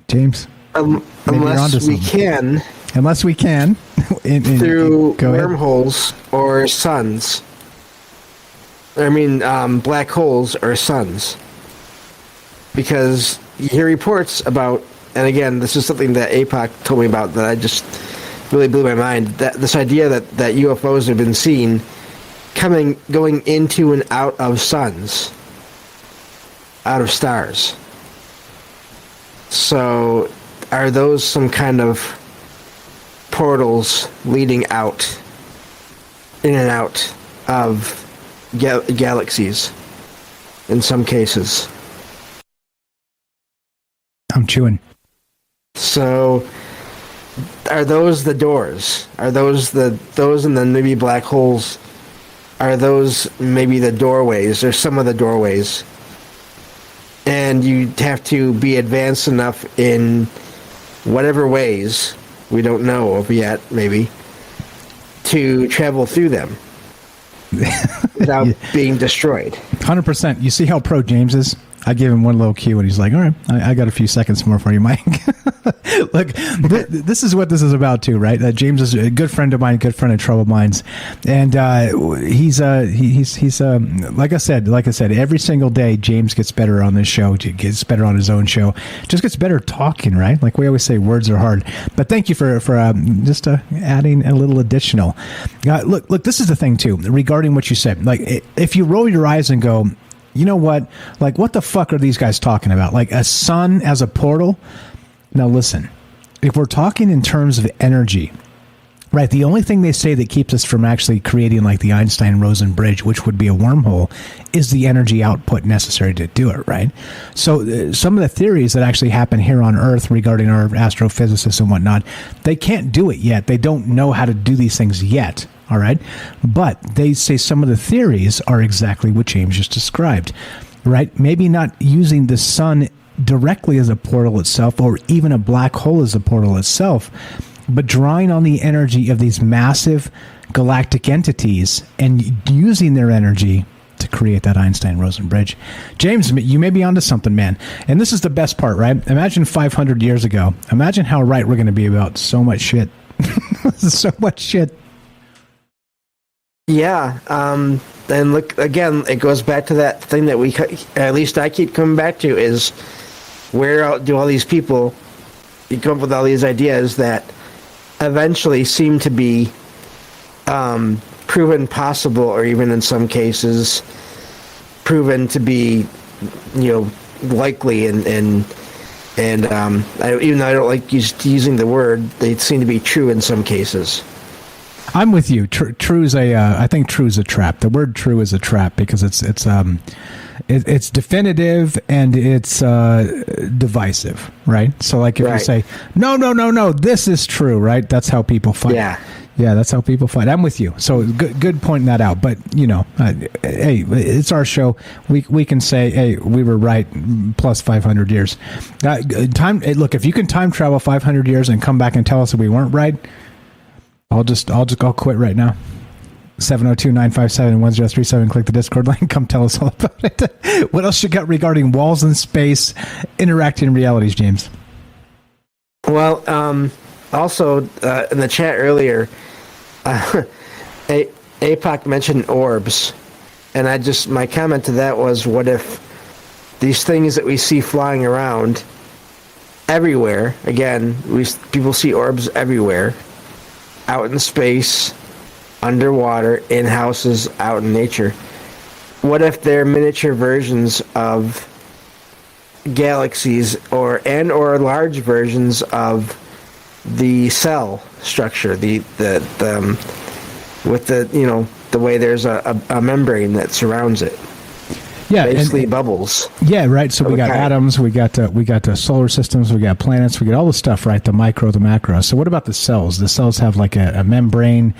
James? Unless we can. Unless we can. Through wormholes or suns. Black holes or suns. Because you hear reports about, and again, this is something that APOC told me about that I just really blew my mind, that this idea that UFOs have been seen going into and out of suns, out of stars. So, are those some kind of portals leading out, in and out of galaxies in some cases? I'm chewing. So, are those the doors? Are those and then maybe black holes? Are those maybe the doorways, or some of the doorways? And you have to be advanced enough in whatever ways we don't know of yet, maybe, to travel through them without being destroyed. 100%. You see how pro James is? I gave him one little cue, and he's like, all right, I got a few seconds more for you, Mike. Look, this is what this is about, too, right? James is a good friend of mine, good friend of Troubled Minds. And he's like I said, every single day, James gets better on this show, gets better on his own show, just gets better talking, right? Like we always say, words are hard. But thank you for just adding a little additional. Look, this is the thing, too, regarding what you said. Like, if you roll your eyes and go, you know what? Like, what the fuck are these guys talking about? Like, a sun as a portal? Now, listen. If we're talking in terms of energy, right, the only thing they say that keeps us from actually creating, like, the Einstein-Rosen bridge, which would be a wormhole, is the energy output necessary to do it, right? So, some of the theories that actually happen here on Earth regarding our astrophysicists and whatnot, they can't do it yet. They don't know how to do these things yet. All right. But they say some of the theories are exactly what James just described. right? Maybe not using the sun directly as a portal itself, or even a black hole as a portal itself, but drawing on the energy of these massive galactic entities and using their energy to create that Einstein-Rosen bridge. James, you may be onto something, man. And this is the best part, right? Imagine 500 years ago. Imagine how right we're going to be about so much shit. So much shit. Yeah. And look, again, it goes back to that thing that at least I keep coming back to, is where do all these people, you come up with all these ideas that eventually seem to be proven possible, or even in some cases proven to be, likely, and even though I don't like using the word, they seem to be true in some cases. I'm with you. True is I think true is a trap. The word true is a trap because it's definitive and it's divisive, right? So like if you say no, this is true, right? That's how people fight. Yeah, that's how people fight. I'm with you. So good pointing that out. But hey, it's our show. We can say, hey, we were right. Plus 500 years. Look, if you can time travel 500 years and come back and tell us that we weren't right, I'll quit right now. 702-957-1037. Click the Discord link. Come tell us all about it. What else you got regarding walls in space, interacting realities, James? Well, also in the chat earlier, APOC mentioned orbs, and my comment to that was, what if these things that we see flying around everywhere? Again, people see orbs everywhere. Out in space, underwater, in houses, out in nature. What if they're miniature versions of galaxies, or large versions of the cell structure? The way there's a membrane that surrounds it. Yeah, basically bubbles. Yeah, right. So we got atoms, we got solar systems, we got planets, we got all the stuff, right? The micro, the macro. So what about the cells? The cells have like a membrane.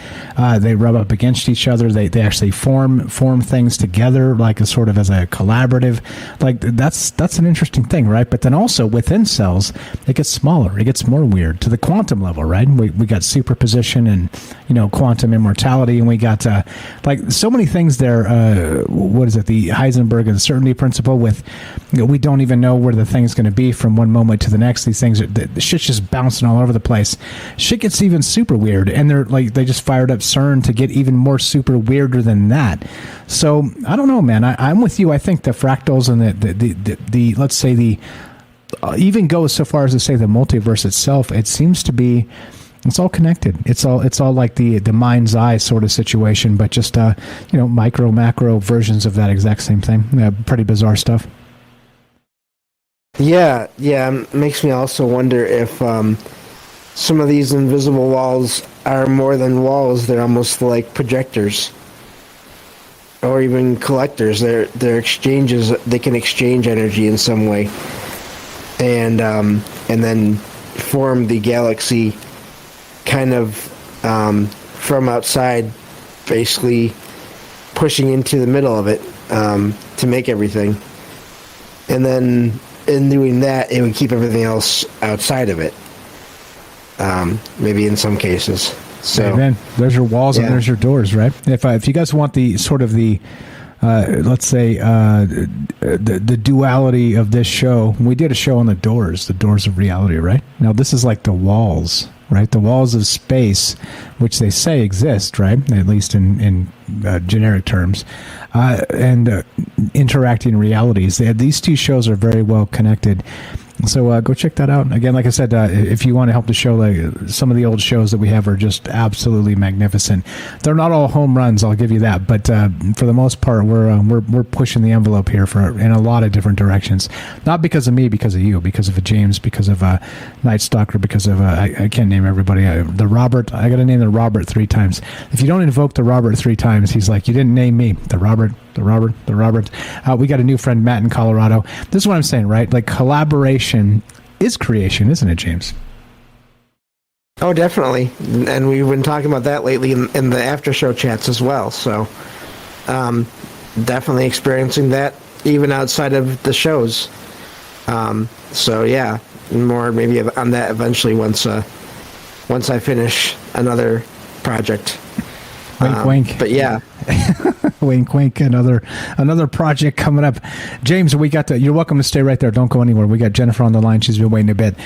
They rub up against each other. They actually form things together, like as sort of as a collaborative. Like that's an interesting thing, right? But then also within cells, it gets smaller. It gets more weird to the quantum level, right? We got superposition and quantum immortality, and we got like so many things there. What is it? The Heisenberg uncertainty principle, with we don't even know where the thing's going to be from one moment to the next. These things the shit's just bouncing all over the place. Shit gets even super weird, and they just fired up CERN to get even more super weirder than that. So I don't know, man. I'm with you. I think the fractals and the let's say the even goes so far as to say the multiverse itself. It seems to be. It's all connected. It's all like the mind's eye sort of situation, but just micro macro versions of that exact same thing. Pretty bizarre stuff. Yeah. It makes me also wonder if some of these invisible walls are more than walls. They're almost like projectors, or even collectors. They're exchanges. They can exchange energy in some way, and then form the galaxy. Kind of from outside, basically pushing into the middle of it to make everything. And then in doing that, it would keep everything else outside of it, maybe in some cases. So, Amen. There's your walls and there's your doors, right? If you guys want the sort of the let's say the duality of this show, we did a show on the doors of reality, right? Now this is like the walls, right? The walls of space, which they say exist, right? At least in generic terms, and interacting realities. These two shows are very well connected. So go check that out. Again, like I said, if you want to help the show, some of the old shows that we have are just absolutely magnificent. They're not all home runs, I'll give you that, but for the most part, we're pushing the envelope here in a lot of different directions. Not because of me, because of you, because of James, because of Night Stalker, because of I can't name everybody. The Robert, I got to name the Robert 3 times. If you don't invoke the Robert 3 times, he's like, you didn't name me. The Robert. We got a new friend, Matt, in Colorado. This is what I'm saying, right? Like collaboration is creation, isn't it, James? Oh, definitely. And we've been talking about that lately in the after show chats as well. So definitely experiencing that even outside of the shows. So yeah, more maybe on that eventually once I finish another project. Wink, wink. But yeah. Wink, wink. Another project coming up. James, you're welcome to stay right there. Don't go anywhere. We got Jennifer on the line. She's been waiting a bit.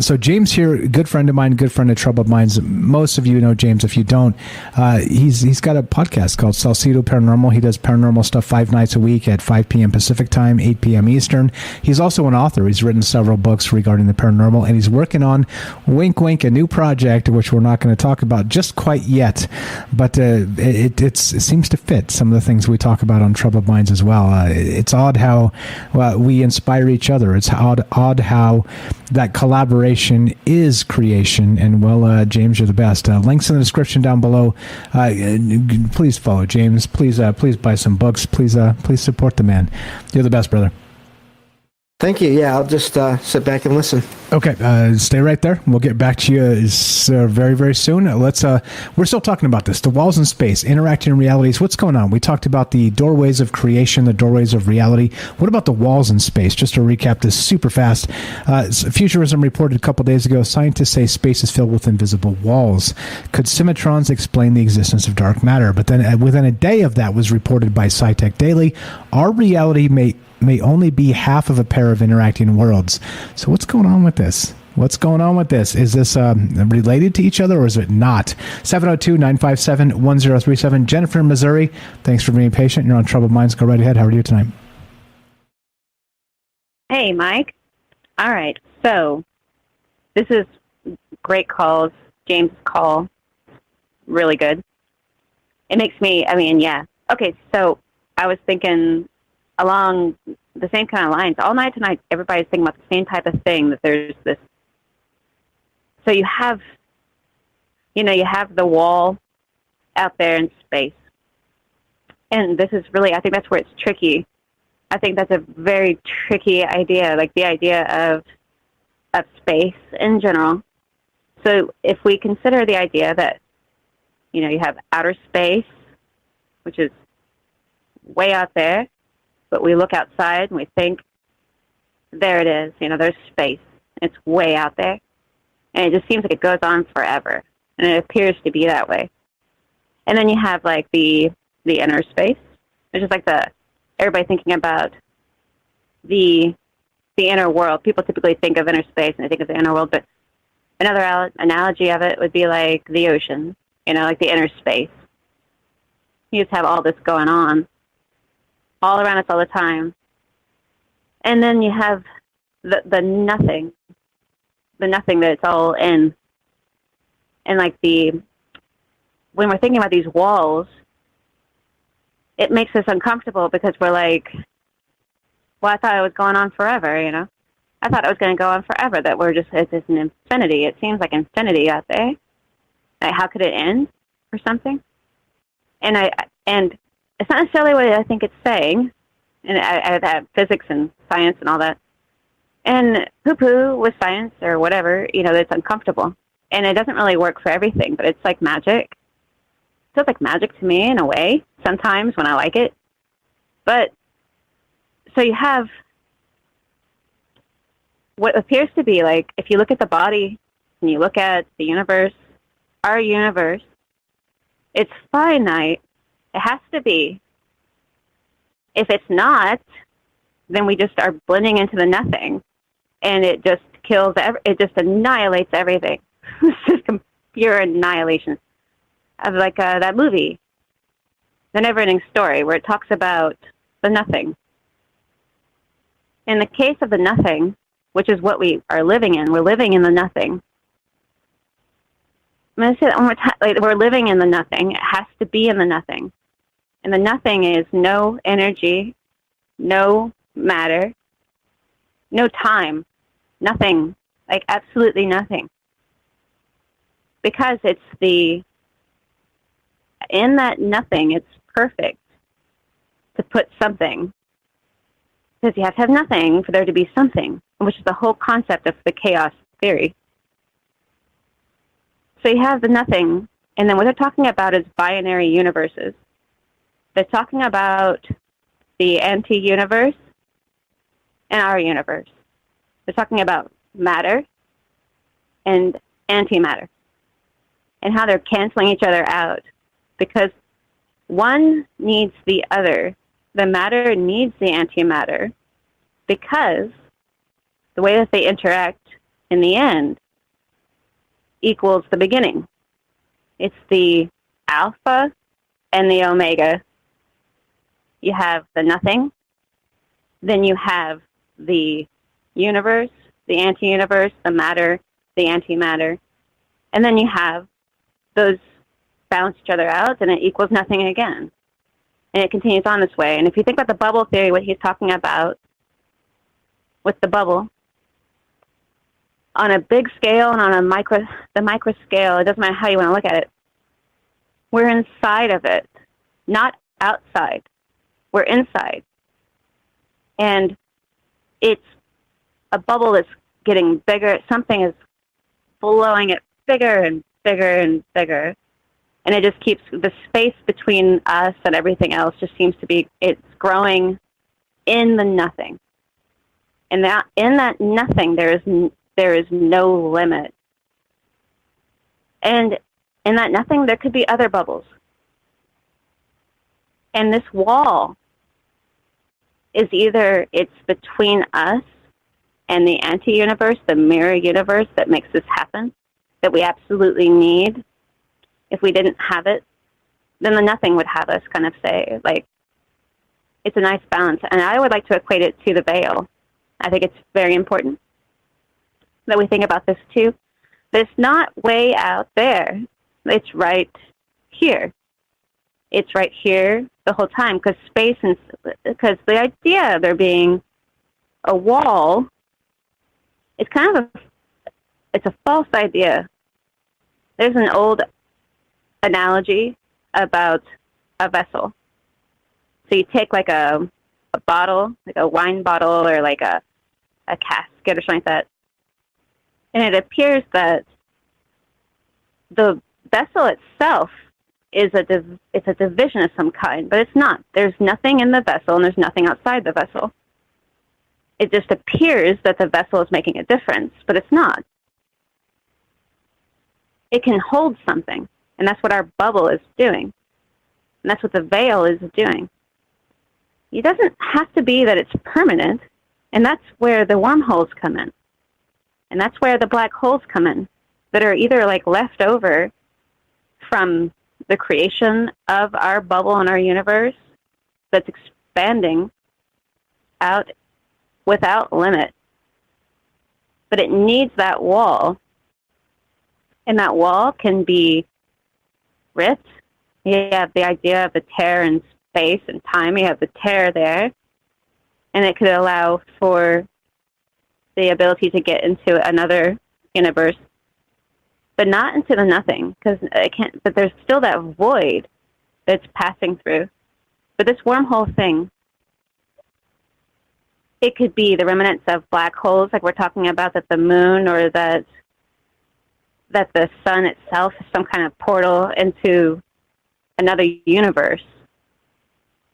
So James here, good friend of mine, good friend of Troubled Minds. Most of you know James. If you don't, he's got a podcast called Salcedo Paranormal. He does paranormal stuff 5 nights a week at 5 p.m. Pacific time, 8 p.m. Eastern. He's also an author. He's written several books regarding the paranormal, and he's working on, wink, wink, a new project, which we're not going to talk about just quite yet, but it seems to fit some of the things we talk about on Troubled Minds as well. It's odd how we inspire each other. It's odd how that collaboration is creation. And well, James, you're the best. Links in the description down below. Please follow James. Please buy some books. Please support the man. You're the best, brother. Thank you. Yeah, I'll just sit back and listen. Okay, stay right there. We'll get back to you very, very soon. We're still talking about this, the walls in space, interacting in realities. What's going on? We talked about the doorways of creation, the doorways of reality. What about the walls in space? Just to recap this super fast. Futurism reported a couple days ago, scientists say space is filled with invisible walls. Could Symmetrons explain the existence of dark matter? But then within a day of that was reported by SciTech Daily, our reality may only be half of a pair of interacting worlds. So what's going on with this? What's going on with this? Is this related to each other or is it not? 702-957-1037. Jennifer in Missouri, thanks for being patient. You're on Troubled Minds. Go right ahead. How are you tonight? Hey, Mike. All right. So this is great calls. James' call. Really good. It makes me, yeah. Okay, so I was thinking along the same kind of lines. All night tonight, everybody's thinking about the same type of thing, that there's this. So you have the wall out there in space. And this is really, I think that's where it's tricky. I think that's a very tricky idea, like the idea of space in general. So if we consider the idea that, you have outer space, which is way out there, but we look outside and we think, there it is, there's space. It's way out there. And it just seems like it goes on forever. And it appears to be that way. And then you have like the inner space, which is like everybody thinking about the inner world. People typically think of inner space and they think of the inner world, but another analogy of it would be like the ocean, like the inner space. You just have all this going on all around us all the time. And then you have the nothing that it's all in. And like when we're thinking about these walls, it makes us uncomfortable because we're like, well, I thought it was going on forever, I thought it was going to go on forever, that it's just an infinity. It seems like infinity out there. Like, how could it end or something? And it's not necessarily what I think it's saying, and I have physics and science and all that. And poo-poo with science or whatever, that's uncomfortable. And it doesn't really work for everything, but it's like magic. It feels like magic to me in a way, sometimes when I like it. But, so you have what appears to be like, if you look at the body and you look at the universe, our universe, it's finite. It has to be. If it's not, then we just are blending into the nothing, and it just kills. It just annihilates everything. It's just pure annihilation. Of like that movie, The Never-Ending Story, where it talks about the nothing. In the case of the nothing, which is what we are living in, we're living in the nothing. I'm going to say that one more time. Like, we're living in the nothing. It has to be in the nothing. And the nothing is no energy, no matter, no time, nothing, like absolutely nothing. Because it's in that nothing, it's perfect to put something. Because you have to have nothing for there to be something, which is the whole concept of the chaos theory. So you have the nothing, and then what they're talking about is binary universes. They're talking about the anti-universe and our universe. They're talking about matter and antimatter and how they're canceling each other out because one needs the other. The matter needs the antimatter because the way that they interact in the end equals the beginning. It's the alpha and the omega. You have the nothing, then you have the universe, the anti-universe, the matter, the antimatter, and then you have those balance each other out and it equals nothing again. And it continues on this way. And if you think about the bubble theory, what he's talking about with the bubble, on a big scale and on the micro scale, it doesn't matter how you want to look at it, we're inside of it, not outside. We're inside. And it's a bubble that's getting bigger. Something is blowing it bigger and bigger and bigger. And it just keeps, the space between us and everything else just seems to be, it's growing in the nothing. And that in that nothing, there is no limit. And in that nothing, there could be other bubbles. And this wall is either it's between us and the anti-universe, the mirror universe that makes this happen, that we absolutely need. If we didn't have it, then the nothing would have us kind of say, like, it's a nice balance. And I would like to equate it to the veil. I think it's very important that we think about this too. But it's not way out there. It's right here. It's right here the whole time because space and because the idea of there being a wall is kind of it's a false idea. There's an old analogy about a vessel. So you take like a bottle, like a wine bottle or like a casket or something like that, and it appears that the vessel itself is it's a division of some kind, but it's not. There's nothing in the vessel and there's nothing outside the vessel. It just appears that the vessel is making a difference, but it's not. It can hold something, and that's what our bubble is doing. And that's what the veil is doing. It doesn't have to be that it's permanent, and that's where the wormholes come in. And that's where the black holes come in, that are either like left over from the creation of our bubble in our universe that's expanding out without limit. But it needs that wall. And that wall can be ripped. You have the idea of the tear in space and time. You have the tear there. And it could allow for the ability to get into another universe, but not into the nothing, because it can't. But there's still that void that's passing through. But this wormhole thing, it could be the remnants of black holes, like we're talking about, that the moon or that the sun itself is some kind of portal into another universe.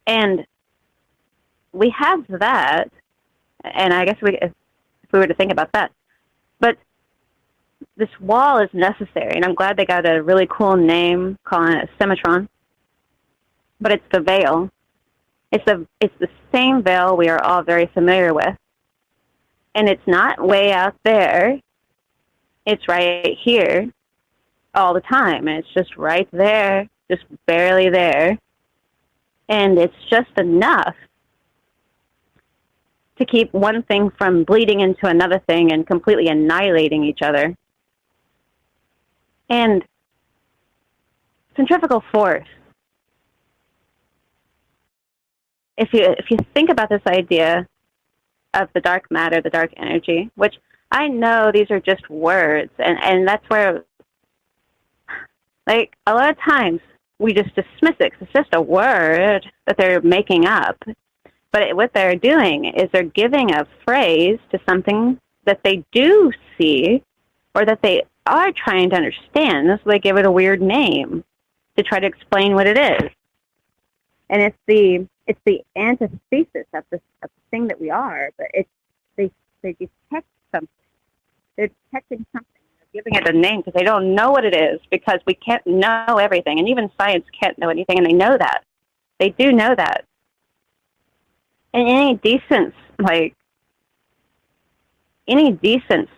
And we have that, and I guess if we were to think about that. But this wall is necessary, and I'm glad they got a really cool name calling it a Symmetron. But it's the veil. It's the same veil we are all very familiar with. And it's not way out there. It's right here all the time. And it's just right there, just barely there. And it's just enough to keep one thing from bleeding into another thing and completely annihilating each other. And centrifugal force. If you think about this idea of the dark matter, the dark energy, which I know these are just words, and that's where, like, a lot of times we just dismiss it 'cause it's just a word that they're making up. But what they're doing is they're giving a phrase to something that they do see or that they are trying to understand. So they give it a weird name to try to explain what it is. And it's the it's the antithesis of the thing that we are, but they detect something. They're detecting something. They're giving it a name because they don't know what it is, because we can't know everything, and even science can't know anything, and they know that. They do know that. And any decent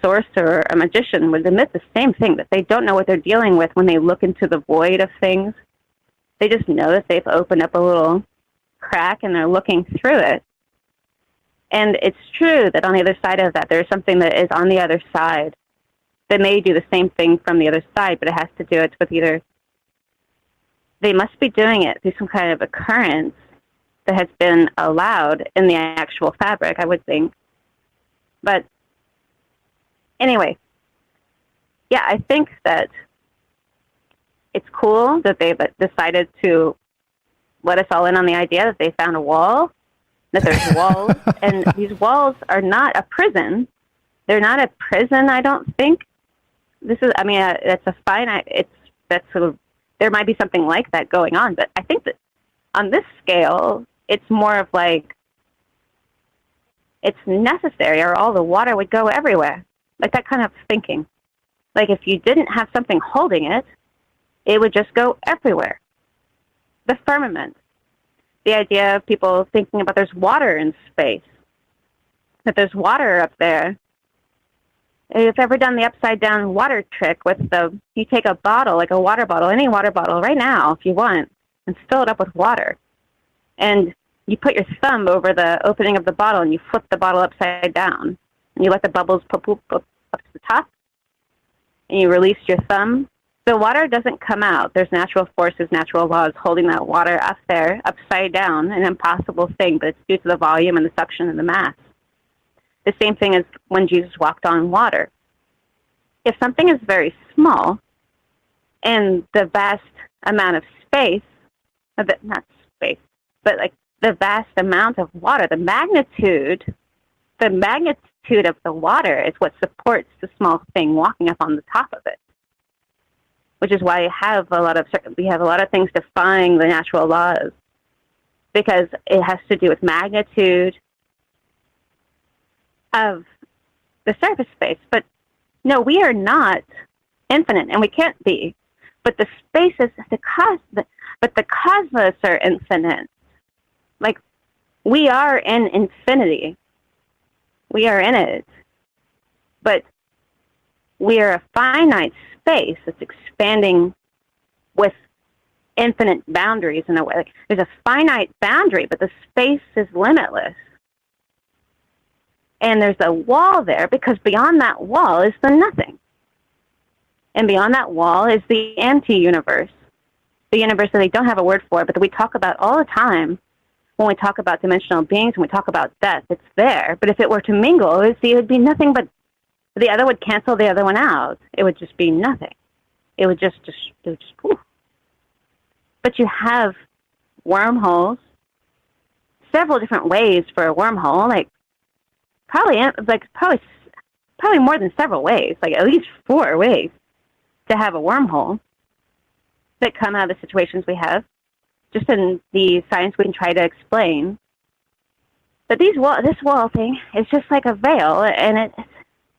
sorcerer or magician would admit the same thing, that they don't know what they're dealing with when they look into the void of things. They just know that they've opened up a little crack and they're looking through it. And it's true that on the other side of that, there's something that is on the other side that may do the same thing from the other side, but it has to do it with either, they must be doing it through some kind of occurrence that has been allowed in the actual fabric, I would think. But anyway, yeah, I think that it's cool that they've decided to let us all in on the idea that they found a wall, that there's walls, and these walls are not a prison. They're not a prison, I don't think. This is, I mean, it's a finite, that's sort of, there might be something like that going on, but I think that on this scale, it's more of like, it's necessary or all the water would go everywhere. Like that kind of thinking. Like if you didn't have something holding it, it would just go everywhere. The firmament. The idea of people thinking about there's water in space. That there's water up there. If you've ever done the upside down water trick with you take a bottle, like a water bottle, any water bottle right now if you want, and fill it up with water. And you put your thumb over the opening of the bottle and you flip the bottle upside down. And you let the bubbles pop up to the top. And you release your thumb. The water doesn't come out. There's natural forces, natural laws holding that water up there, upside down, an impossible thing, but it's due to the volume and the suction and the mass. The same thing as when Jesus walked on water. If something is very small and the vast amount of space, not space, but like the vast amount of water, the magnitude of the water is what supports the small thing walking up on the top of it. Which is why we have a lot of things defying the natural laws, because it has to do with magnitude of the surface space. But no, we are not infinite, and we can't be. But the spaces, but the cosmos are infinite. Like we are in infinity. We are in it, but we are a finite space that's expanding with infinite boundaries in a way. Like, there's a finite boundary, but the space is limitless. And there's a wall there because beyond that wall is the nothing. And beyond that wall is the anti-universe. The universe that they don't have a word for, but that we talk about all the time when we talk about dimensional beings, when we talk about death. It's there. But if it were to mingle, it would be nothing but the other would cancel the other one out. It would just be nothing. It would just poof. But you have wormholes, several different ways for a wormhole, probably more than several ways, like at least 4 ways to have a wormhole that come out of the situations we have. Just in the science we can try to explain. But this wall thing is just like a veil, and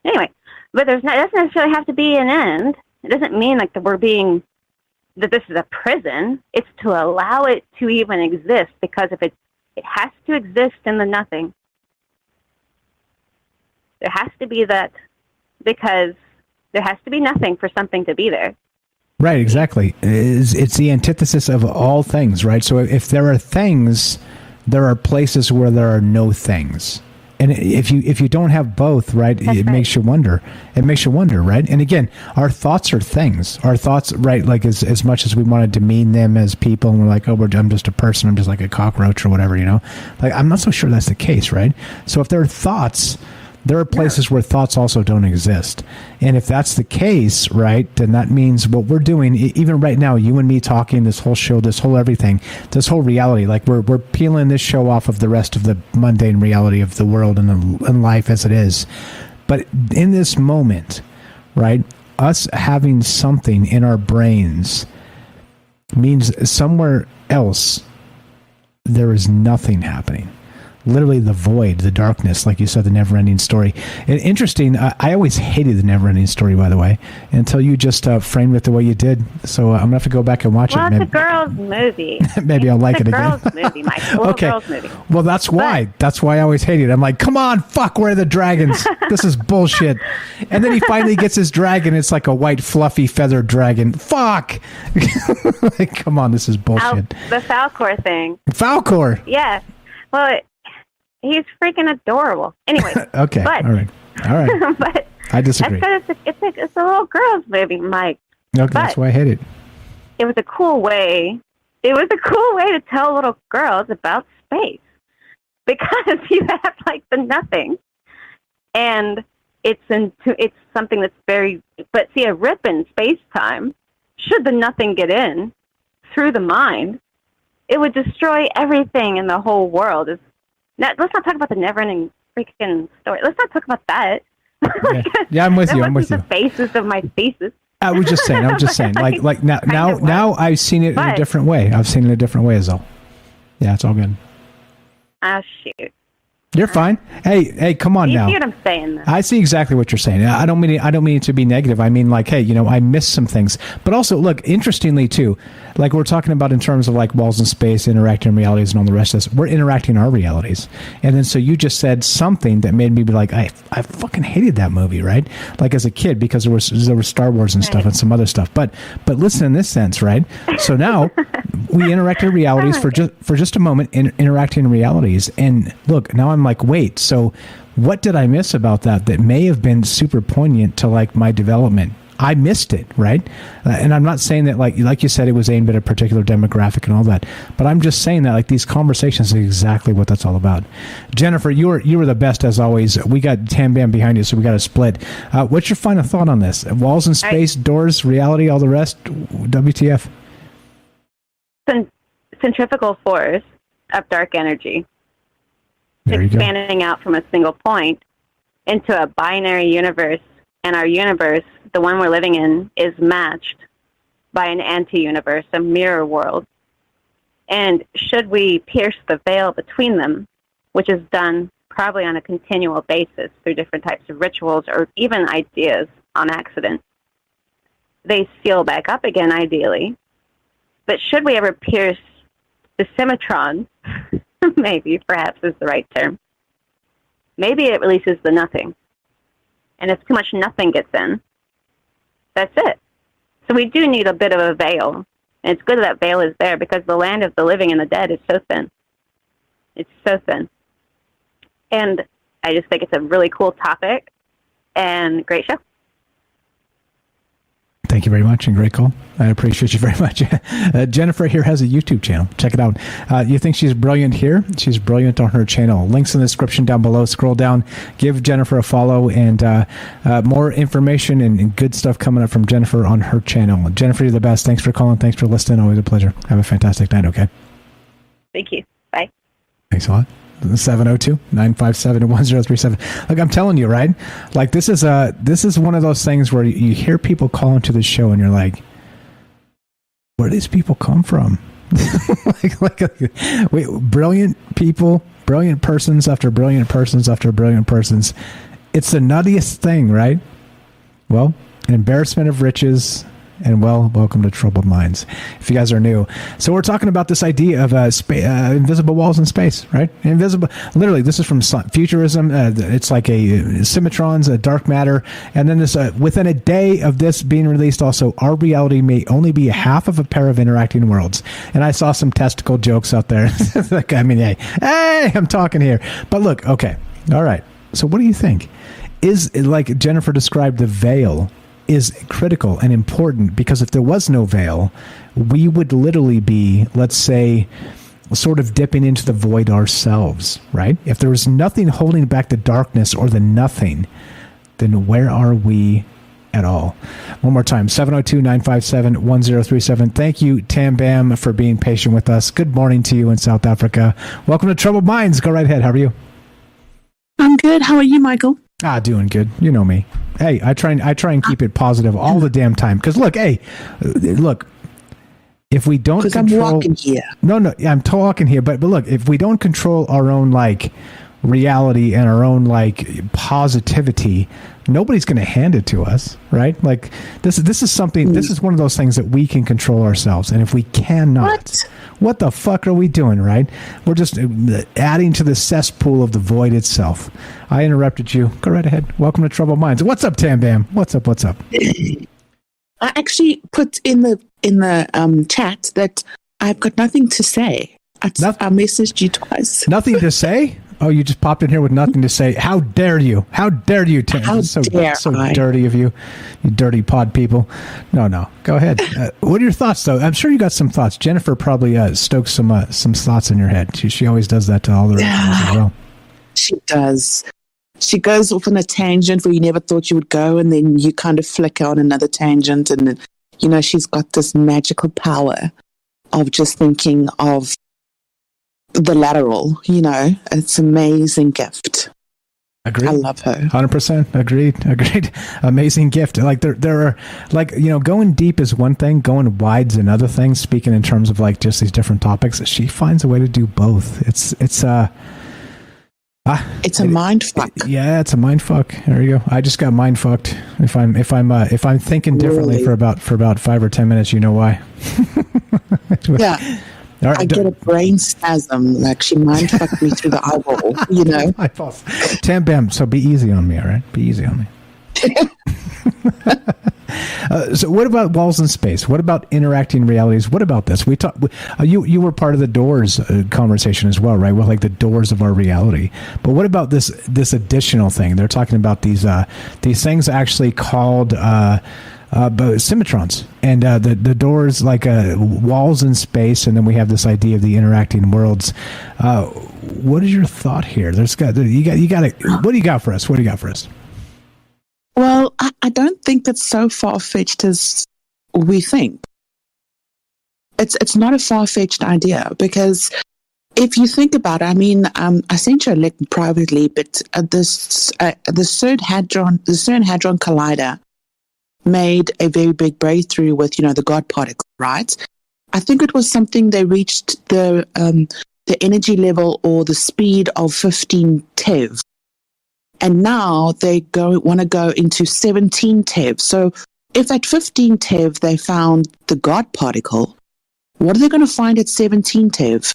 anyway. But it doesn't necessarily have to be an end. It doesn't mean like that this is a prison. It's to allow it to even exist, because if it has to exist in the nothing. There has to be that, because there has to be nothing for something to be there. Right, exactly. It's the antithesis of all things, right? So if there are things, there are places where there are no things. And if you don't have both, right, it makes you wonder. It makes you wonder, right? And again, our thoughts are things. Our thoughts, right, like as much as we want to demean them as people, and we're like, I'm just a person, I'm just like a cockroach or whatever, Like, I'm not so sure that's the case, right? So if there are thoughts, there are places where thoughts also don't exist. And if that's the case, right, then that means what we're doing, even right now, you and me talking, this whole show, this whole everything, this whole reality, like we're peeling this show off of the rest of the mundane reality of the world and life as it is. But in this moment, right, us having something in our brains means somewhere else there is nothing happening. Literally the void, the darkness, like you said, the never-ending story. And interesting, I always hated the never-ending story, by the way, until you just framed it the way you did. So I'm going to have to go back and watch it. Well, it's a girl's movie. Maybe I'll like it again. It's a girl's movie, Mike. A little girl's movie. Well, that's why. That's why I always hated it. I'm like, come on, fuck, where are the dragons? This is bullshit. And then he finally gets his dragon. It's like a white, fluffy, feathered dragon. Fuck. Like, come on, this is bullshit. The Falcor thing. Falcor? Yeah. Well, he's freaking adorable. Anyway. Okay. But, all right. But I disagree. It's a little girl's movie, Mike. Okay, that's why I hate it. It was a cool way. It was a cool way to tell little girls about space, because you have like the nothing, and it's something that's very. But see, a rip in space time, should the nothing get in through the mind, it would destroy everything in the whole world. Let's not talk about the never-ending freaking story. Let's not talk about that. Yeah, I'm with you. I'm with you. The basis of my thesis. I was just saying. Like now I've seen it in a different way. I've seen it a different way as well. Yeah, it's all good. Oh shoot. You're fine. Hey, come on now. You see what I'm saying, though? I see exactly what you're saying. I don't mean it to be negative. I mean, like, hey, I missed some things. But also, look, interestingly, too, like we're talking about in terms of like walls in space, interacting realities, and all the rest of this, we're interacting our realities. And then so you just said something that made me be like, I fucking hated that movie, right? Like as a kid, because there was Star Wars and stuff and some other stuff. But listen in this sense, right? So now we interact in realities for just a moment, interacting realities. And look, now I'm like, wait, so what did I miss about that may have been super poignant to like my development? I missed it, right? And I'm not saying that like you said, it was aimed at a particular demographic and all that, but I'm just saying that like these conversations are exactly what that's all about. Jennifer, you were the best as always. We got Tam Bam behind you, so we got a split. What's your final thought on this? Walls in space, doors, reality, all the rest. WTF? Centrifugal force of dark energy. Expanding out from a single point into a binary universe, and our universe, the one we're living in, is matched by an anti-universe, a mirror world. And should we pierce the veil between them, which is done probably on a continual basis through different types of rituals or even ideas on accident, they seal back up again, ideally. But should we ever pierce the Symmetrons, maybe, perhaps is the right term, maybe it releases the nothing. And if too much nothing gets in, that's it. So we do need a bit of a veil. And it's good that veil is there, because the land of the living and the dead is so thin. It's so thin. And I just think it's a really cool topic and great show. Thank you very much, and great call. I appreciate you very much. Jennifer here has a YouTube channel. Check it out. You think she's brilliant here? She's brilliant on her channel. Links in the description down below. Scroll down. Give Jennifer a follow, and more information and good stuff coming up from Jennifer on her channel. Jennifer, you're the best. Thanks for calling. Thanks for listening. Always a pleasure. Have a fantastic night, okay? Thank you. Bye. Thanks a lot. 702-957-1037. Look, I'm telling you, right? Like this is one of those things where you hear people call into the show and you're like, where do these people come from? Wait, brilliant people, brilliant persons after brilliant persons after brilliant persons. It's the nuttiest thing, right? Well, an embarrassment of riches. And welcome to Troubled Minds, if you guys are new. So we're talking about this idea of invisible walls in space, right? Invisible. Literally, this is from futurism. It's like a Symmetrons, a dark matter. And then this, within a day of this being released, also, our reality may only be a half of a pair of interacting worlds. And I saw some testicle jokes out there. Like, I mean, hey, I'm talking here. But look, okay. All right. So what do you think? Is, like Jennifer described, the veil is critical and important, because if there was no veil, we would literally be, let's say, sort of dipping into the void ourselves, right? If there was nothing holding back the darkness or the nothing, then where are we at all? One more time, 702-957-1037. Thank you, Tam Bam, for being patient with us. Good morning to you in South Africa. Welcome to Troubled Minds. Go right ahead. How are you? I'm good. How are you, Michael? Doing good. You know me. Hey, I try and keep it positive all the damn time. Because look, if we don't control, because I'm walking here. No, I'm talking here. But look, if we don't control our own like reality and our own like positivity, nobody's going to hand it to us, right? Like this is something. This is one of those things that we can control ourselves. And if we cannot, what the fuck are we doing, right? We're just adding to the cesspool of the void itself. I interrupted you. Go right ahead. Welcome to Troubled Minds. What's up, Tam Bam? What's up? I actually put in the chat that I've got nothing to say. I messaged you twice. Nothing to say? Oh, you just popped in here with nothing to say. How dare you? How dare you, Tim? How dare I? Dirty of you, you dirty pod people. No. Go ahead. What are your thoughts, though? I'm sure you got some thoughts. Jennifer probably stoked some thoughts in your head. She always does that to all the rest as well. She does. She goes off on a tangent where you never thought you would go, and then you kind of flicker on another tangent. And then, you know, she's got this magical power of just thinking of the lateral, you know. It's an amazing gift. Agreed. I love her. 100%. Agreed. Amazing gift. Like there are, like, you know, going deep is one thing, going wide's another thing. Speaking in terms of like just these different topics, she finds a way to do both. It's a mind fuck. Yeah, it's a mind fuck. There you go. I just got mind fucked. If I'm thinking differently for about 5 or 10 minutes, you know why. Yeah. Right, I get a brain spasm, like she mind fucked me through the eyeball, you know. Tam Bam, so be easy on me, all right? Be easy on me. So what about walls in space? What about interacting realities? What about this? You were part of the doors conversation as well, right? Well, like the doors of our reality. But what about this additional thing? They're talking about these things actually called Symmetrons, and the doors, like walls in space, and then we have this idea of the interacting worlds. What is your thought here? What do you got for us? What do you got for us? Well, I don't think that's so far-fetched as we think. It's not a far-fetched idea, because if you think about it, I mean, I sent you a link privately, but the CERN Hadron Collider made a very big breakthrough with, you know, the God particle, right? I think it was something they reached the energy level or the speed of 15 TeV. And now they want to go into 17 TeV. So if at 15 TeV they found the God particle, what are they going to find at 17 TeV?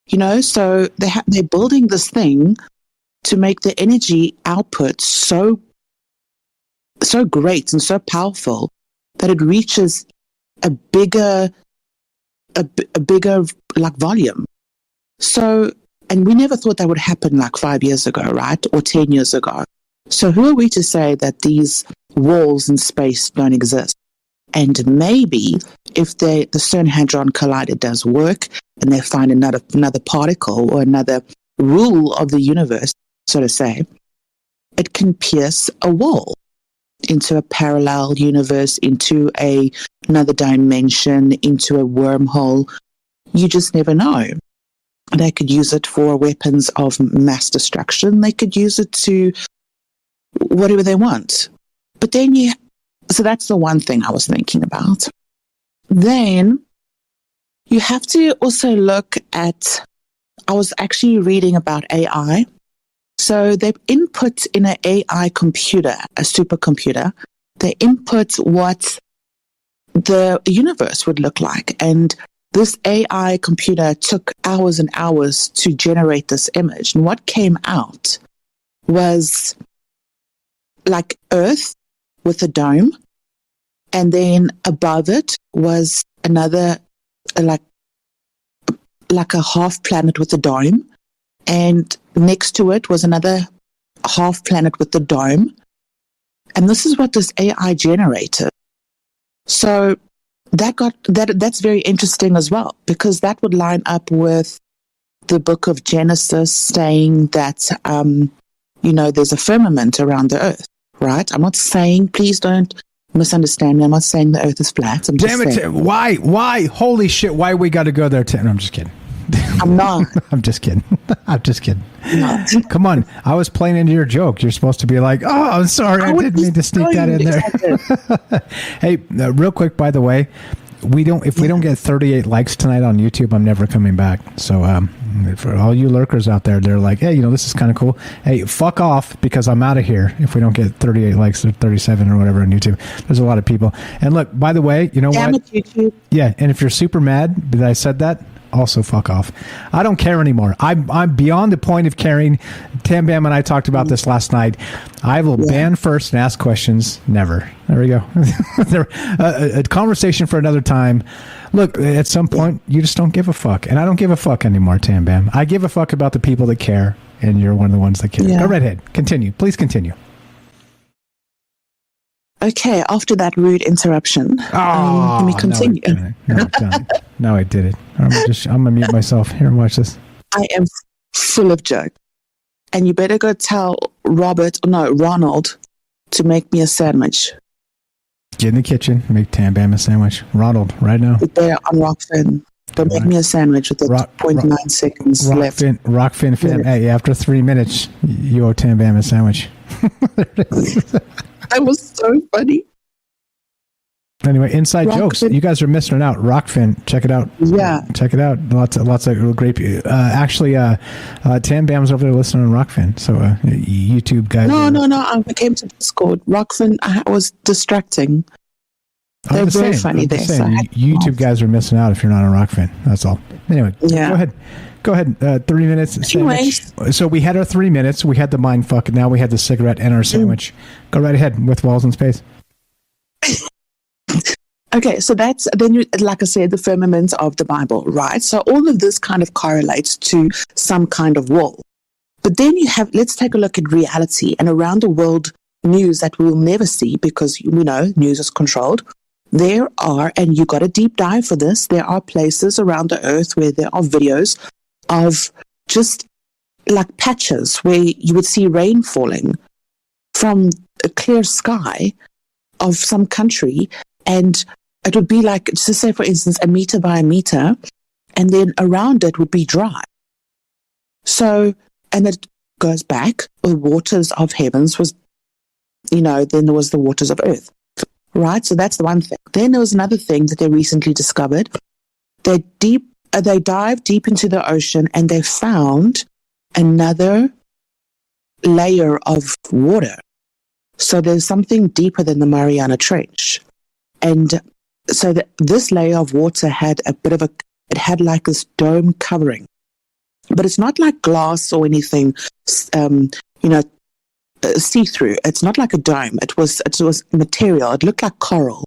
You know, so they're building this thing to make the energy output so great and so powerful that it reaches a bigger like volume. So, and we never thought that would happen like 5 years ago, right? Or 10 years ago. So who are we to say that these walls in space don't exist? And maybe if the CERN Hadron Collider does work and they find another particle or another rule of the universe, so to say, it can pierce a wall into a parallel universe, into another dimension, into a wormhole. You just never know. They could use it for weapons of mass destruction. They could use it to whatever they want. But then so that's the one thing I was thinking about. Then you have to also look at, I was actually reading about AI. So they input in an AI computer, a supercomputer, they input what the universe would look like. And this AI computer took hours and hours to generate this image. And what came out was like Earth with a dome. And then above it was another, like a half planet with a dome. And next to it was another half planet with the dome. And this is what this AI generated. So that's very interesting as well, because that would line up with the book of Genesis saying that, there's a firmament around the earth, right? I'm not saying, please don't misunderstand me. I'm not saying the earth is flat. Damn it, Tim. Why? Holy shit, why we got to go there, Tim? No, I'm just kidding. I'm not. I'm just kidding. Come on. I was playing into your joke. You're supposed to be like, oh, I'm sorry. I didn't mean to sneak that in there. Hey, real quick, by the way, If we don't get 38 likes tonight on YouTube, I'm never coming back. So for all you lurkers out there, they're like, hey, this is kind of cool. Hey, fuck off, because I'm out of here if we don't get 38 likes or 37 or whatever on YouTube. There's a lot of people. And look, by the way, you know Damn what? it, YouTube. Yeah, and if you're super mad that I said that, also fuck off. I don't care anymore. I'm beyond the point of caring. Tam Bam and I talked about this last night. I will ban first and ask questions. Never. There we go. A conversation for another time. Look, at some point, you just don't give a fuck. And I don't give a fuck anymore, Tam Bam. I give a fuck about the people that care, and you're one of the ones that care. Yeah. Go right ahead. Continue. Please continue. Okay, after that rude interruption, let me continue. No, I did it. I'm gonna mute myself. Here, watch this. I am full of joke, and you better go tell Ronald to make me a sandwich. Get in the kitchen, make Tam Bam a sandwich. Ronald, right now. There on Rockfin. Don't make me a sandwich with the 0.9 seconds left. Rockfin fam. Hey, after 3 minutes, you owe Tam Bam a sandwich. That was so funny. Anyway, inside jokes. You guys are missing out. Rockfin, check it out. Yeah, check it out. Lots of great. Actually, Tam Bam's over there listening on Rockfin. So YouTube guys. No. I came to Discord. Rockfin was distracting. They're very funny there. So YouTube guys are missing out if you're not on Rockfin. That's all. Anyway, Go ahead. 3 minutes. Sandwich. So we had our 3 minutes. We had the mind fuck, and now we had the cigarette and our sandwich. Go right ahead with Walls in Space. Okay, so that's then you, like I said, the firmament of the Bible, right? So all of this kind of correlates to some kind of wall. But then you have, let's take a look at reality and around the world news that we will never see because we know news is controlled. There are, and you got a deep dive for this, there are places around the earth where there are videos of just like patches where you would see rain falling from a clear sky of some country, and it would be like, just say for instance, a meter by a meter, and then around it would be dry. So, and it goes back, the waters of heavens was, then there was the waters of earth, right? So that's the one thing. Then there was another thing that they recently discovered. They dived deep into the ocean and they found another layer of water. So there's something deeper than the Mariana Trench. And so this layer of water had it had like this dome covering. But it's not like glass or anything, see-through. It's not like a dome. It was material. It looked like coral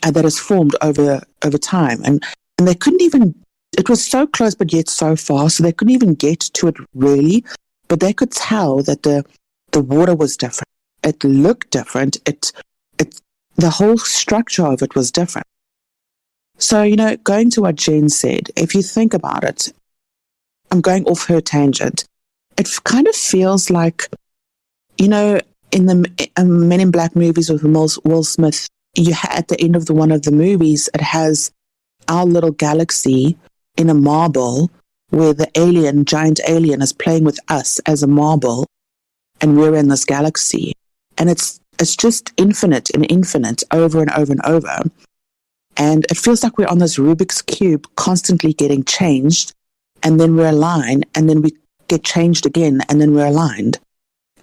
that has formed over time. And they couldn't even, it was so close but yet so far, so they couldn't even get to it really. But they could tell that the water was different. It looked different. The whole structure of it was different. So, going to what Jen said, if you think about it, I'm going off her tangent. It kind of feels like, in the Men in Black movies with Will Smith, at the end of one of the movies, it has our little galaxy in a marble where the giant alien is playing with us as a marble, and we're in this galaxy. And it's just infinite and infinite over and over and over. And it feels like we're on this Rubik's Cube constantly getting changed, and then we're aligned, and then we get changed again, and then we're aligned.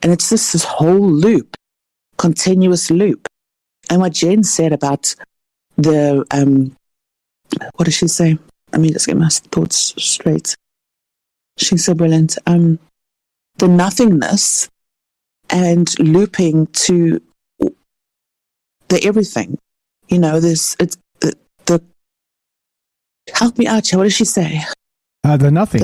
And it's just this whole loop, continuous loop. And what Jen said about the, what did she say? Let me just get my thoughts straight. She's so brilliant. The nothingness and looping to the everything. Help me out, what did she say? The nothing.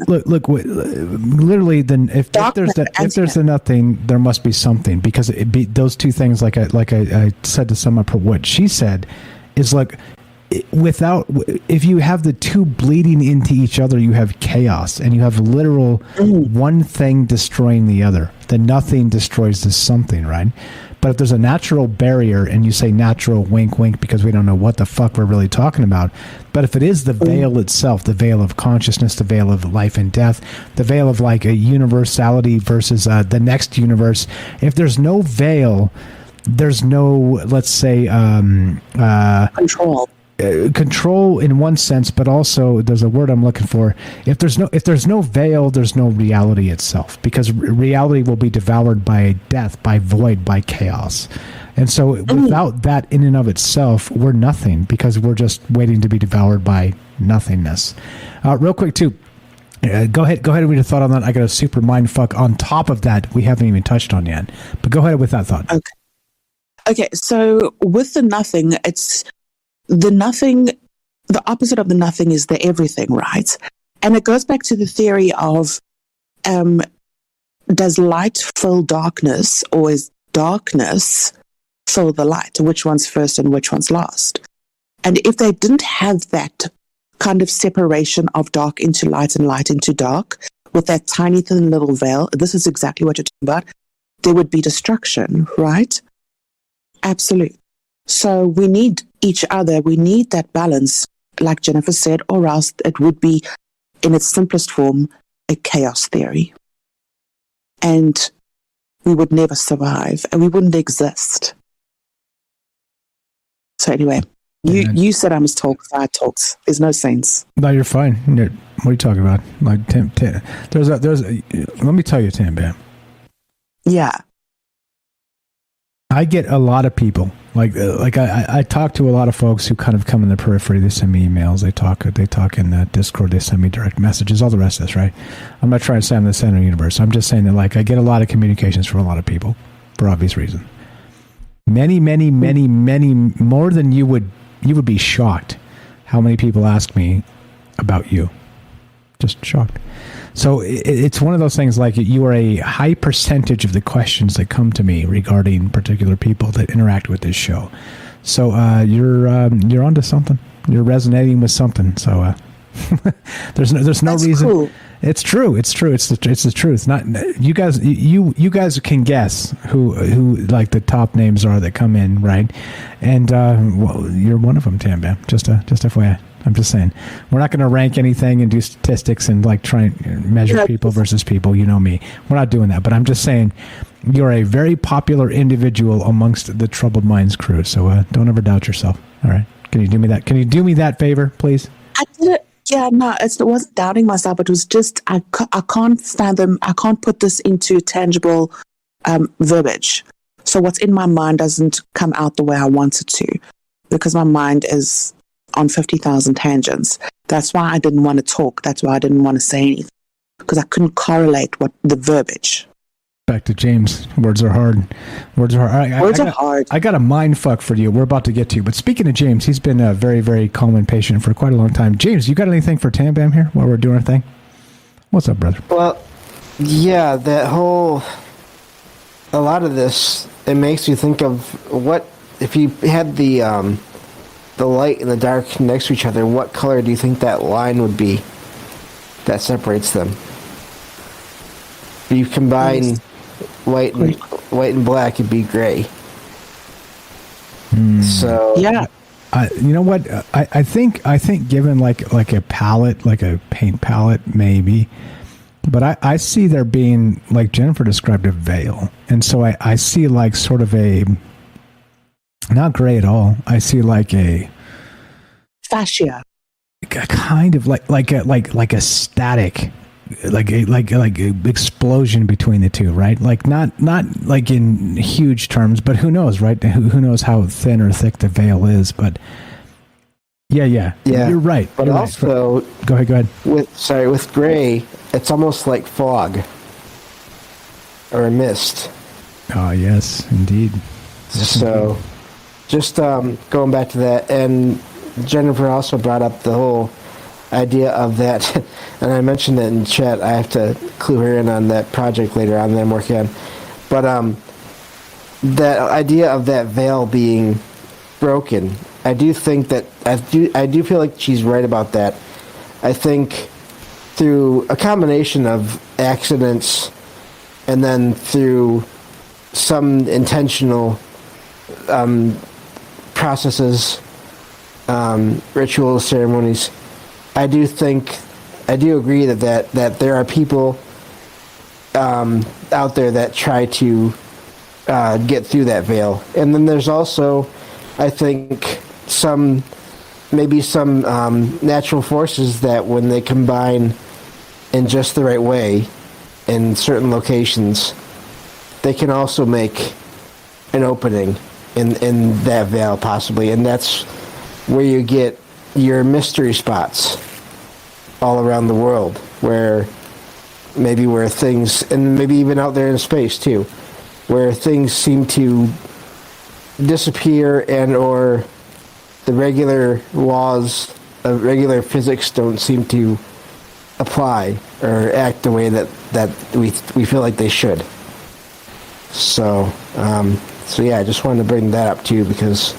Look. Literally, then if there's the nothing, there must be something, because those two things, like I said to sum up what she said, is like, if you have the two bleeding into each other, you have chaos, and you have literal one thing destroying the other. The nothing destroys the something, right? But if there's a natural barrier, and you say natural, wink, wink, because we don't know what the fuck we're really talking about. But if it is the veil itself, the veil of consciousness, the veil of life and death, the veil of like a universality versus the next universe, if there's no veil, there's no, let's say, control. control in one sense, but also there's a word I'm looking for. If there's no veil, there's no reality itself, because reality will be devoured by death, by void, by chaos. And so without that in and of itself, we're nothing, because we're just waiting to be devoured by nothingness. Real quick too, go ahead and read a thought on that. I got a super mind fuck on top of that we haven't even touched on yet, but go ahead with that thought. Okay, so with the nothing, it's the nothing, the opposite of the nothing is the everything, right? And it goes back to the theory of, does light fill darkness, or is darkness fill the light? Which one's first and which one's last? And if they didn't have that kind of separation of dark into light and light into dark, with that tiny thin little veil, this is exactly what you're talking about, there would be destruction, right? Absolutely. So we need each other. We need that balance, like Jennifer said, or else it would be, in its simplest form, a chaos theory. And we would never survive, and we wouldn't exist. So anyway, you said I must talk, so I talked. There's no sense. No, you're fine. What are you talking about? Like, Tim, let me tell you, Tim, Bam. Yeah. I get a lot of people, I talk to a lot of folks who kind of come in the periphery. They send me emails. They talk in Discord. They send me direct messages, all the rest of this, right? I'm not trying to say I'm the center of the universe. I'm just saying that, I get a lot of communications from a lot of people for obvious reason. Many more than you would be shocked how many people ask me about you. Just shocked. So it's one of those things, you are a high percentage of the questions that come to me regarding particular people that interact with this show. So you're onto something. You're resonating with something. So there's no reason. Cool. It's true. It's true. It's the truth. Not you guys. You guys can guess who the top names are that come in, right? And you're one of them, Tam Bam. Just FYI. I'm just saying, we're not going to rank anything and do statistics and try and measure people versus people. You know me. We're not doing that. But I'm just saying, you're a very popular individual amongst the Troubled Minds crew. So don't ever doubt yourself. All right. Can you do me that? Can you do me that favor, please? I did it. Yeah, no, it wasn't doubting myself. It was just I can't fathom. I can't put this into tangible verbiage. So what's in my mind doesn't come out the way I want it to, because my mind is on 50,000 tangents. That's why I didn't want to talk. That's why I didn't want to say anything, because I couldn't correlate what the verbiage. Back to James. Words are hard. Words are hard. Words are hard. I got a mind fuck for you. We're about to get to. But speaking of James, he's been very, very calm and patient for quite a long time. James, you got anything for Tam Bam here while we're doing our thing? What's up, brother? Well, yeah, a lot of this, it makes you think of what if you had the light and the dark next to each other, what color do you think that line would be that separates them? If you combine white and black, it'd be gray. So yeah, you know what? I think given like a palette, like a paint palette, maybe. But I see there being, like Jennifer described, a veil, and so I see sort of a. Not gray at all. I see a fascia, kind of like a static, like a explosion between the two, right? Not like in huge terms, but who knows, right? Who knows how thin or thick the veil is? But yeah, you're right. But you're also, right. Go ahead. With gray, it's almost like fog or a mist. Oh yes, indeed. So, just going back to that, and Jennifer also brought up the whole idea of that, and I mentioned it in chat. I have to clue her in on that project later on that I'm working on. But that idea of that veil being broken, I do think that I do feel like she's right about that. I think through a combination of accidents and then through some intentional processes, rituals, ceremonies, I do agree that there are people out there that try to get through that veil. And then there's also, I think, some maybe some natural forces that when they combine in just the right way in certain locations, they can also make an opening in that veil possibly, and that's where you get your mystery spots all around the world, where things, and maybe even out there in space too, where things seem to disappear and or the regular laws of regular physics don't seem to apply or act the way that we feel like they should. So yeah, I just wanted to bring that up too, because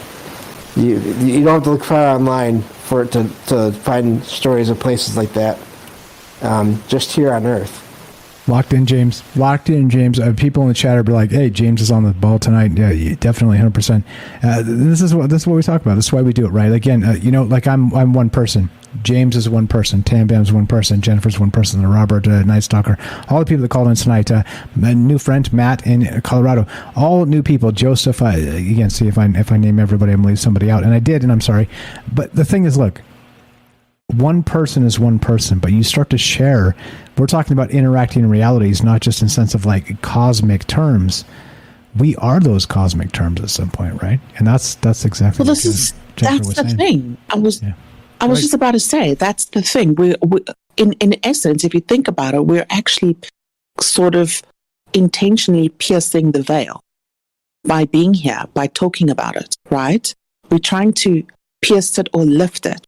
you don't have to look far online for it to find stories of places like that. Just here on Earth. Locked in, James. People in the chat are like, "Hey, James is on the ball tonight." Yeah, definitely, 100%. This is what we talk about. This is why we do it, right? Again, like I'm one person. James is one person. Tam Bam's one person. Jennifer's one person. Robert, Night Stalker, all the people that called in tonight. My new friend Matt in Colorado, all new people. Joseph, again, see if I name everybody, I'm gonna leave somebody out, and I did, and I'm sorry. But the thing is, look. One person is one person, but you start to share. We're talking about interacting in realities, not just in sense of like cosmic terms. We are those cosmic terms at some point, right? And that's exactly. Well, that's the thing. I was just about to say that's the thing. We in essence, if you think about it, we're actually sort of intentionally piercing the veil by being here, by talking about it, right? We're trying to pierce it or lift it.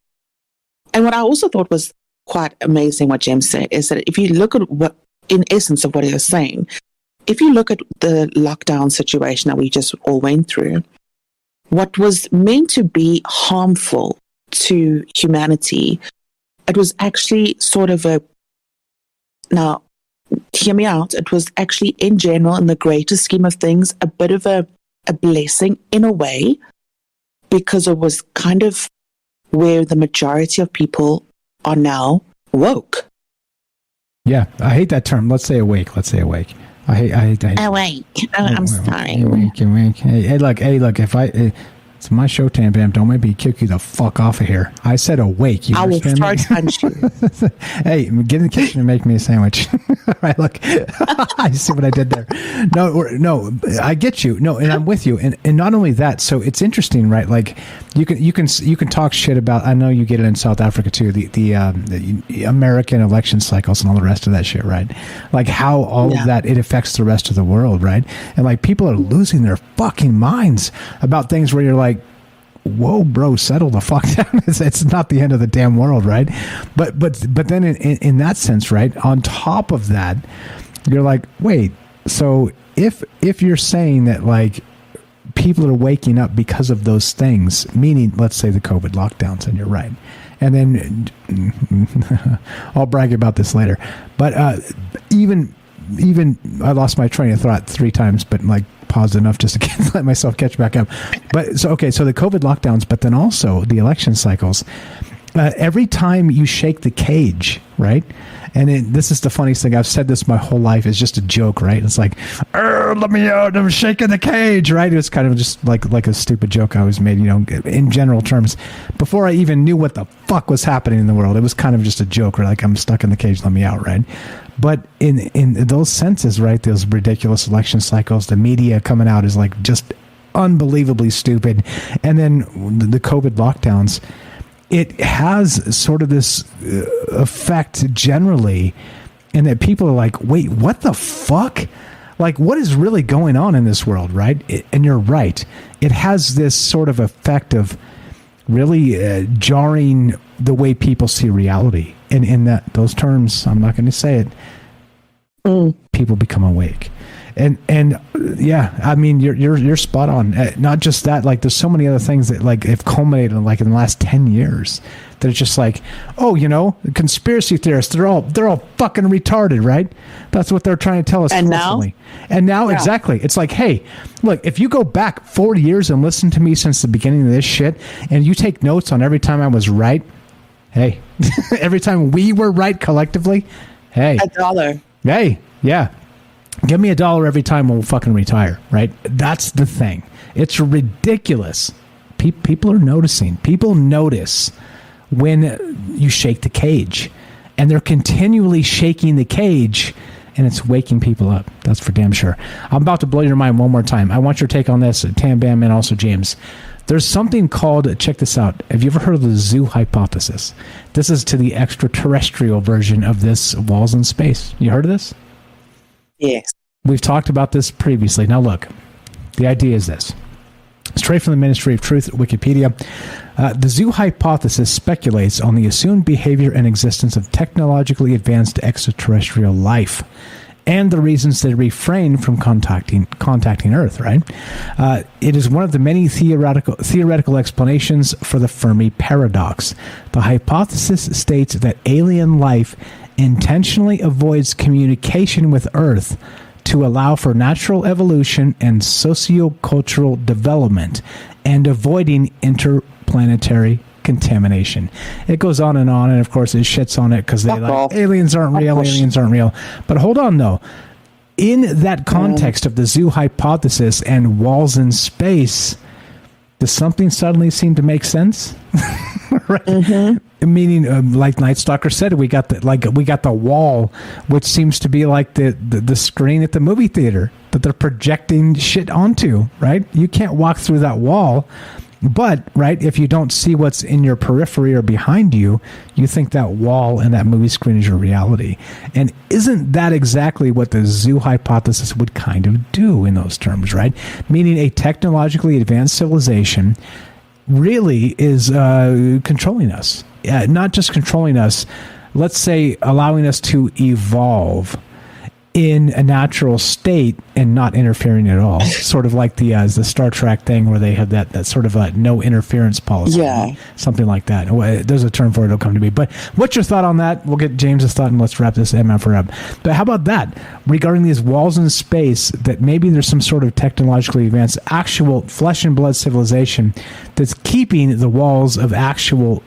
And what I also thought was quite amazing what James said is that if you look at what, in essence of what he was saying, if you look at the lockdown situation that we just all went through, what was meant to be harmful to humanity, it was actually sort of now, hear me out, it was actually in general, in the greater scheme of things, a bit of a blessing in a way, because it was kind of where the majority of people are now woke. Yeah, I hate that term. Let's say awake. I hate awake. I'm sorry. Awake. Hey, look. If it's my show, Tam Bam. Don't make me kick you the fuck off of here. I said awake. You I will understand start punch you. Hey, get in the kitchen and make me a sandwich. All right, look. I see what I did there. No, I get you. No, and I'm with you. And not only that. So it's interesting, right? Like you can talk shit about. I know you get it in South Africa too. The American election cycles and all the rest of that shit, right? Like how all of that it affects the rest of the world, right? And like people are losing their fucking minds about things where you're like, whoa, bro, settle the fuck down. It's not the end of the damn world, right? But then in that sense, right, on top of that, you're like, wait, so if you're saying that like people are waking up because of those things, meaning let's say the COVID lockdowns, and you're right, and then I'll brag about this later, but even I lost my train of thought 3 times, but like paused enough just to let myself catch back up. But so the COVID lockdowns, but then also the election cycles. Every time you shake the cage, right? And this is the funniest thing. I've said this my whole life. It's just a joke, right? It's like, let me out. I'm shaking the cage, right? It was kind of just like a stupid joke I always made, in general terms. Before I even knew what the fuck was happening in the world, it was kind of just a joke, right? Like, I'm stuck in the cage, let me out, right? But in those senses, right, those ridiculous election cycles, the media coming out is like just unbelievably stupid. And then the COVID lockdowns, it has sort of this effect generally in that people are like, wait, what the fuck? Like, what is really going on in this world, right? And you're right. It has this sort of effect of really jarring the way people see reality. And in those terms, I'm not going to say it, people become awake. And yeah, I mean, you're spot on. Not just that, like there's so many other things that like have culminated like in the last 10 years that it's just like, conspiracy theorists, they're all fucking retarded, right? That's what they're trying to tell us constantly. And now yeah. Exactly. It's like, hey, look, if you go back 40 years and listen to me since the beginning of this shit, and you take notes on every time I was right, hey, every time we were right collectively, hey. $1. Hey, yeah. Give me $1 every time we'll fucking retire, right? That's the thing. It's ridiculous People are noticing. People notice when you shake the cage, and they're continually shaking the cage, and it's waking people up. That's for damn sure. I'm about to blow your mind one more time. I want your take on this, Tam Bam and also James. There's something called, check this out. Have you ever heard of the zoo hypothesis? This is to the extraterrestrial version of this walls in space. You heard of this? Yes. We've talked about this previously. Now look, the idea is this. Straight from the Ministry of Truth, Wikipedia. The zoo hypothesis speculates on the assumed behavior and existence of technologically advanced extraterrestrial life and the reasons they refrain from contacting Earth, right? It is one of the many theoretical explanations for the Fermi paradox. The hypothesis states that alien life intentionally avoids communication with Earth to allow for natural evolution and socio-cultural development and avoiding interplanetary contamination. It goes on, and of course it shits on it because they aliens aren't real. But hold on though. In that context of the zoo hypothesis and walls in space, does something suddenly seem to make sense? Right? Mm-hmm. Meaning, like Night Stalker said, we got the wall, which seems to be like the screen at the movie theater that they're projecting shit onto. Right? You can't walk through that wall. But, right, if you don't see what's in your periphery or behind you, you think that wall and that movie screen is your reality. And isn't that exactly what the zoo hypothesis would kind of do in those terms, right? Meaning a technologically advanced civilization really is controlling us. Not just controlling us, let's say allowing us to evolve in a natural state and not interfering at all. Sort of like the Star Trek thing where they have that sort of no interference policy. Yeah. Something like that. There's a term for it. It'll come to me. But what's your thought on that? We'll get James's thought and let's wrap this MF up. But how about that? Regarding these walls in space, that maybe there's some sort of technologically advanced, actual flesh and blood civilization that's keeping the walls of actual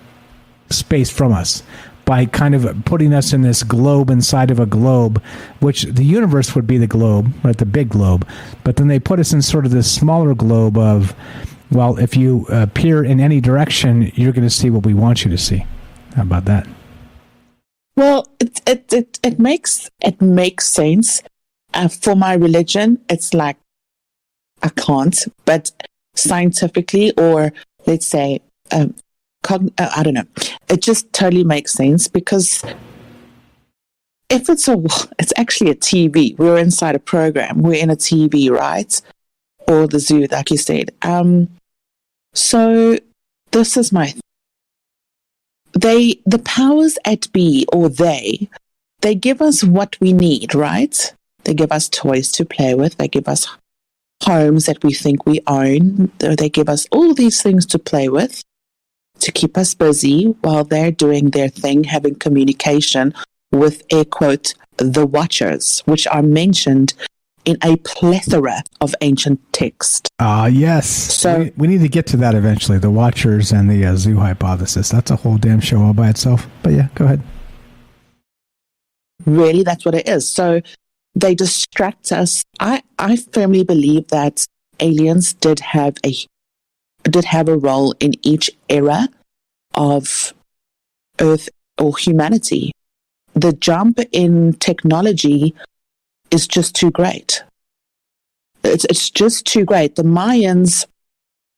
space from us, by kind of putting us in this globe inside of a globe, which the universe would be the globe, right, the big globe. But then they put us in sort of this smaller globe of, well, if you peer in any direction, you're going to see what we want you to see. How about that? Well, it makes sense. For my religion, it's like I can't, but scientifically, or let's say, I don't know. It just totally makes sense because if it's actually a TV. We're inside a program. We're in a TV, right? Or the zoo, like you said. So this is the powers at be, or they give us what we need, right? They give us toys to play with. They give us homes that we think we own. They give us all these things to play with, to keep us busy while they're doing their thing, having communication with, air quote, the Watchers, which are mentioned in a plethora of ancient text. Yes. So we need to get to that eventually, the Watchers and the zoo hypothesis. That's a whole damn show all by itself. But yeah, go ahead. Really, that's what it is. So they distract us. I firmly believe that aliens did have a role in each era of Earth or humanity. The jump in technology is just too great. It's just too great. The Mayans,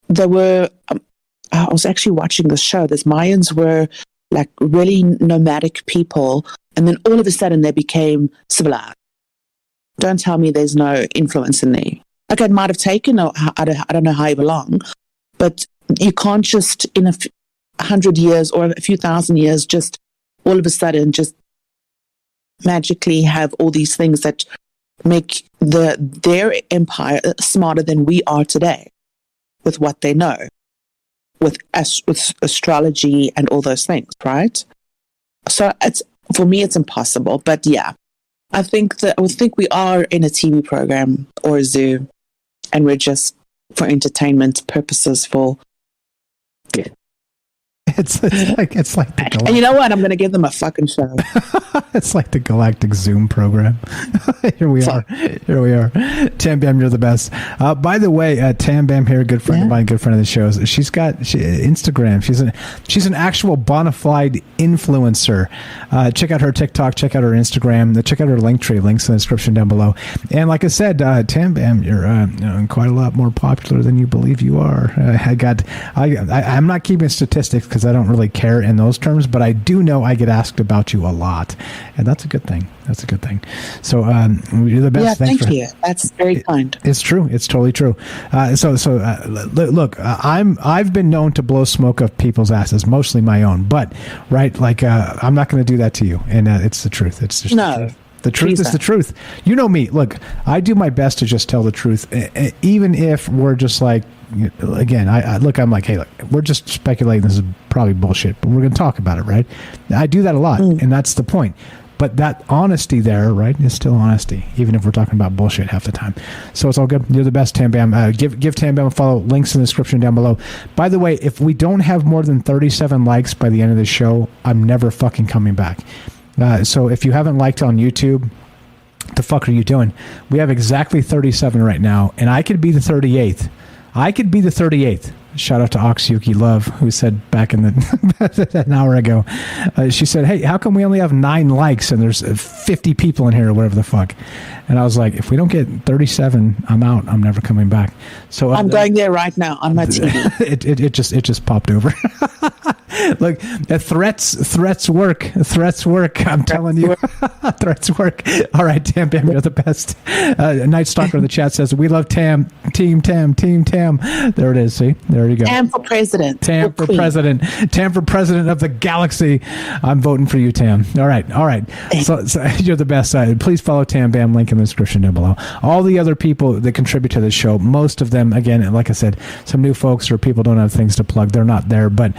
I was actually watching the show. The Mayans were like really nomadic people, and then all of a sudden they became civilized. Don't tell me there's no influence in there. Like it might have taken, I don't know however long, but you can't just in 100 years or a few thousand years just all of a sudden just magically have all these things that make their empire smarter than we are today with what they know, with astrology and all those things, right? So for me it's impossible. But yeah, I think we are in a TV program or a zoo, and we're just for entertainment purposes. It's like the And you know what? I'm going to give them a fucking show. it's like the Galactic Zoom program. Here we are. Tam Bam, you're the best. By the way, Tam Bam here, good friend of mine, good friend of the show. She's got Instagram. She's an actual bona fide influencer. Check out her TikTok. Check out her Instagram. Check out her link tree. Links in the description down below. And like I said, Tam Bam, you're quite a lot more popular than you believe you are. I'm not keeping statistics because I don't really care in those terms, but I do know I get asked about you a lot, and that's a good thing. So you're the best. Yeah, Thanks thank you. That's very kind. It's true. It's totally true. Look, I've been known to blow smoke up people's asses, mostly my own, but I'm not going to do that to you, and it's the truth. It's just the truth. The truth is the truth. You know me. Look, I do my best to just tell the truth, even if we're just like, again, I'm like, hey, look, we're just speculating. This is probably bullshit, but we're going to talk about it, right? I do that a lot, and that's the point. But that honesty there, right, is still honesty, even if we're talking about bullshit half the time. So it's all good. You're the best, Tam Bam. Give Tam Bam a follow. Links in the description down below. By the way, if we don't have more than 37 likes by the end of the show, I'm never fucking coming back. So if you haven't liked on YouTube, the fuck are you doing? We have exactly 37 right now, and I could be the 38th. Shout out to Oxyuki Love, who said back in an hour ago, she said, hey, how come we only have 9 likes and there's 50 people in here or whatever the fuck? And I was like, if we don't get 37, I'm out. I'm never coming back. So I'm going there right now on my TV. It just popped over. Look, threats work. I'm telling you, threats work. All right, Tam Bam, you're the best. Night Stalker in the chat says, we love Tam, Team Tam. There it is. See, there you go. Tam for president. Tam for president of the galaxy. I'm voting for you, Tam. All right. So you're the best. Please follow Tam Bam. Link in the description down below. All the other people that contribute to this show, most of them, again, like I said, some new folks or people don't have things to plug. They're not there, but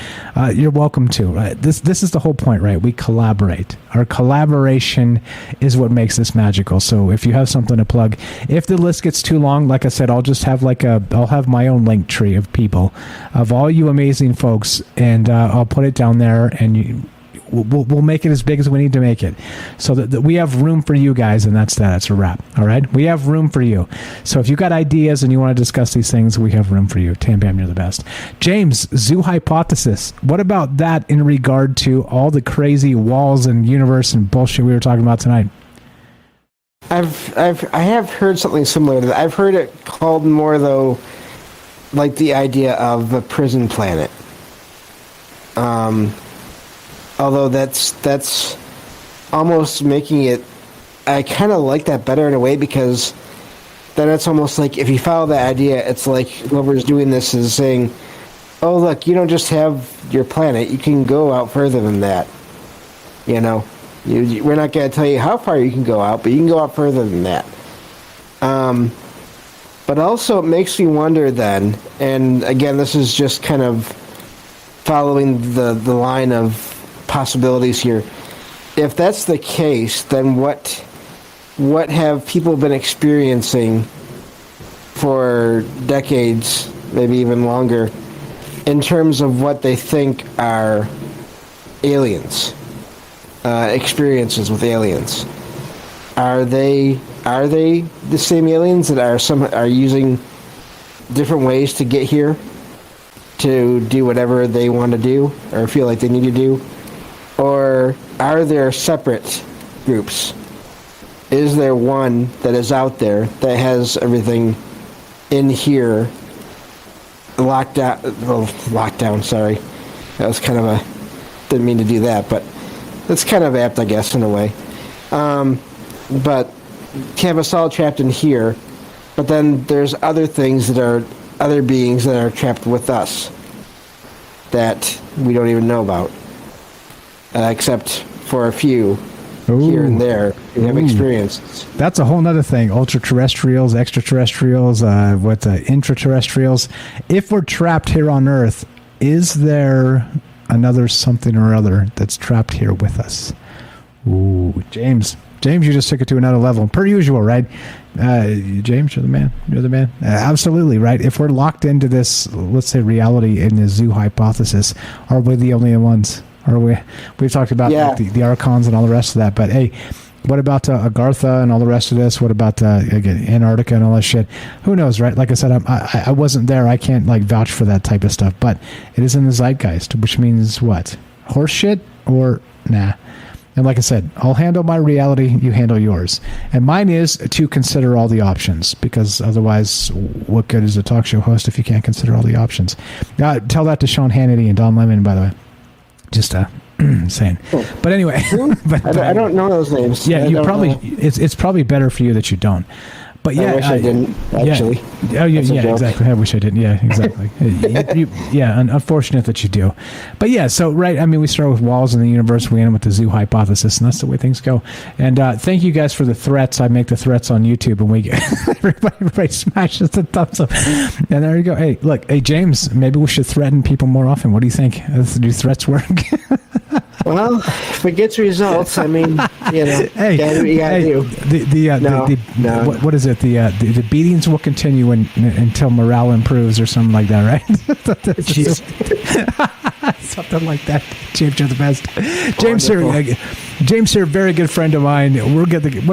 you're welcome to. This is the whole point, right? We collaborate. Our collaboration is what makes this magical. So if you have something to plug, if the list gets too long, like I said, I'll just have I'll have my own link tree of people, of all you amazing folks, and I'll put it down there, and we'll make it as big as we need to make it, so that we have room for you guys, and that's that. It's a wrap. All right, we have room for you. So if you got ideas and you want to discuss these things, we have room for you. Tam Bam, you're the best. James, zoo hypothesis. What about that in regard to all the crazy walls and universe and bullshit we were talking about tonight? I have heard something similar to that. I've heard it called more, though, like the idea of a prison planet. Although that's almost making it, I kind of like that better in a way, because then it's almost like, if you follow that idea, it's like whoever's doing this is saying, oh, look, you don't just have your planet, you can go out further than that. You know, we're not going to tell you how far you can go out, but you can go out further than that. But also it makes me wonder then, and again, this is just kind of following the line of possibilities here. If that's the case, then what have people been experiencing for decades, maybe even longer, in terms of what they think are aliens, experiences with aliens? Are they the same aliens that are using different ways to get here, to do whatever they want to do or feel like they need to do? Or are there separate groups? Is there one that is out there that has everything in here locked down, sorry. That was kind of didn't mean to do that, but it's kind of apt, I guess, in a way. But have us all trapped in here, but then there's other things that are, other beings that are trapped with us that we don't even know about. Except for a few here and there who have experiences. That's a whole nother thing. Ultra-terrestrials, extraterrestrials, intraterrestrials. If we're trapped here on Earth, is there another something or other that's trapped here with us? Ooh, James, James, you just took it to another level, per usual, right? James, you're the man. You're the man. Absolutely, right? If we're locked into this, let's say, reality in the zoo hypothesis, are we the only ones? Are we? We've talked about like, the Archons and all the rest of that, but hey, what about Agartha and all the rest of this? What about again, Antarctica and all that shit? Who knows, right? Like I said, I wasn't there. I can't like vouch for that type of stuff, but it is in the zeitgeist, which means what? Horse shit or nah? And like I said, I'll handle my reality, you handle yours. And mine is to consider all the options, because otherwise, what good is a talk show host if you can't consider all the options? Tell that to Sean Hannity and Don Lemon, by the way. Just saying. But anyway. I don't know those names. Yeah, you probably, it's probably better for you that you don't. But yeah, I wish I didn't, actually. Yeah, exactly. I wish I didn't. Yeah, exactly. Unfortunate that you do. But yeah, so, right, I mean, we start with walls in the universe, we end with the zoo hypothesis, and that's the way things go. And thank you guys for the threats. I make the threats on YouTube, and we get everybody smashes the thumbs up. And there you go. Hey, look, hey, James, maybe we should threaten people more often. What do you think? Do threats work? Well, if it gets results, I mean, you know, hey, you gotta do. What is it? The beatings will continue until morale improves, or something like that, right? Something like that. James, you're the best. James here, very good friend of mine. We're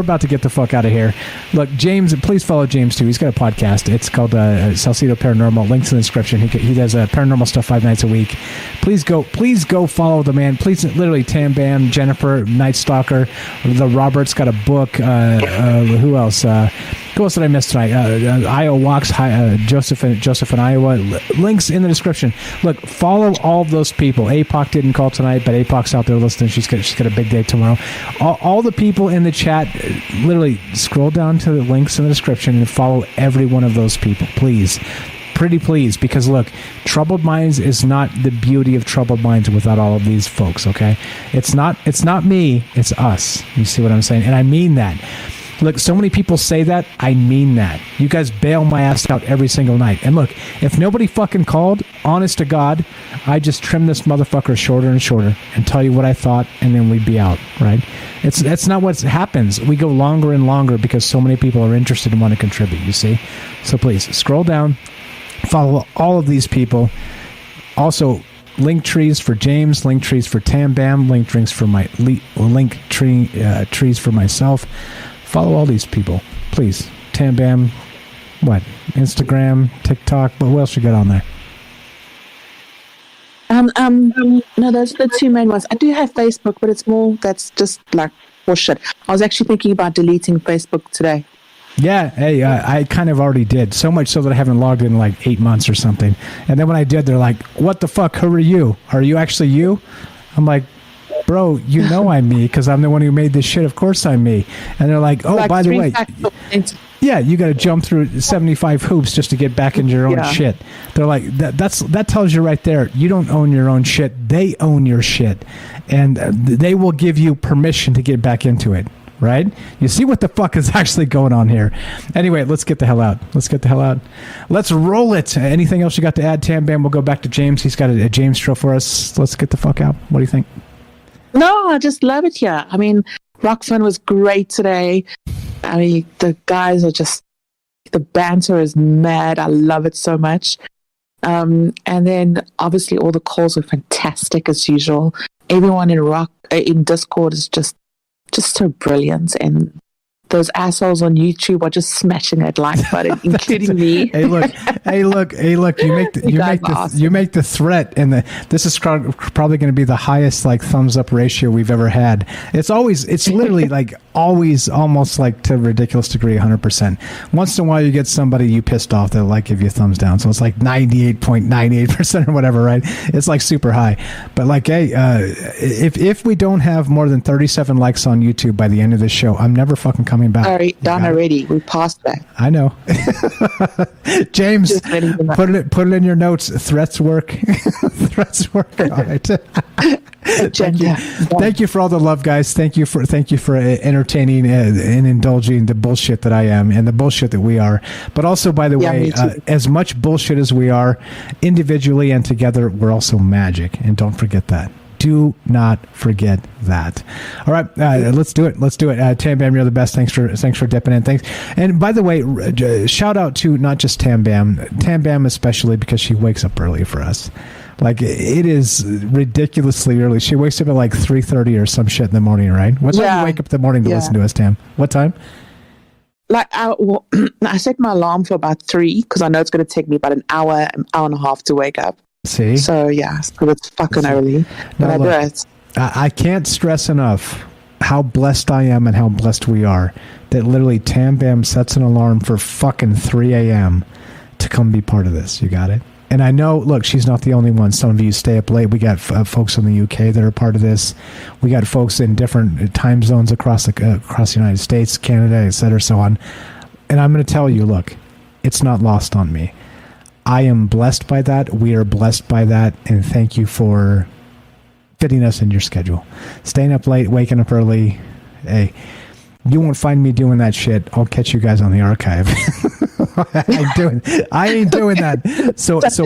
about to get the fuck out of here. Look, James, please follow James too. He's got a podcast. It's called Salcedo Paranormal. Links in the description. He does paranormal stuff 5 nights a week. Please go follow the man. Please, literally, Tam Bam, Jennifer, Night Stalker, the Robert's got a book. Who else? Who else did I miss tonight? Iowa Walks, Joseph in Iowa. Links in the description. Look, follow all of those people. APOC didn't call tonight, but APOC's out there listening. She's got a big day tomorrow. All the people in the chat, literally scroll down to the links in the description and follow every one of those people, please. Pretty please, because look, Troubled Minds is not the beauty of Troubled Minds without all of these folks, okay? It's not me, it's us. You see what I'm saying? And I mean that. Look, so many people say that. I mean that. You guys bail my ass out every single night. And look, if nobody fucking called, honest to God, I just trim this motherfucker shorter and shorter and tell you what I thought, and then we'd be out, right? That's not what happens. We go longer and longer because so many people are interested and want to contribute, you see? So please, scroll down, follow all of these people. Also, link trees for James, link trees for Tam Bam, link trees for trees for myself. Follow all these people, please. Tam Bam, what? Instagram, TikTok, but what else you got on there? No, those are the two main ones. I do have Facebook, but it's more, that's just like horseshit. I was actually thinking about deleting Facebook today. Yeah, hey, I kind of already did. So much so that I haven't logged in like 8 months or something. And then when I did, they're like, what the fuck, who are you? Are you actually you? I'm like, bro, you know I'm me because I'm the one who made this shit. Of course I'm me. And they're like, oh, like, by the way, yeah, you got to jump through 75 hoops just to get back into your own shit. They're like, that tells you right there, you don't own your own shit. They own your shit. And they will give you permission to get back into it. Right? You see what the fuck is actually going on here. Anyway, let's get the hell out. Let's roll it. Anything else you got to add, Tam Bam? We'll go back to James. He's got a James show for us. Let's get the fuck out. What do you think? No, I just love it here. I mean, Rockfin was great today. I mean, the guys are just, the banter is mad. I love it so much. And then obviously all the calls were fantastic as usual. Everyone in Discord is just so brilliant, and those assholes on YouTube are just smashing that like button, including me. Hey, look! You make the threat, and this is probably going to be the highest like thumbs up ratio we've ever had. It's literally like always almost like to a ridiculous degree, 100%. Once in a while, you get somebody you pissed off that like give you a thumbs down, so it's like 98.98% or whatever, right? It's like super high. But like, hey, if we don't have more than 37 likes on YouTube by the end of this show, I'm never fucking coming back. Sorry, done already. We passed that. I know. James, put it in your notes. Threats work. Threats work. All right. Thank you for all the love, guys. Thank you for entertaining and indulging the bullshit that I am and the bullshit that we are. But also, by the way, as much bullshit as we are, individually and together, we're also magic. And don't forget that. Do not forget that. All right, let's do it. Let's do it. Tam Bam, you're the best. Thanks for dipping in. Thanks. And by the way, shout out to not just Tam Bam especially, because she wakes up early for us. Like, it is ridiculously early. She wakes up at like 3:30 or some shit in the morning, right? What time do you wake up in the morning to listen to us, Tam? What time? Like, I set my alarm for about 3 because I know it's going to take me about an hour and a half to wake up. See? So, yeah, so it's fucking early. But I do it. I can't stress enough how blessed I am and how blessed we are that literally Tam Bam sets an alarm for fucking 3 a.m. to come be part of this. You got it? And I know, look, she's not the only one. Some of you stay up late. We got folks in the UK that are part of this. We got folks in different time zones across the United States, Canada, et cetera, so on. And I'm going to tell you, look, it's not lost on me. I am blessed by that. We are blessed by that. And thank you for fitting us in your schedule. Staying up late, waking up early. Hey, you won't find me doing that shit. I'll catch you guys on the archive. I ain't doing that. So it's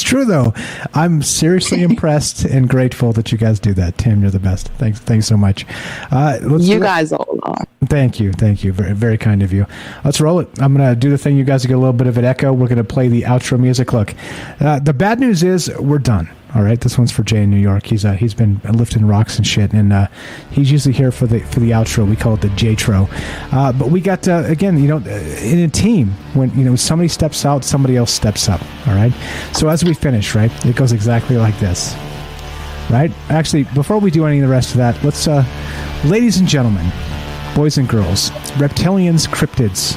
true though. I'm seriously impressed and grateful that you guys do that. Tim, you're the best. Thanks so much. You guys all are. Thank you. Very, very kind of you. Let's roll it. I'm gonna do the thing. You guys get a little bit of an echo. We're gonna play the outro music. Look, the bad news is we're done. All right, this one's for Jay in New York. He's been lifting rocks and shit, and he's usually here for the outro. We call it the J-tro. But we got again, in a team, when somebody steps out, somebody else steps up. All right. So as we finish, right, it goes exactly like this. Right. Actually, before we do any of the rest of that, let's, ladies and gentlemen, boys and girls, reptilians, cryptids,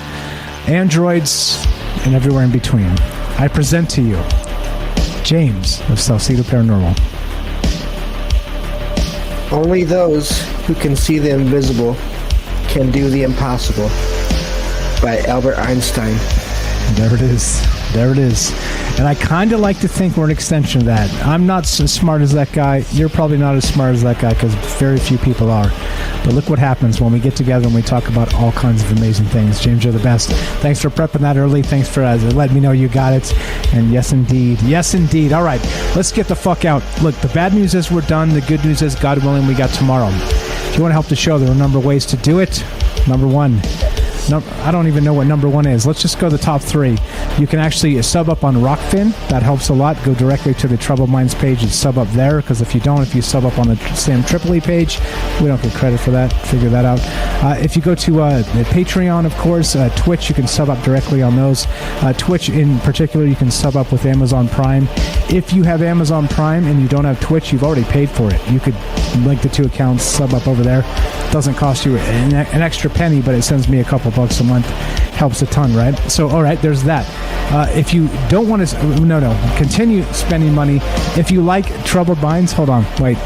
androids, and everywhere in between, I present to you James of Salcedo Paranormal. Only those who can see the invisible can do the impossible, by Albert Einstein. There it is. And I kind of like to think we're an extension of that. I'm not as smart as that guy. You're probably not as smart as that guy, because very few people are. But look what happens when we get together and we talk about all kinds of amazing things. James, you're the best. Thanks for prepping that early. Thanks for letting me know you got it. And yes, indeed. All right, let's get the fuck out. Look, the bad news is we're done. The good news is, God willing, we got tomorrow. If you want to help the show, there are a number of ways to do it. Number one, I don't even know what number one is. Let's just go the top 3. You can actually sub up on Rockfin. That helps a lot. Go directly to the Troubled Minds page and sub up there, because if you sub up on the Sam Tripoli page, we don't get credit for that. Figure that out. If you go to Patreon, of course, Twitch, you can sub up directly on those. Twitch in particular, you can sub up with Amazon Prime. If you have Amazon Prime and you don't have Twitch, you've already paid for it. You could link the 2 accounts, sub up over there. Doesn't cost you an extra penny, but it sends me a couple bucks a month. Helps a ton, right? So, all right, there's that. If you don't want to, continue spending money. If you like Troubled Minds, hold on, wait.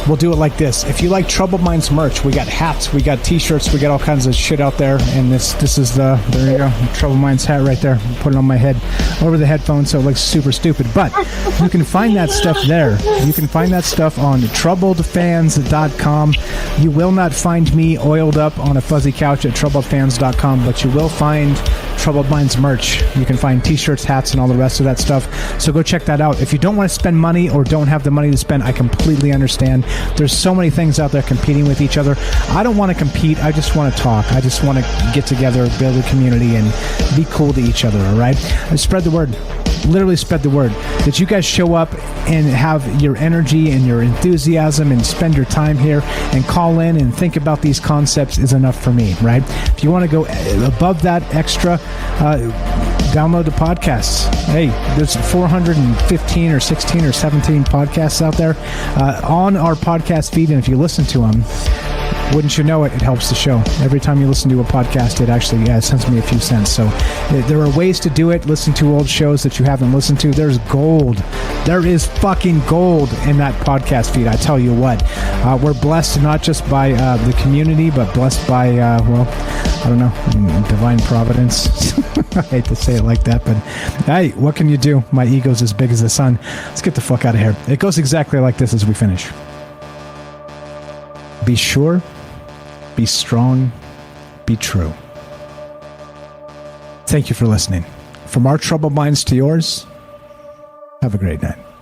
We'll do it like this. If you like Troubled Minds merch, we got hats, we got t-shirts, we got all kinds of shit out there. And this is there you go, Troubled Minds hat right there. Put it on my head over the headphones so it looks super stupid. But you can find that stuff there. You can find that stuff on troubledfans.com. You will not find me oiled up on a fuzzy couch at troubledfans.com, but you will find Troubled Minds merch. You can find t-shirts, hats, and all the rest of that stuff. So go check that out. If you don't want to spend money or don't have the money to spend, I completely understand. There's so many things out there competing with each other. I don't want to compete. I just want to talk. I just want to get together, build a community, and be cool to each other, all right? And spread the word. Literally spread the word. That you guys show up and have your energy and your enthusiasm and spend your time here and call in and think about these concepts is enough for me, right? If you want to go above that extra, download the podcasts. Hey, there's 415 or 16 or 17 podcasts out there on our podcast feed, and if you listen to them, wouldn't you know it, it helps the show. Every time you listen to a podcast, it actually sends me a few cents. So there are ways to do it. Listen to old shows that you haven't listened to. There's gold. There is fucking gold in that podcast feed. I tell you what. We're blessed not just by the community, but blessed by, I don't know, divine providence. I hate to say it like that, but hey, what can you do? My ego's as big as the sun. Let's get the fuck out of here. It goes exactly like this as we finish. Be sure, be strong, be true. thank you for listening. From our troubled minds to yours, have a great night.